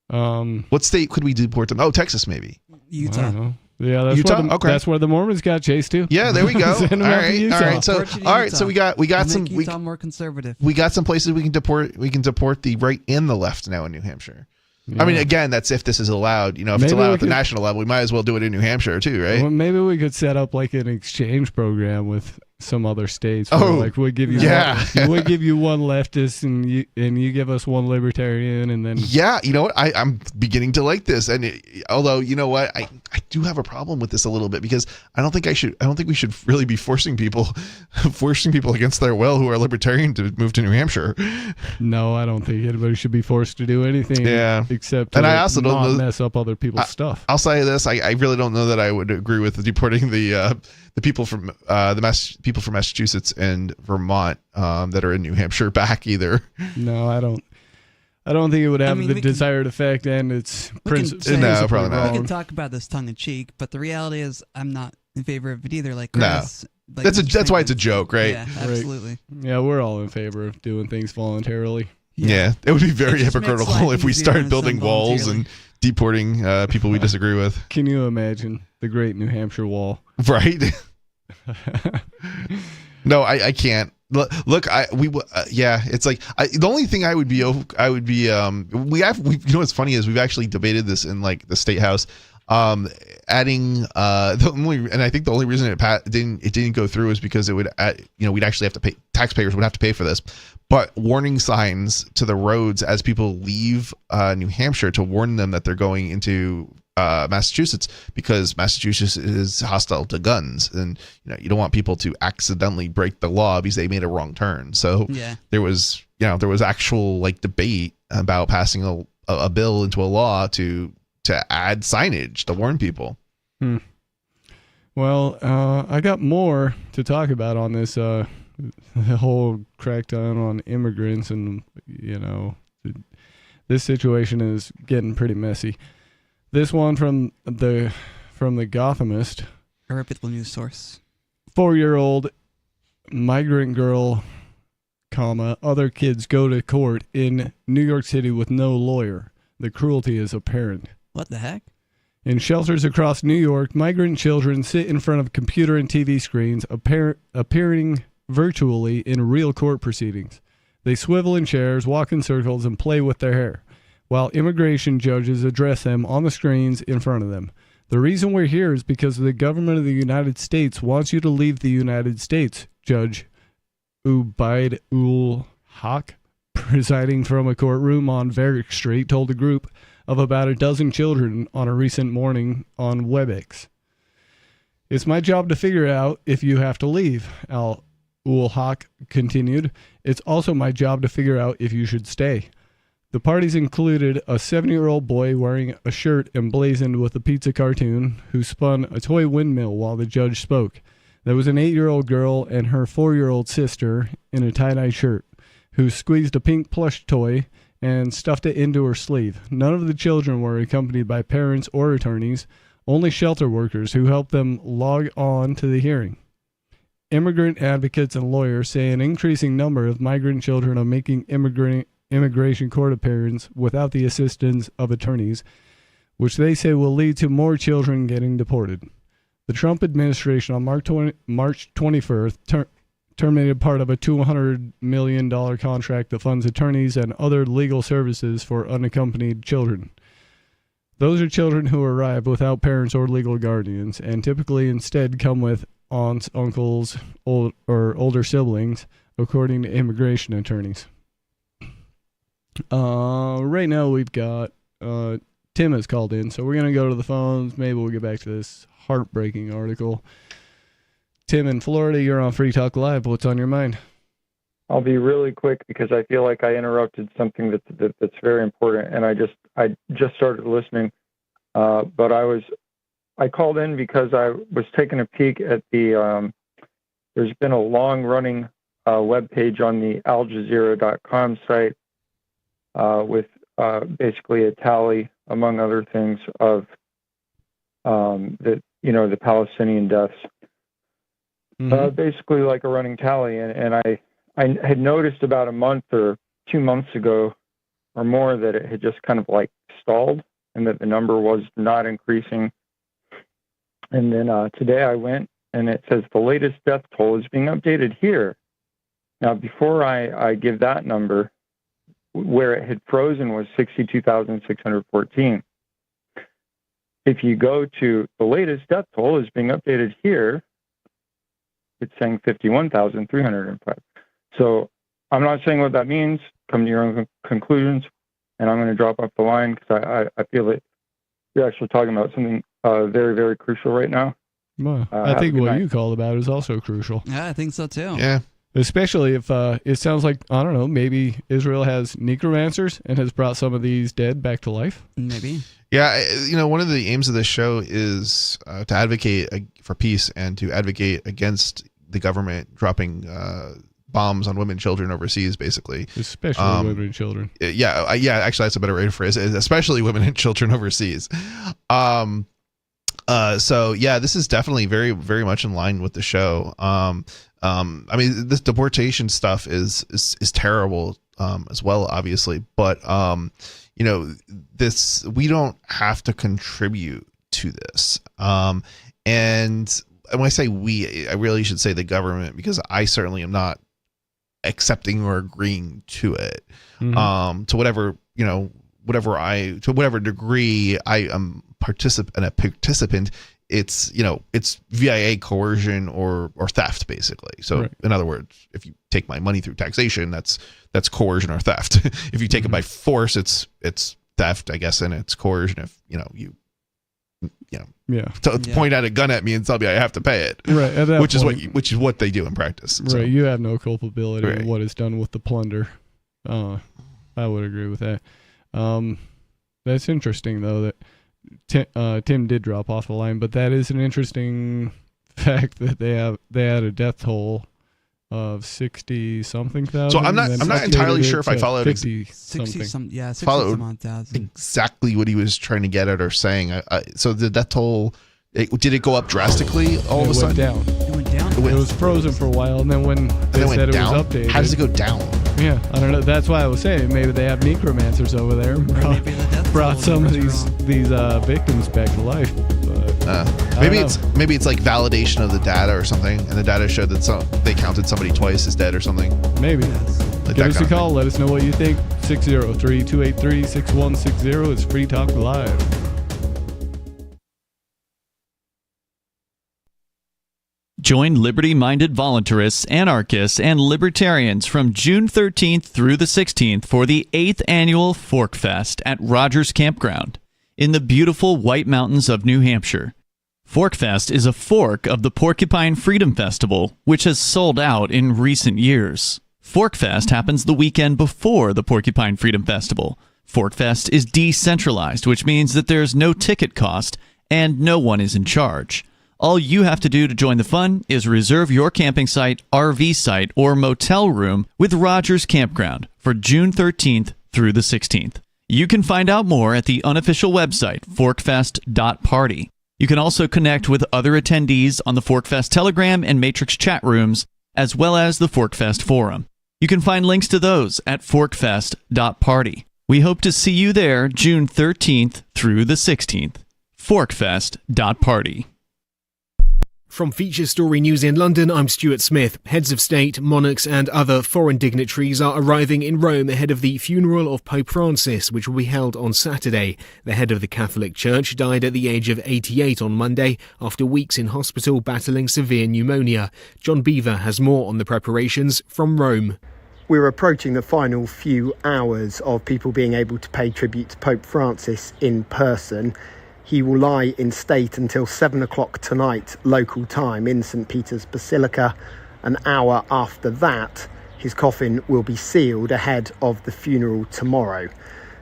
What state could we deport them? Oh, Texas, maybe. Utah. I don't know. Yeah, that's Utah? That's where the Mormons got chased to. Yeah, there we go. All right. So we got some. Utah more conservative. We got some places we can deport. We can deport the right and the left now in New Hampshire. Yeah. I mean, again, that's if this is allowed. If it's allowed at the national level, we might as well do it in New Hampshire too, right? Well, maybe we could set up like an exchange program with some other states. Like we'll give you we'll give you one leftist and you give us one libertarian, and then you know what, I'm beginning to like this. And although you know what, I do have a problem with this a little bit, because I don't think we should really be forcing people against their will who are libertarian to move to New Hampshire. No, I don't think anybody should be forced to do anything. Except to I also don't know, mess up other people's stuff. I'll say this: I really don't know that I would agree with deporting the people from people from Massachusetts and Vermont that are in New Hampshire back either. No, I don't. I don't think it would have the desired effect, and it's principle. No, probably not. We can talk about this tongue in cheek, but the reality is, I'm not in favor of it either. Like, Chris, that's why it's a joke, right? Yeah, absolutely. Right. Yeah, we're all in favor of doing things voluntarily. Yeah, it would be very hypocritical if we started building walls and deporting people we disagree with. Can you imagine the Great New Hampshire Wall? Right. No, I can't. Look, it's like the only thing I would be what's funny is we've actually debated this in like the state house, adding and I think the only reason it didn't go through is because it would we'd actually have to pay, taxpayers would have to pay for this, but warning signs to the roads as people leave New Hampshire to warn them that they're going into Massachusetts, because Massachusetts is hostile to guns, and you don't want people to accidentally break the law because they made a wrong turn. So there was actual like debate about passing a bill into a law to add signage to warn people. Well, I got more to talk about on this the whole crackdown on immigrants, and this situation is getting pretty messy. This one from the Gothamist, a reputable news source. 4-year-old migrant girl, other kids go to court in New York City with no lawyer. The cruelty is apparent. What the heck? In shelters across New York, migrant children sit in front of computer and TV screens, appearing virtually in real court proceedings. They swivel in chairs, walk in circles, and play with their hair, while immigration judges address them on the screens in front of them. The reason we're here is because the government of the United States wants you to leave the United States, Judge Ubaid ul Haq, presiding from a courtroom on Varick Street, told a group of about a dozen children on a recent morning on WebEx. It's my job to figure out if you have to leave, Al ul Haq continued. It's also my job to figure out if you should stay. The parties included a 7-year-old boy wearing a shirt emblazoned with a pizza cartoon who spun a toy windmill while the judge spoke. There was an 8-year-old girl and her 4-year-old sister in a tie-dye shirt who squeezed a pink plush toy and stuffed it into her sleeve. None of the children were accompanied by parents or attorneys, only shelter workers who helped them log on to the hearing. Immigrant advocates and lawyers say an increasing number of migrant children are making immigration court appearance without the assistance of attorneys, which they say will lead to more children getting deported. The Trump administration on March 21st terminated part of a $200 million contract that funds attorneys and other legal services for unaccompanied children. Those are children who arrive without parents or legal guardians, and typically instead come with aunts, uncles, or older siblings, according to immigration attorneys. Right now we've got Tim has called in, so we're going to go to the phones. Maybe we'll get back to this heartbreaking article. Tim in Florida, you're on Free Talk Live. What's on your mind? I'll be really quick because I feel like I interrupted something that's very important, and I just started listening. But I called in because I was taking a peek at the. There's been a long-running web page on the AlJazeera.com site with basically a tally, among other things, of the Palestinian deaths. Basically like a running tally, and I had noticed about a month or 2 months ago or more that it had just kind of like stalled and that the number was not increasing. And then today I went and it says the latest death toll is being updated here. Now, before I give that number, where it had frozen was 62,614. If you go to the latest death toll is being updated here, it's saying 51,305. So I'm not saying what that means. Come to your own conclusions, and I'm going to drop off the line because I feel that you're actually talking about something very, very crucial right now. Well, I think what you called about is also crucial. Yeah, I think so too. Yeah. Especially if it sounds like, I don't know, maybe Israel has necromancers and has brought some of these dead back to life. Maybe. Yeah, one of the aims of this show is to advocate for peace and to advocate against the government dropping bombs on women and children overseas, basically. Especially women and children. Yeah, actually, that's a better way to phrase it, especially women and children overseas. So, yeah, this is definitely very, very much in line with the show. I mean, this deportation stuff is terrible as well, obviously, but we don't have to contribute to this. And when I say we, I really should say the government, because I certainly am not accepting or agreeing to it. To whatever degree I am a participant. It's via coercion or theft, basically. So right. In other words, if you take my money through taxation, that's coercion or theft. If you take it by force, it's theft, I guess, and it's coercion if point out a gun at me and tell me I have to pay it. Right. Which is what they do in practice. Right. So. You have no culpability in what is done with the plunder. I would agree with that. That's interesting though that Tim did drop off the line, but that is an interesting fact that they had a death toll of 60-something thousand. So I'm not entirely sure if I followed 60-some thousand. Exactly what he was trying to get at or saying. So the death toll, did it go up drastically all of a sudden? It went down. It was frozen for a while, and then when they said it was updated. How does it go down? Yeah, I don't know. That's why I was saying maybe they have necromancers over there. Brought some of these victims back to life. Maybe it's like validation of the data or something, and the data showed that they counted somebody twice as dead or something. Maybe. Give us a call. Let us know what you think. 603-283-6160 is Free Talk Live. Join liberty-minded voluntarists, anarchists, and libertarians from June 13th through the 16th for the 8th annual Fork Fest at Rogers Campground in the beautiful White Mountains of New Hampshire. Fork Fest is a fork of the Porcupine Freedom Festival, which has sold out in recent years. Fork Fest happens the weekend before the Porcupine Freedom Festival. Fork Fest is decentralized, which means that there's no ticket cost and no one is in charge. All you have to do to join the fun is reserve your camping site, RV site, or motel room with Rogers Campground for June 13th through the 16th. You can find out more at the unofficial website, forkfest.party. You can also connect with other attendees on the Forkfest Telegram and Matrix chat rooms, as well as the Forkfest Forum. You can find links to those at forkfest.party. We hope to see you there June 13th through the 16th. Forkfest.party. From Feature Story News in London, I'm Stuart Smith. Heads of state, monarchs and other foreign dignitaries are arriving in Rome ahead of the funeral of Pope Francis, which will be held on Saturday. The head of the Catholic Church died at the age of 88 on Monday after weeks in hospital battling severe pneumonia. John Beaver has more on the preparations from Rome. We're approaching the final few hours of people being able to pay tribute to Pope Francis in person. He will lie in state until 7 o'clock tonight, local time, in St. Peter's Basilica. An hour after that, his coffin will be sealed ahead of the funeral tomorrow.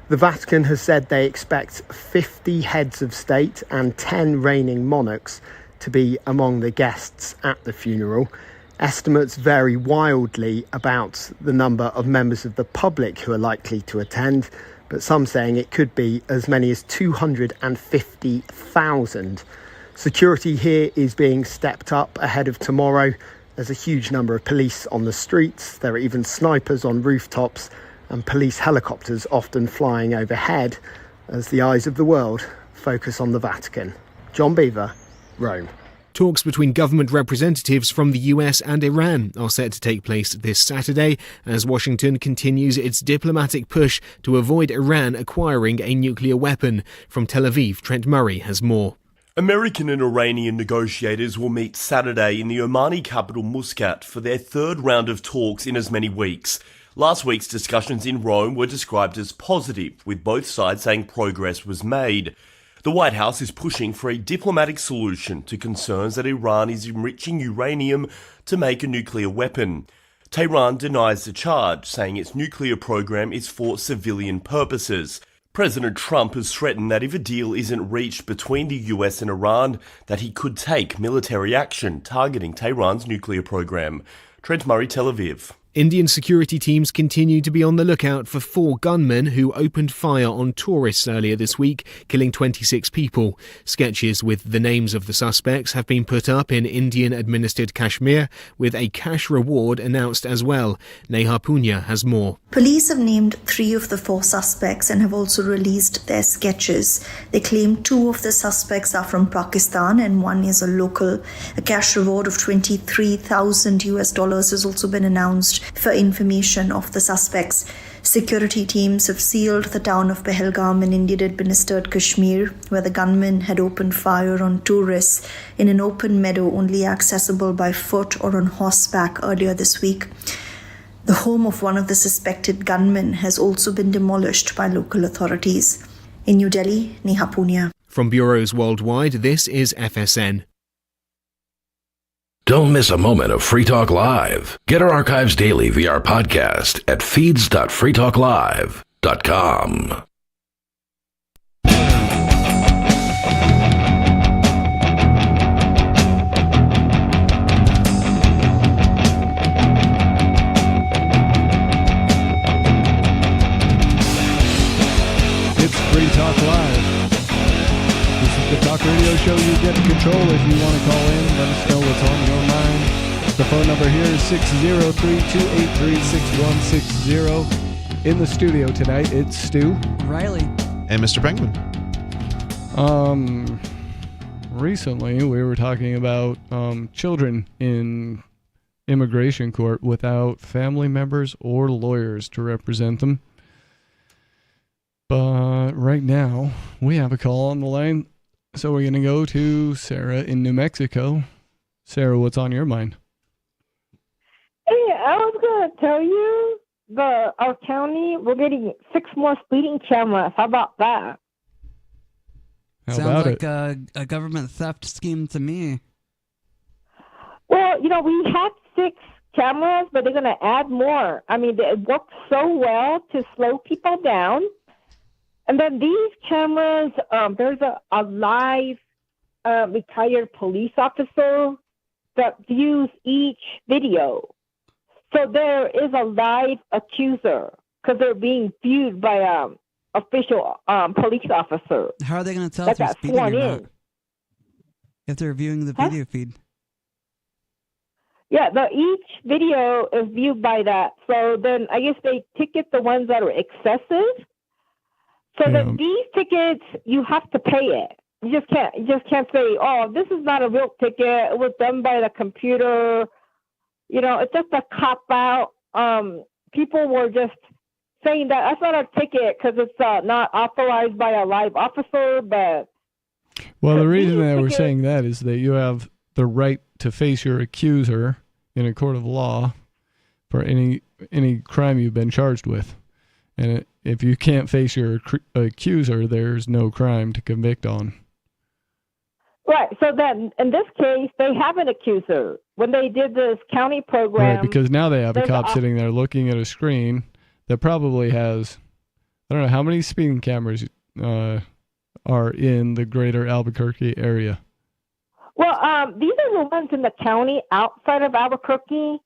The Vatican has said they expect 50 heads of state and 10 reigning monarchs to be among the guests at the funeral. Estimates vary wildly about the number of members of the public who are likely to attend, but some saying it could be as many as 250,000. Security here is being stepped up ahead of tomorrow. There's a huge number of police on the streets. There are even snipers on rooftops and police helicopters often flying overhead as the eyes of the world focus on the Vatican. John Beaver, Rome. Talks between government representatives from the US and Iran are set to take place this Saturday as Washington continues its diplomatic push to avoid Iran acquiring a nuclear weapon. From Tel Aviv, Trent Murray has more. American and Iranian negotiators will meet Saturday in the Omani capital Muscat for their third round of talks in as many weeks. Last week's discussions in Rome were described as positive, with both sides saying progress was made. The White House is pushing for a diplomatic solution to concerns that Iran is enriching uranium to make a nuclear weapon. Tehran denies the charge, saying its nuclear program is for civilian purposes. President Trump has threatened that if a deal isn't reached between the US and Iran, that he could take military action targeting Tehran's nuclear program. Trent Murray, Tel Aviv. Indian security teams continue to be on the lookout for 4 gunmen who opened fire on tourists earlier this week, killing 26 people. Sketches with the names of the suspects have been put up in Indian-administered Kashmir, with a cash reward announced as well. Neha Punya has more. Police have named 3 of the 4 suspects and have also released their sketches. They claim 2 of the suspects are from Pakistan and 1 is a local. A cash reward of $23,000 has also been announced for information of the suspects. Security teams have sealed the town of Pahalgam in Indian-administered Kashmir, where the gunmen had opened fire on tourists in an open meadow only accessible by foot or on horseback earlier this week. The home of one of the suspected gunmen has also been demolished by local authorities. In New Delhi, Neha Punya. From bureaus worldwide, this is FSN. Don't miss a moment of Free Talk Live. Get our archives daily via our podcast at feeds.freetalklive.com. It's Free Talk Live. This is the talk radio show you get control if you want to call in. Let us know what's on your mind. The phone number here is 603-283-6160. In the studio tonight, it's Stu. Riley. And Mr. Penguin. Recently, we were talking about children in immigration court without family members or lawyers to represent them. But right now, we have a call on the line, so we're going to go to Sarah in New Mexico. Sarah, what's on your mind? Hey, I was going to tell you, our county, we're getting 6 more speeding cameras. How about that? Sounds like a government theft scheme to me. Well, we had 6 cameras, but they're going to add more. I mean, it works so well to slow people down. And then these cameras, there's a live retired police officer that views each video. So there is a live accuser because they're being viewed by official police officer. How are they going to tell if they're speeding or not? If they're viewing the video feed. Yeah, each video is viewed by that. So then I guess they ticket the ones that are excessive. So then these tickets, you have to pay it. You just can't say, oh, this is not a real ticket. It was done by the computer. You know, it's just a cop out. People were just saying that that's not a ticket because it's not authorized by a live officer. But well, the reason that we're saying that is that you have the right to face your accuser in a court of law for any crime you've been charged with, and if you can't face your accuser, there's no crime to convict on. Right. So then, in this case, they have an accuser. When they did this county program, Right, because now they have a cop sitting there looking at a screen that probably has, I don't know, how many speeding cameras are in the greater Albuquerque area? Well, these are the ones in the county outside of Albuquerque.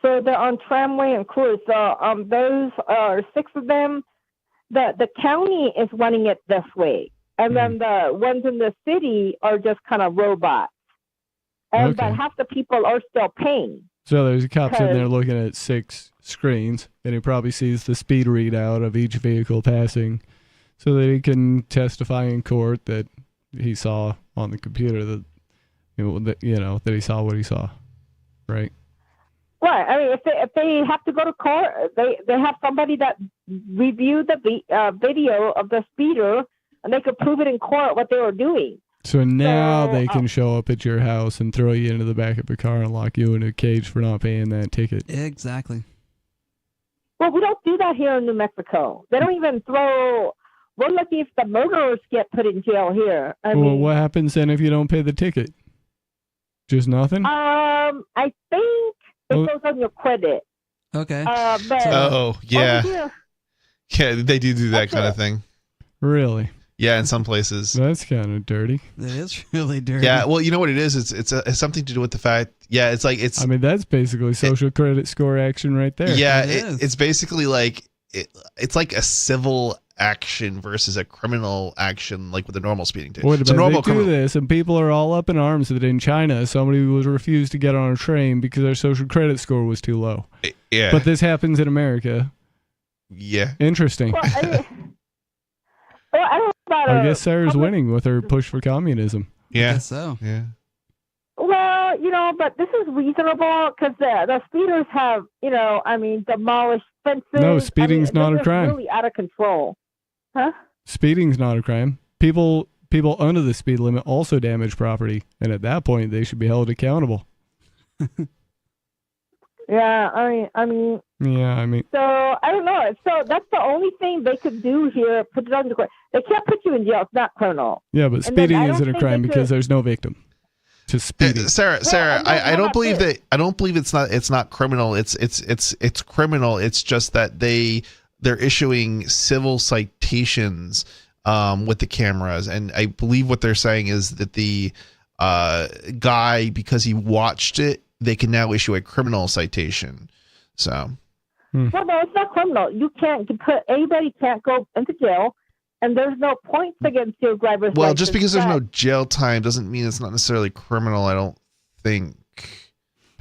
So they're on Tramway and Cruz. So those are 6 of them. The county is running it this way. And then the ones in the city are just kind of robots. And but half the people are still paying. So there's a cop sitting there looking at 6 screens, and he probably sees the speed readout of each vehicle passing so that he can testify in court that he saw on the computer that that he saw what he saw. Right? Right. I mean, if they have to go to court, they have somebody that reviewed the video of the speeder, and they could prove it in court what they were doing. So now they can show up at your house and throw you into the back of a car and lock you in a cage for not paying that ticket. Exactly. Well, we don't do that here in New Mexico. They don't even throw. We're lucky if the murderers get put in jail here. I mean, what happens then if you don't pay the ticket? Just nothing? I think it goes on your credit. Okay. Yeah. Yeah, they do that kind of thing. Really? Yeah, in some places. That's kind of dirty. It is really dirty. Yeah, well, you know what it is? It's something to do with the fact. Yeah, it's like it's. I mean, that's basically social credit score action right there. Yeah, it's basically like it's like a civil action versus a criminal action, like with a normal speeding ticket. Wait a So minute, normal they do this, and people are all up in arms that in China somebody was refused to get on a train because their social credit score was too low. Yeah, but this happens in America. Yeah, interesting. Well, I don't know about I guess Sarah's winning with her push for communism. Yeah, I guess so. Yeah. Well, but this is reasonable because the speeders have, demolished fences. No, speeding's not a crime. Really out of control. Huh? Speeding's not a crime. People under the speed limit also damage property, and at that point, they should be held accountable. Yeah, I mean. So I don't know. So that's the only thing they could do here. Put it on the court. They can't put you in jail. It's not criminal. Yeah, but speeding isn't a crime because there's no victim to speeding. Sarah, I don't believe that. I don't believe it's not criminal. It's criminal. It's just that they're issuing civil citations with the cameras, and I believe what they're saying is that the guy, because he watched it, they can now issue a criminal citation. So. Well, no, it's not criminal. Anybody can't go into jail, and there's no points against your driver's license. Well, just because there's no jail time doesn't mean it's not necessarily criminal, I don't think.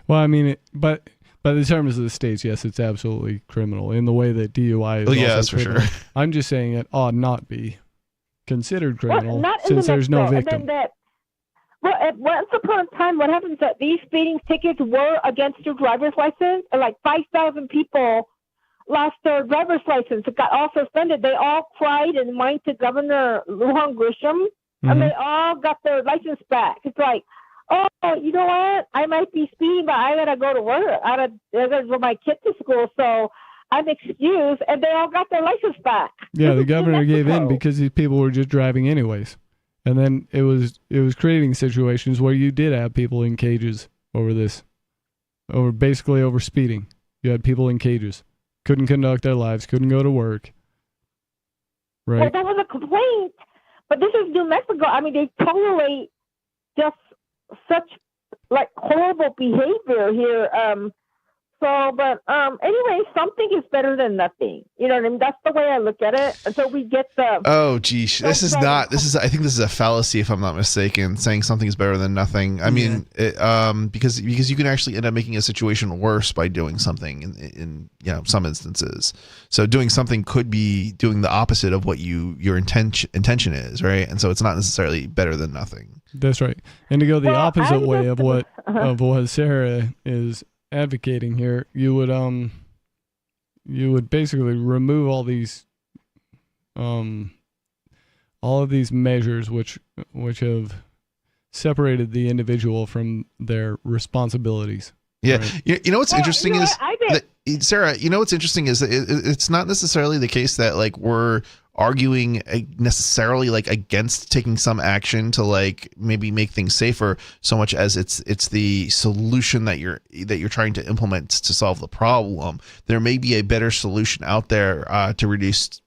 Well, I mean, but by the terms of the states, yes, it's absolutely criminal in the way that DUI is also that's criminal. for sure. I'm just saying it ought not be considered criminal not in since New there's no Mexico. victim. At once upon a time, what happens is that these speeding tickets were against your driver's license, and like 5,000 people lost their driver's license. It got all suspended. They all cried and whined to Governor Lujan Grisham, and they all got their license back. It's like, oh, you know what? I might be speeding, but I gotta go to work. I gotta go my kid to school, so I'm excused, and they all got their license back. Yeah, the governor gave in because these people were just driving anyways. And then it was creating situations where you did have people in cages over basically over speeding. You had people in cages, couldn't conduct their lives, couldn't go to work. Right. Well, that was a complaint, but this is New Mexico. I mean, they tolerate just such like horrible behavior here. So, but anyway, something is better than nothing. You know what I mean? That's the way I look at it. Until we get the. Oh, geez. I think this is a fallacy, if I'm not mistaken, saying something is better than nothing. I mean, because you can actually end up making a situation worse by doing something in some instances. So doing something could be doing the opposite of what your intention is, right? And so it's not necessarily better than nothing. That's right. And to go the opposite way of what Sarah is advocating here, you would basically remove all of these measures which have separated the individual from their responsibilities. Yeah. Right? You know what's interesting is Sarah, you know what's interesting is that it's not necessarily the case that like we're arguing necessarily like against taking some action to like maybe make things safer, so much as it's the solution that you're trying to implement to solve the problem. There may be a better solution out there to reduce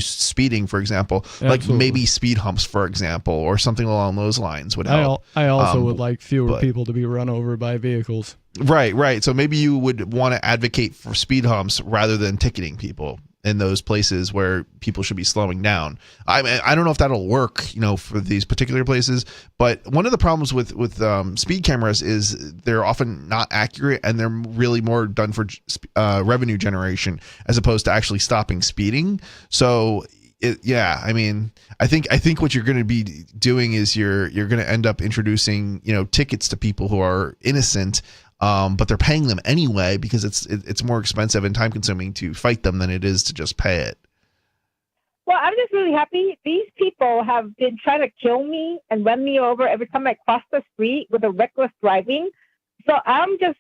speeding, for example. Absolutely. Like maybe speed humps, for example, or something along those lines would help. I also would like fewer people to be run over by vehicles. Right. So maybe you would want to advocate for speed humps rather than ticketing people in those places where people should be slowing down. I mean, I don't know if that'll work, for these particular places, but one of the problems with speed cameras is they're often not accurate, and they're really more done for revenue generation as opposed to actually stopping speeding. So I mean, I think what you're going to be doing is you're going to end up introducing, tickets to people who are innocent, but they're paying them anyway because it's more expensive and time consuming to fight them than it is to just pay it. Well, I'm just really happy. These people have been trying to kill me and run me over every time I cross the street with a reckless driving. So I'm just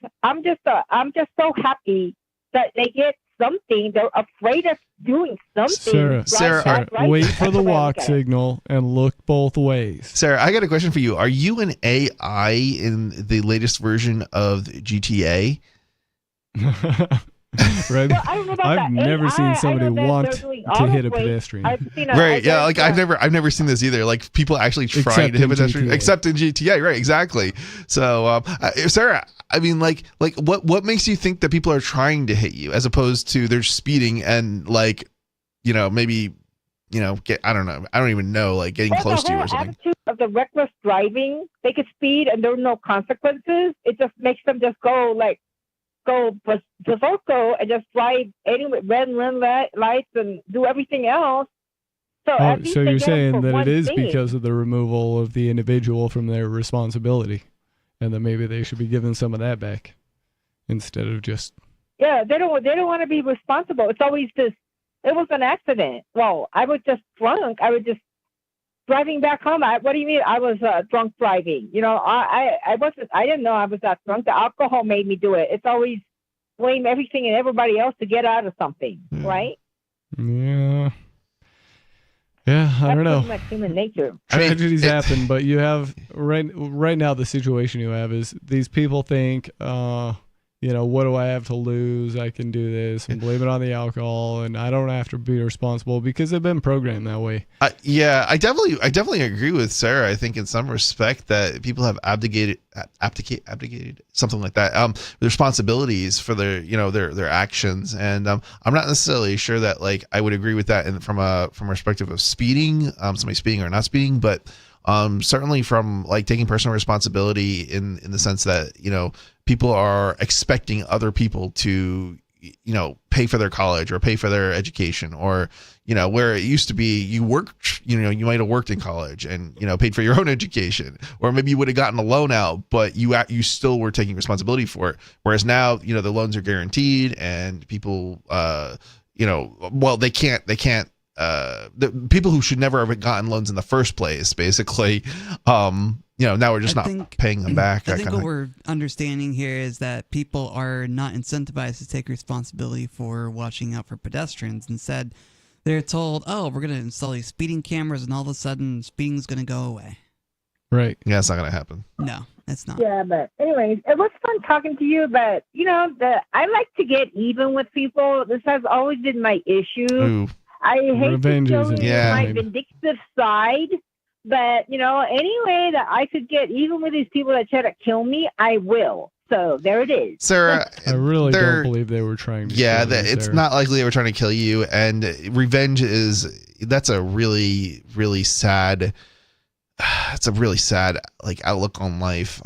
so happy that they get something. They're afraid of doing something. Sarah, wait for the walk signal and look both ways. Sarah, I got a question for you. Are you an AI in the latest version of GTA? Right. Well, I don't know about I've never seen somebody want to hit a pedestrian. Right. Yeah. Like I've never seen this either. Like people actually trying to hit pedestrians, except in GTA. Right. Exactly. So, Sarah, I mean, like what makes you think that people are trying to hit you as opposed to they're speeding and maybe get, I don't know. I don't even know, like getting close to you or something. The attitude of the reckless driving, they could speed and there are no consequences. It just makes them just go berserko and just drive anyway, red lights and do everything else. So you're saying that it is because of the removal of the individual from their responsibility, and that maybe they should be given some of that back instead of just. Yeah, they don't want to be responsible. It's always this. It was an accident. Well, I was just drunk. I was just driving back home. What do you mean? I was drunk driving. I wasn't. I didn't know I was that drunk. The alcohol made me do it. It's always blame everything and everybody else to get out of something, right? Yeah. Yeah, I don't know. That's pretty much human nature. Tragedies happen, but you have right now the situation you have is these people think, what do I have to lose? I can do this and blame it on the alcohol, and I don't have to be responsible because they've been programmed that way. Yeah, I definitely agree with Sarah. I think in some respect that people have abdicated something like that, the responsibilities for their actions, and I'm not necessarily sure that like I would agree with that from a perspective of speeding, somebody speeding or not speeding, but certainly from like taking personal responsibility in the sense that people are expecting other people to pay for their college or pay for their education, or where it used to be you worked, you might have worked in college and paid for your own education, or maybe you would have gotten a loan out, but you still were taking responsibility for it, whereas now the loans are guaranteed and people they can't the people who should never have gotten loans in the first place, basically, now we're just not paying them back. I think what we're understanding here is that people are not incentivized to take responsibility for watching out for pedestrians. Instead, they're told, "Oh, we're going to install these speeding cameras, and all of a sudden, speeding's going to go away." Right? Yeah, it's not going to happen. No, it's not. Yeah, but anyways, it was fun talking to you. But I like to get even with people. This has always been my issue. Ooh. I hate to show my Yeah. vindictive side, but any way that I could get even with these people that try to kill me, I will. So there it is. Sarah, I really don't believe they were trying to Yeah, kill you, it's Sarah. not likely they were trying to kill you. And revenge that's a really, really sad. It's a really sad outlook on life.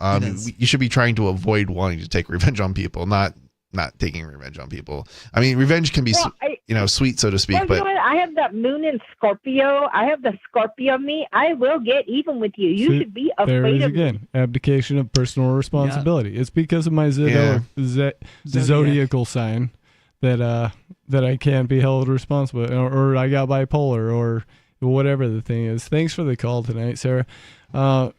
You should be trying to avoid wanting to take revenge on people, not taking revenge on people. I mean, revenge can be sweet, so to speak. Well, but you know what? I have that moon in Scorpio. I have the Scorpio in me. I will get even with you. You should be There afraid it is of me. again. Abdication of personal responsibility. It's because of my zodiacal sign that I can't be held responsible, or I got bipolar, or whatever the thing is. Thanks for the call tonight, Sarah. That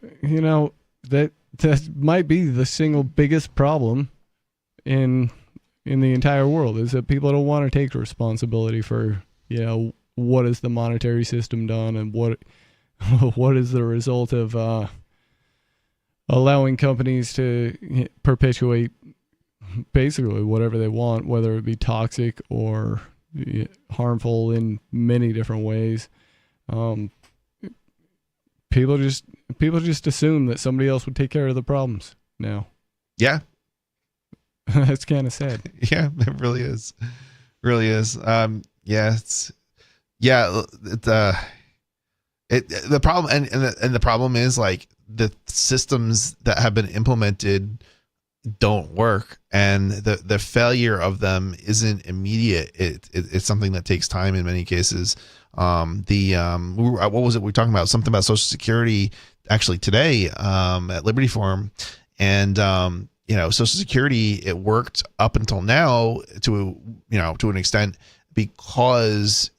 might be the single biggest problem in the entire world, is that people don't want to take responsibility for, what has the monetary system done, and what is the result of allowing companies to perpetuate basically whatever they want, whether it be toxic or harmful in many different ways. People just assume that somebody else would take care of the problems now. Yeah. That's kind of sad. Yeah, it really is. Really is. The problem and the problem is the systems that have been implemented don't work, and the failure of them isn't immediate. It's something that takes time in many cases. What was it we were talking about? Something about Social Security actually today at Liberty Forum, and Social Security, it worked up until now to an extent because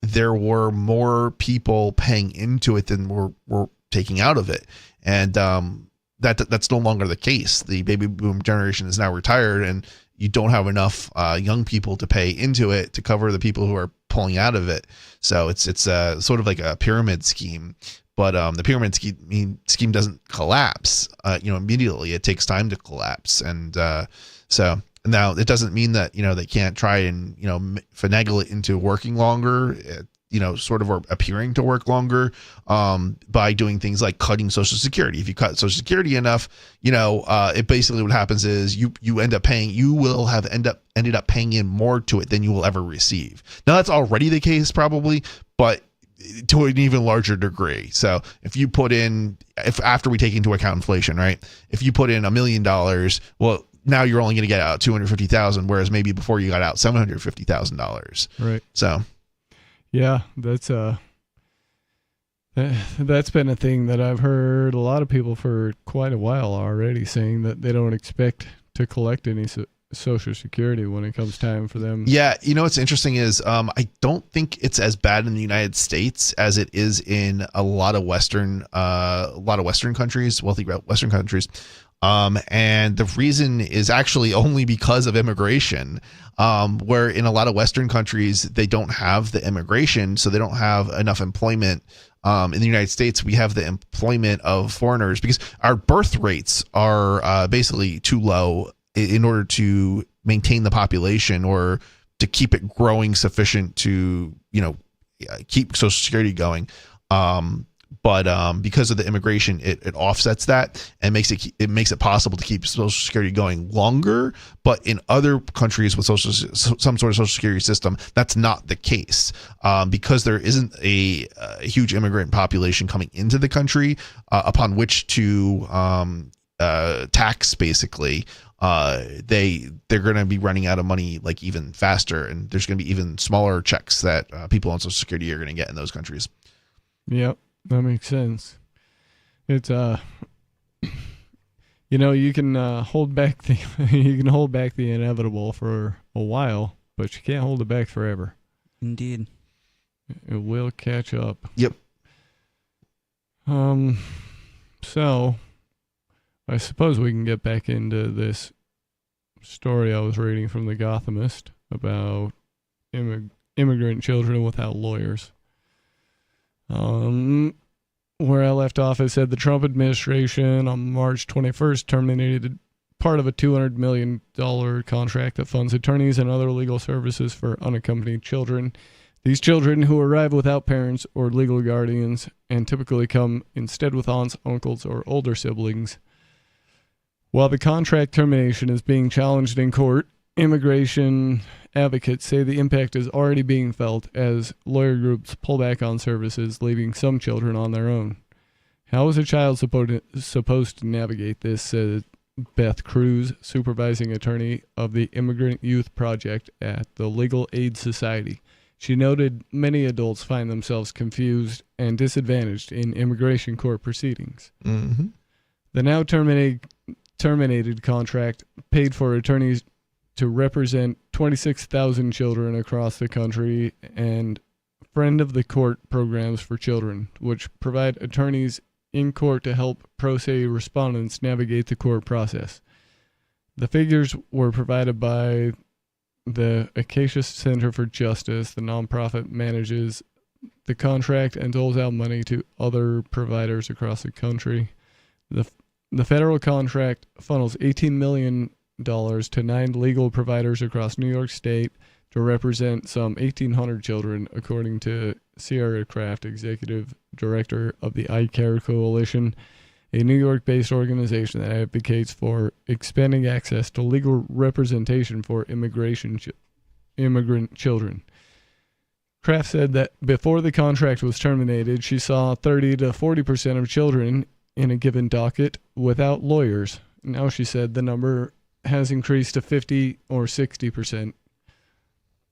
there were more people paying into it than were taking out of it, and that's no longer the case. The baby boom generation is now retired, and you don't have enough young people to pay into it to cover the people who are pulling out of it. So it's sort of like a pyramid scheme. But the pyramid scheme doesn't collapse, immediately. It takes time to collapse, and so now it doesn't mean that they can't try and finagle it into working longer, sort of, or appearing to work longer, by doing things like cutting Social Security. If you cut Social Security enough, it basically what happens is you end up paying. You will have ended up paying in more to it than you will ever receive. Now that's already the case probably, but to an even larger degree. So if you put in, after we take into account inflation, right? If you put in $1 million, well, now you're only going to get out $250,000, whereas maybe before you got out $750,000. Right. So, yeah, that's been a thing that I've heard a lot of people for quite a while already saying that they don't expect to collect any Social Security when it comes time for them. Yeah, what's interesting is I don't think it's as bad in the United States as it is in a lot of Western countries, wealthy Western countries. And the reason is actually only because of immigration, where in a lot of Western countries, they don't have the immigration, so they don't have enough employment. In the United States, we have the employment of foreigners because our birth rates are basically too low in order to maintain the population or to keep it growing sufficient to, keep Social Security going. But because of the immigration, it offsets that and makes it possible to keep Social Security going longer. But in other countries with some sort of Social Security system, that's not the case, because there isn't a huge immigrant population coming into the country upon which to tax, basically. They're going to be running out of money even faster, and there's going to be even smaller checks that people on Social Security are going to get in those countries. Yep. That makes sense. It's you can hold back the inevitable for a while, but you can't hold it back forever. Indeed. It will catch up. Yep. So I suppose we can get back into this story I was reading from the Gothamist about immigrant children without lawyers. Where I left off, I said the Trump administration on March 21st terminated part of a $200 million contract that funds attorneys and other legal services for unaccompanied children. These children who arrive without parents or legal guardians and typically come instead with aunts, uncles, or older siblings While the contract termination is being challenged in court, immigration advocates say the impact is already being felt as lawyer groups pull back on services, leaving some children on their own. How is a child supposed to navigate this, said Beth Cruz, supervising attorney of the Immigrant Youth Project at the Legal Aid Society. She noted many adults find themselves confused and disadvantaged in immigration court proceedings. Mm-hmm. The now terminated contract paid for attorneys to represent 26,000 children across the country and Friend of the Court programs for children, which provide attorneys in court to help pro se respondents navigate the court process. The figures were provided by the Acacia Center for Justice. The nonprofit manages the contract and doles out money to other providers across the country. The federal contract funnels $18 million to 9 legal providers across New York State to represent some 1,800 children, according to Sierra Kraft, executive director of the I Care Coalition, a New York-based organization that advocates for expanding access to legal representation for immigrant children. Kraft said that before the contract was terminated, she saw 30 to 40% of children in a given docket without lawyers. Now she said the number has increased to 50 or 60%.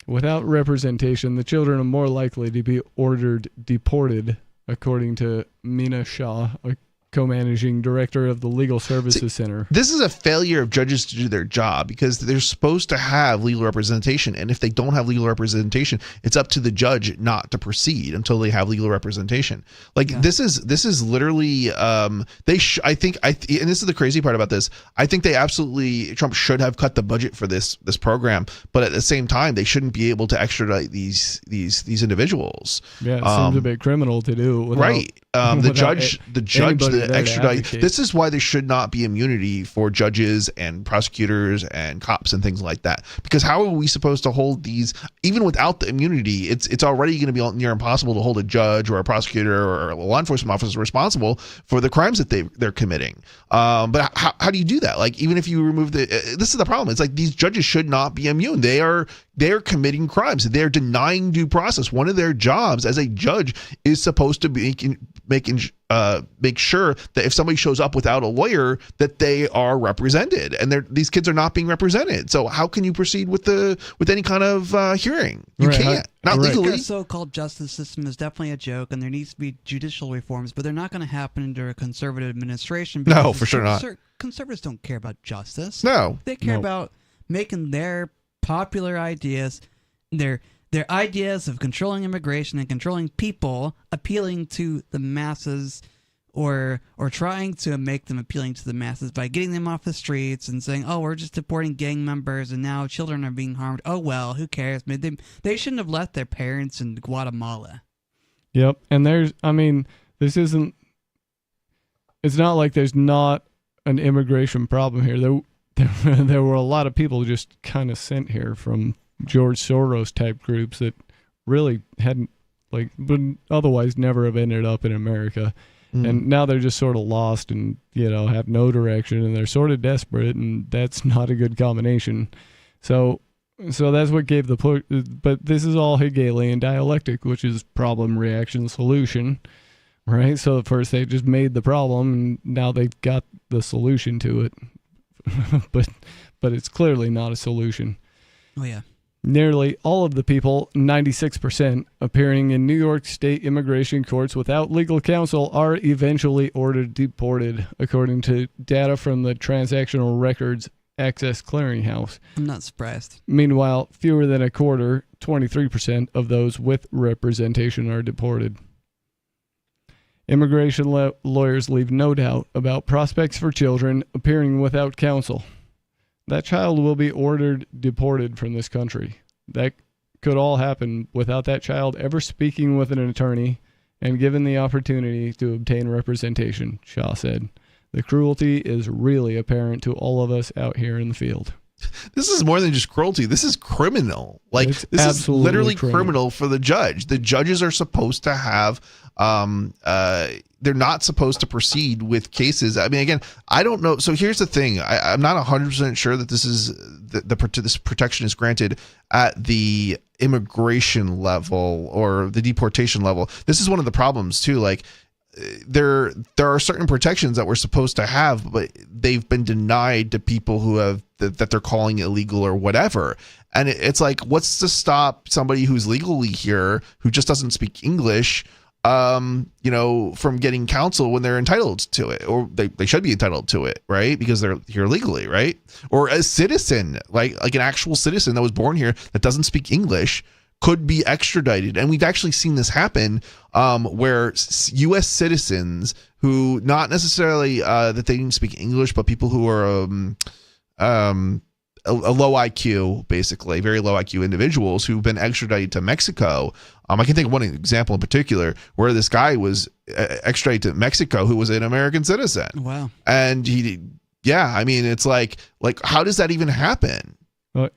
Without representation, the children are more likely to be ordered deported, according to Meena Shah, a co-managing director of the Legal Services Center. This is a failure of judges to do their job because they're supposed to have legal representation, and if they don't have legal representation, it's up to the judge not to proceed until they have legal representation. This is literally and this is the crazy part about this. I think Trump should have cut the budget for this program, but at the same time, they shouldn't be able to extradite these individuals. Yeah, it seems a bit criminal to do without, right. The judge anybody the extradite. advocate. This is why there should not be immunity for judges and prosecutors and cops and things like that. Because how are we supposed to hold these, even without the immunity? It's already going to be near impossible to hold a judge or a prosecutor or a law enforcement officer responsible for the crimes that they're committing. But how do you do that? Like, even if you remove this is the problem. It's like these judges should not be immune. They're committing crimes. They're denying due process. One of their jobs as a judge is supposed to be make sure that if somebody shows up without a lawyer, that they are represented, and these kids are not being represented. So how can you proceed with any kind of hearing? You can't. Not legally. The so-called justice system is definitely a joke, and there needs to be judicial reforms, but they're not going to happen under a conservative administration. No, for sure not. Conservatives don't care about justice. No. They care about making their popular ideas, their ideas of controlling immigration and controlling people, appealing to the masses, or trying to make them appealing to the masses by getting them off the streets and saying, oh, we're just deporting gang members and now children are being harmed. Oh, well, who cares? They shouldn't have left their parents in Guatemala. Yep. And it's not like there's not an immigration problem here. There were a lot of people just kind of sent here from George Soros type groups that really hadn't, would otherwise never have ended up in America. And now they're just sort of lost and, have no direction, and they're sort of desperate, and that's not a good combination. So that's what gave but this is all Hegelian dialectic, which is problem, reaction, solution, right? So at first they just made the problem, and now they've got the solution to it. but it's clearly not a solution. Oh, yeah. Nearly all of the people, 96%, appearing in New York State immigration courts without legal counsel are eventually ordered deported, according to data from the Transactional Records Access Clearinghouse. I'm not surprised. Meanwhile, fewer than a quarter, 23%, of those with representation are deported. Immigration lawyers leave no doubt about prospects for children appearing without counsel. That child will be ordered deported from this country. That could all happen without that child ever speaking with an attorney and given the opportunity to obtain representation, Shah said. The cruelty is really apparent to all of us out here in the field. This is more than just cruelty. This is criminal. Like, It's this is absolutely literally criminal. criminal for the judge. The judges are supposed to have, they're not supposed to proceed with cases. I mean, again, I don't know. So here's the thing. I'm not 100% sure that this is this protection is granted at the immigration level or the deportation level. This is one of the problems too. Like, there are certain protections that we're supposed to have, but they've been denied to people who have that they're calling illegal or whatever. And it's like, what's to stop somebody who's legally here who just doesn't speak English, from getting counsel when they're entitled to it, or they should be entitled to it, right? Because they're here legally, right? Or a citizen, like an actual citizen that was born here that doesn't speak English could be extradited. And we've actually seen this happen where U.S. citizens who, not necessarily that they didn't speak English, but people who are a low IQ, basically, very low IQ individuals who've been extradited to Mexico. I can think of one example in particular where this guy was extradited to Mexico who was an American citizen. Wow. And it's like how does that even happen?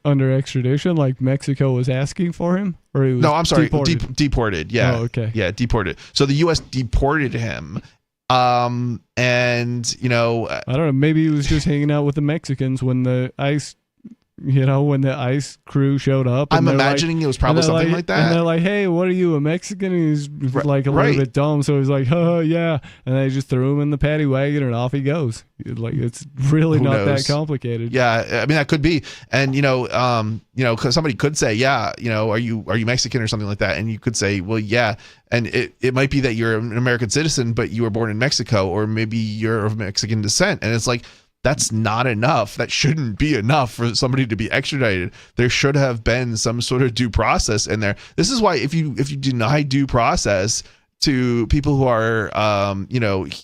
Under extradition, like Mexico was asking for him, or he was No, I'm sorry, deported? Yeah. Oh, okay. Yeah, deported. So the U.S. deported him. I don't know, maybe he was just hanging out with the Mexicans when the ICE crew showed up. I'm imagining it was probably something like that. And they're like, "Hey, what are you, a Mexican?" And he's like a little bit dumb, so he's like, "Oh, yeah." And they just threw him in the paddy wagon, and off he goes. Like, it's really Who not knows? that complicated. Yeah, I mean, that could be. And because somebody could say, "Yeah, are you Mexican or something like that?" And you could say, "Well, yeah." And it might be that you're an American citizen, but you were born in Mexico, or maybe you're of Mexican descent. And it's like, that's not enough. That shouldn't be enough for somebody to be extradited. There should have been some sort of due process in there. This is why if you deny due process to people who are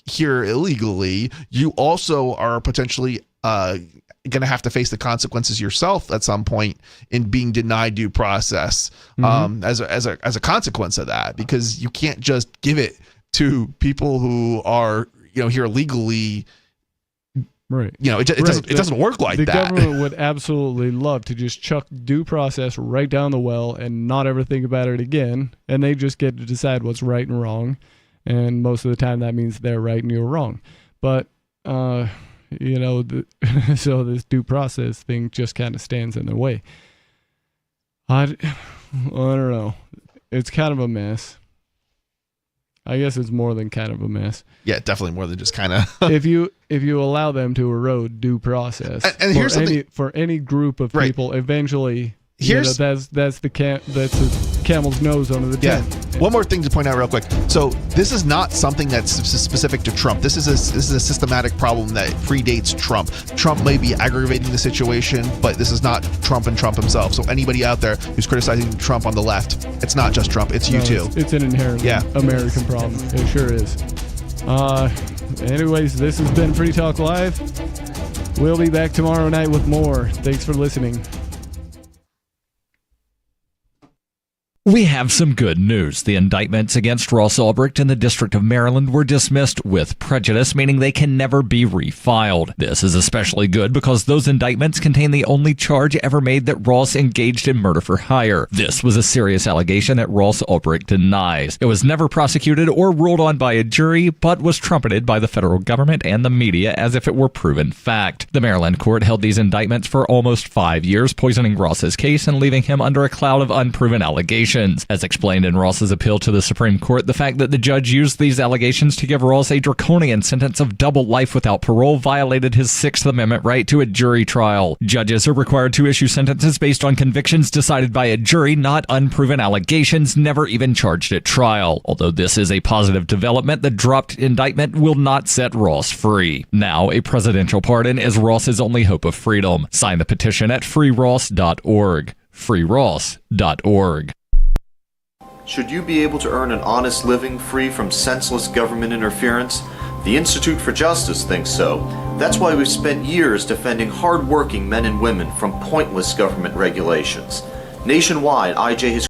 here illegally, you also are potentially going to have to face the consequences yourself at some point in being denied due process as a consequence of that, because you can't just give it to people who are here legally. Right. It doesn't work like that. The government would absolutely love to just chuck due process right down the well and not ever think about it again. And they just get to decide what's right and wrong. And most of the time that means they're right and you're wrong. But, so this due process thing just kind of stands in their way. I don't know. It's kind of a mess. I guess it's more than kind of a mess. Yeah, definitely more than just kind of. if you allow them to erode due process, and here's for any group of people, eventually, that's the camel's nose under the tent. One more thing to point out real quick. So this is not something that's specific to Trump. This is a systematic problem that predates Trump. Trump may be aggravating the situation, but this is not Trump and Trump himself. So anybody out there who's criticizing Trump on the left, it's not just Trump. It's you too. It's an inherently American problem. It sure is. Anyways, this has been Free Talk Live. We'll be back tomorrow night with more. Thanks for listening. We have some good news. The indictments against Ross Ulbricht in the District of Maryland were dismissed with prejudice, meaning they can never be refiled. This is especially good because those indictments contain the only charge ever made that Ross engaged in murder for hire. This was a serious allegation that Ross Ulbricht denies. It was never prosecuted or ruled on by a jury, but was trumpeted by the federal government and the media as if it were proven fact. The Maryland court held these indictments for almost 5 years, poisoning Ross's case and leaving him under a cloud of unproven allegations. As explained in Ross's appeal to the Supreme Court, the fact that the judge used these allegations to give Ross a draconian sentence of double life without parole violated his Sixth Amendment right to a jury trial. Judges are required to issue sentences based on convictions decided by a jury, not unproven allegations never even charged at trial. Although this is a positive development, the dropped indictment will not set Ross free. Now, a presidential pardon is Ross's only hope of freedom. Sign the petition at freeross.org. freeross.org. Should you be able to earn an honest living free from senseless government interference? The Institute for Justice thinks so. That's why we've spent years defending hard-working men and women from pointless government regulations. Nationwide, IJ has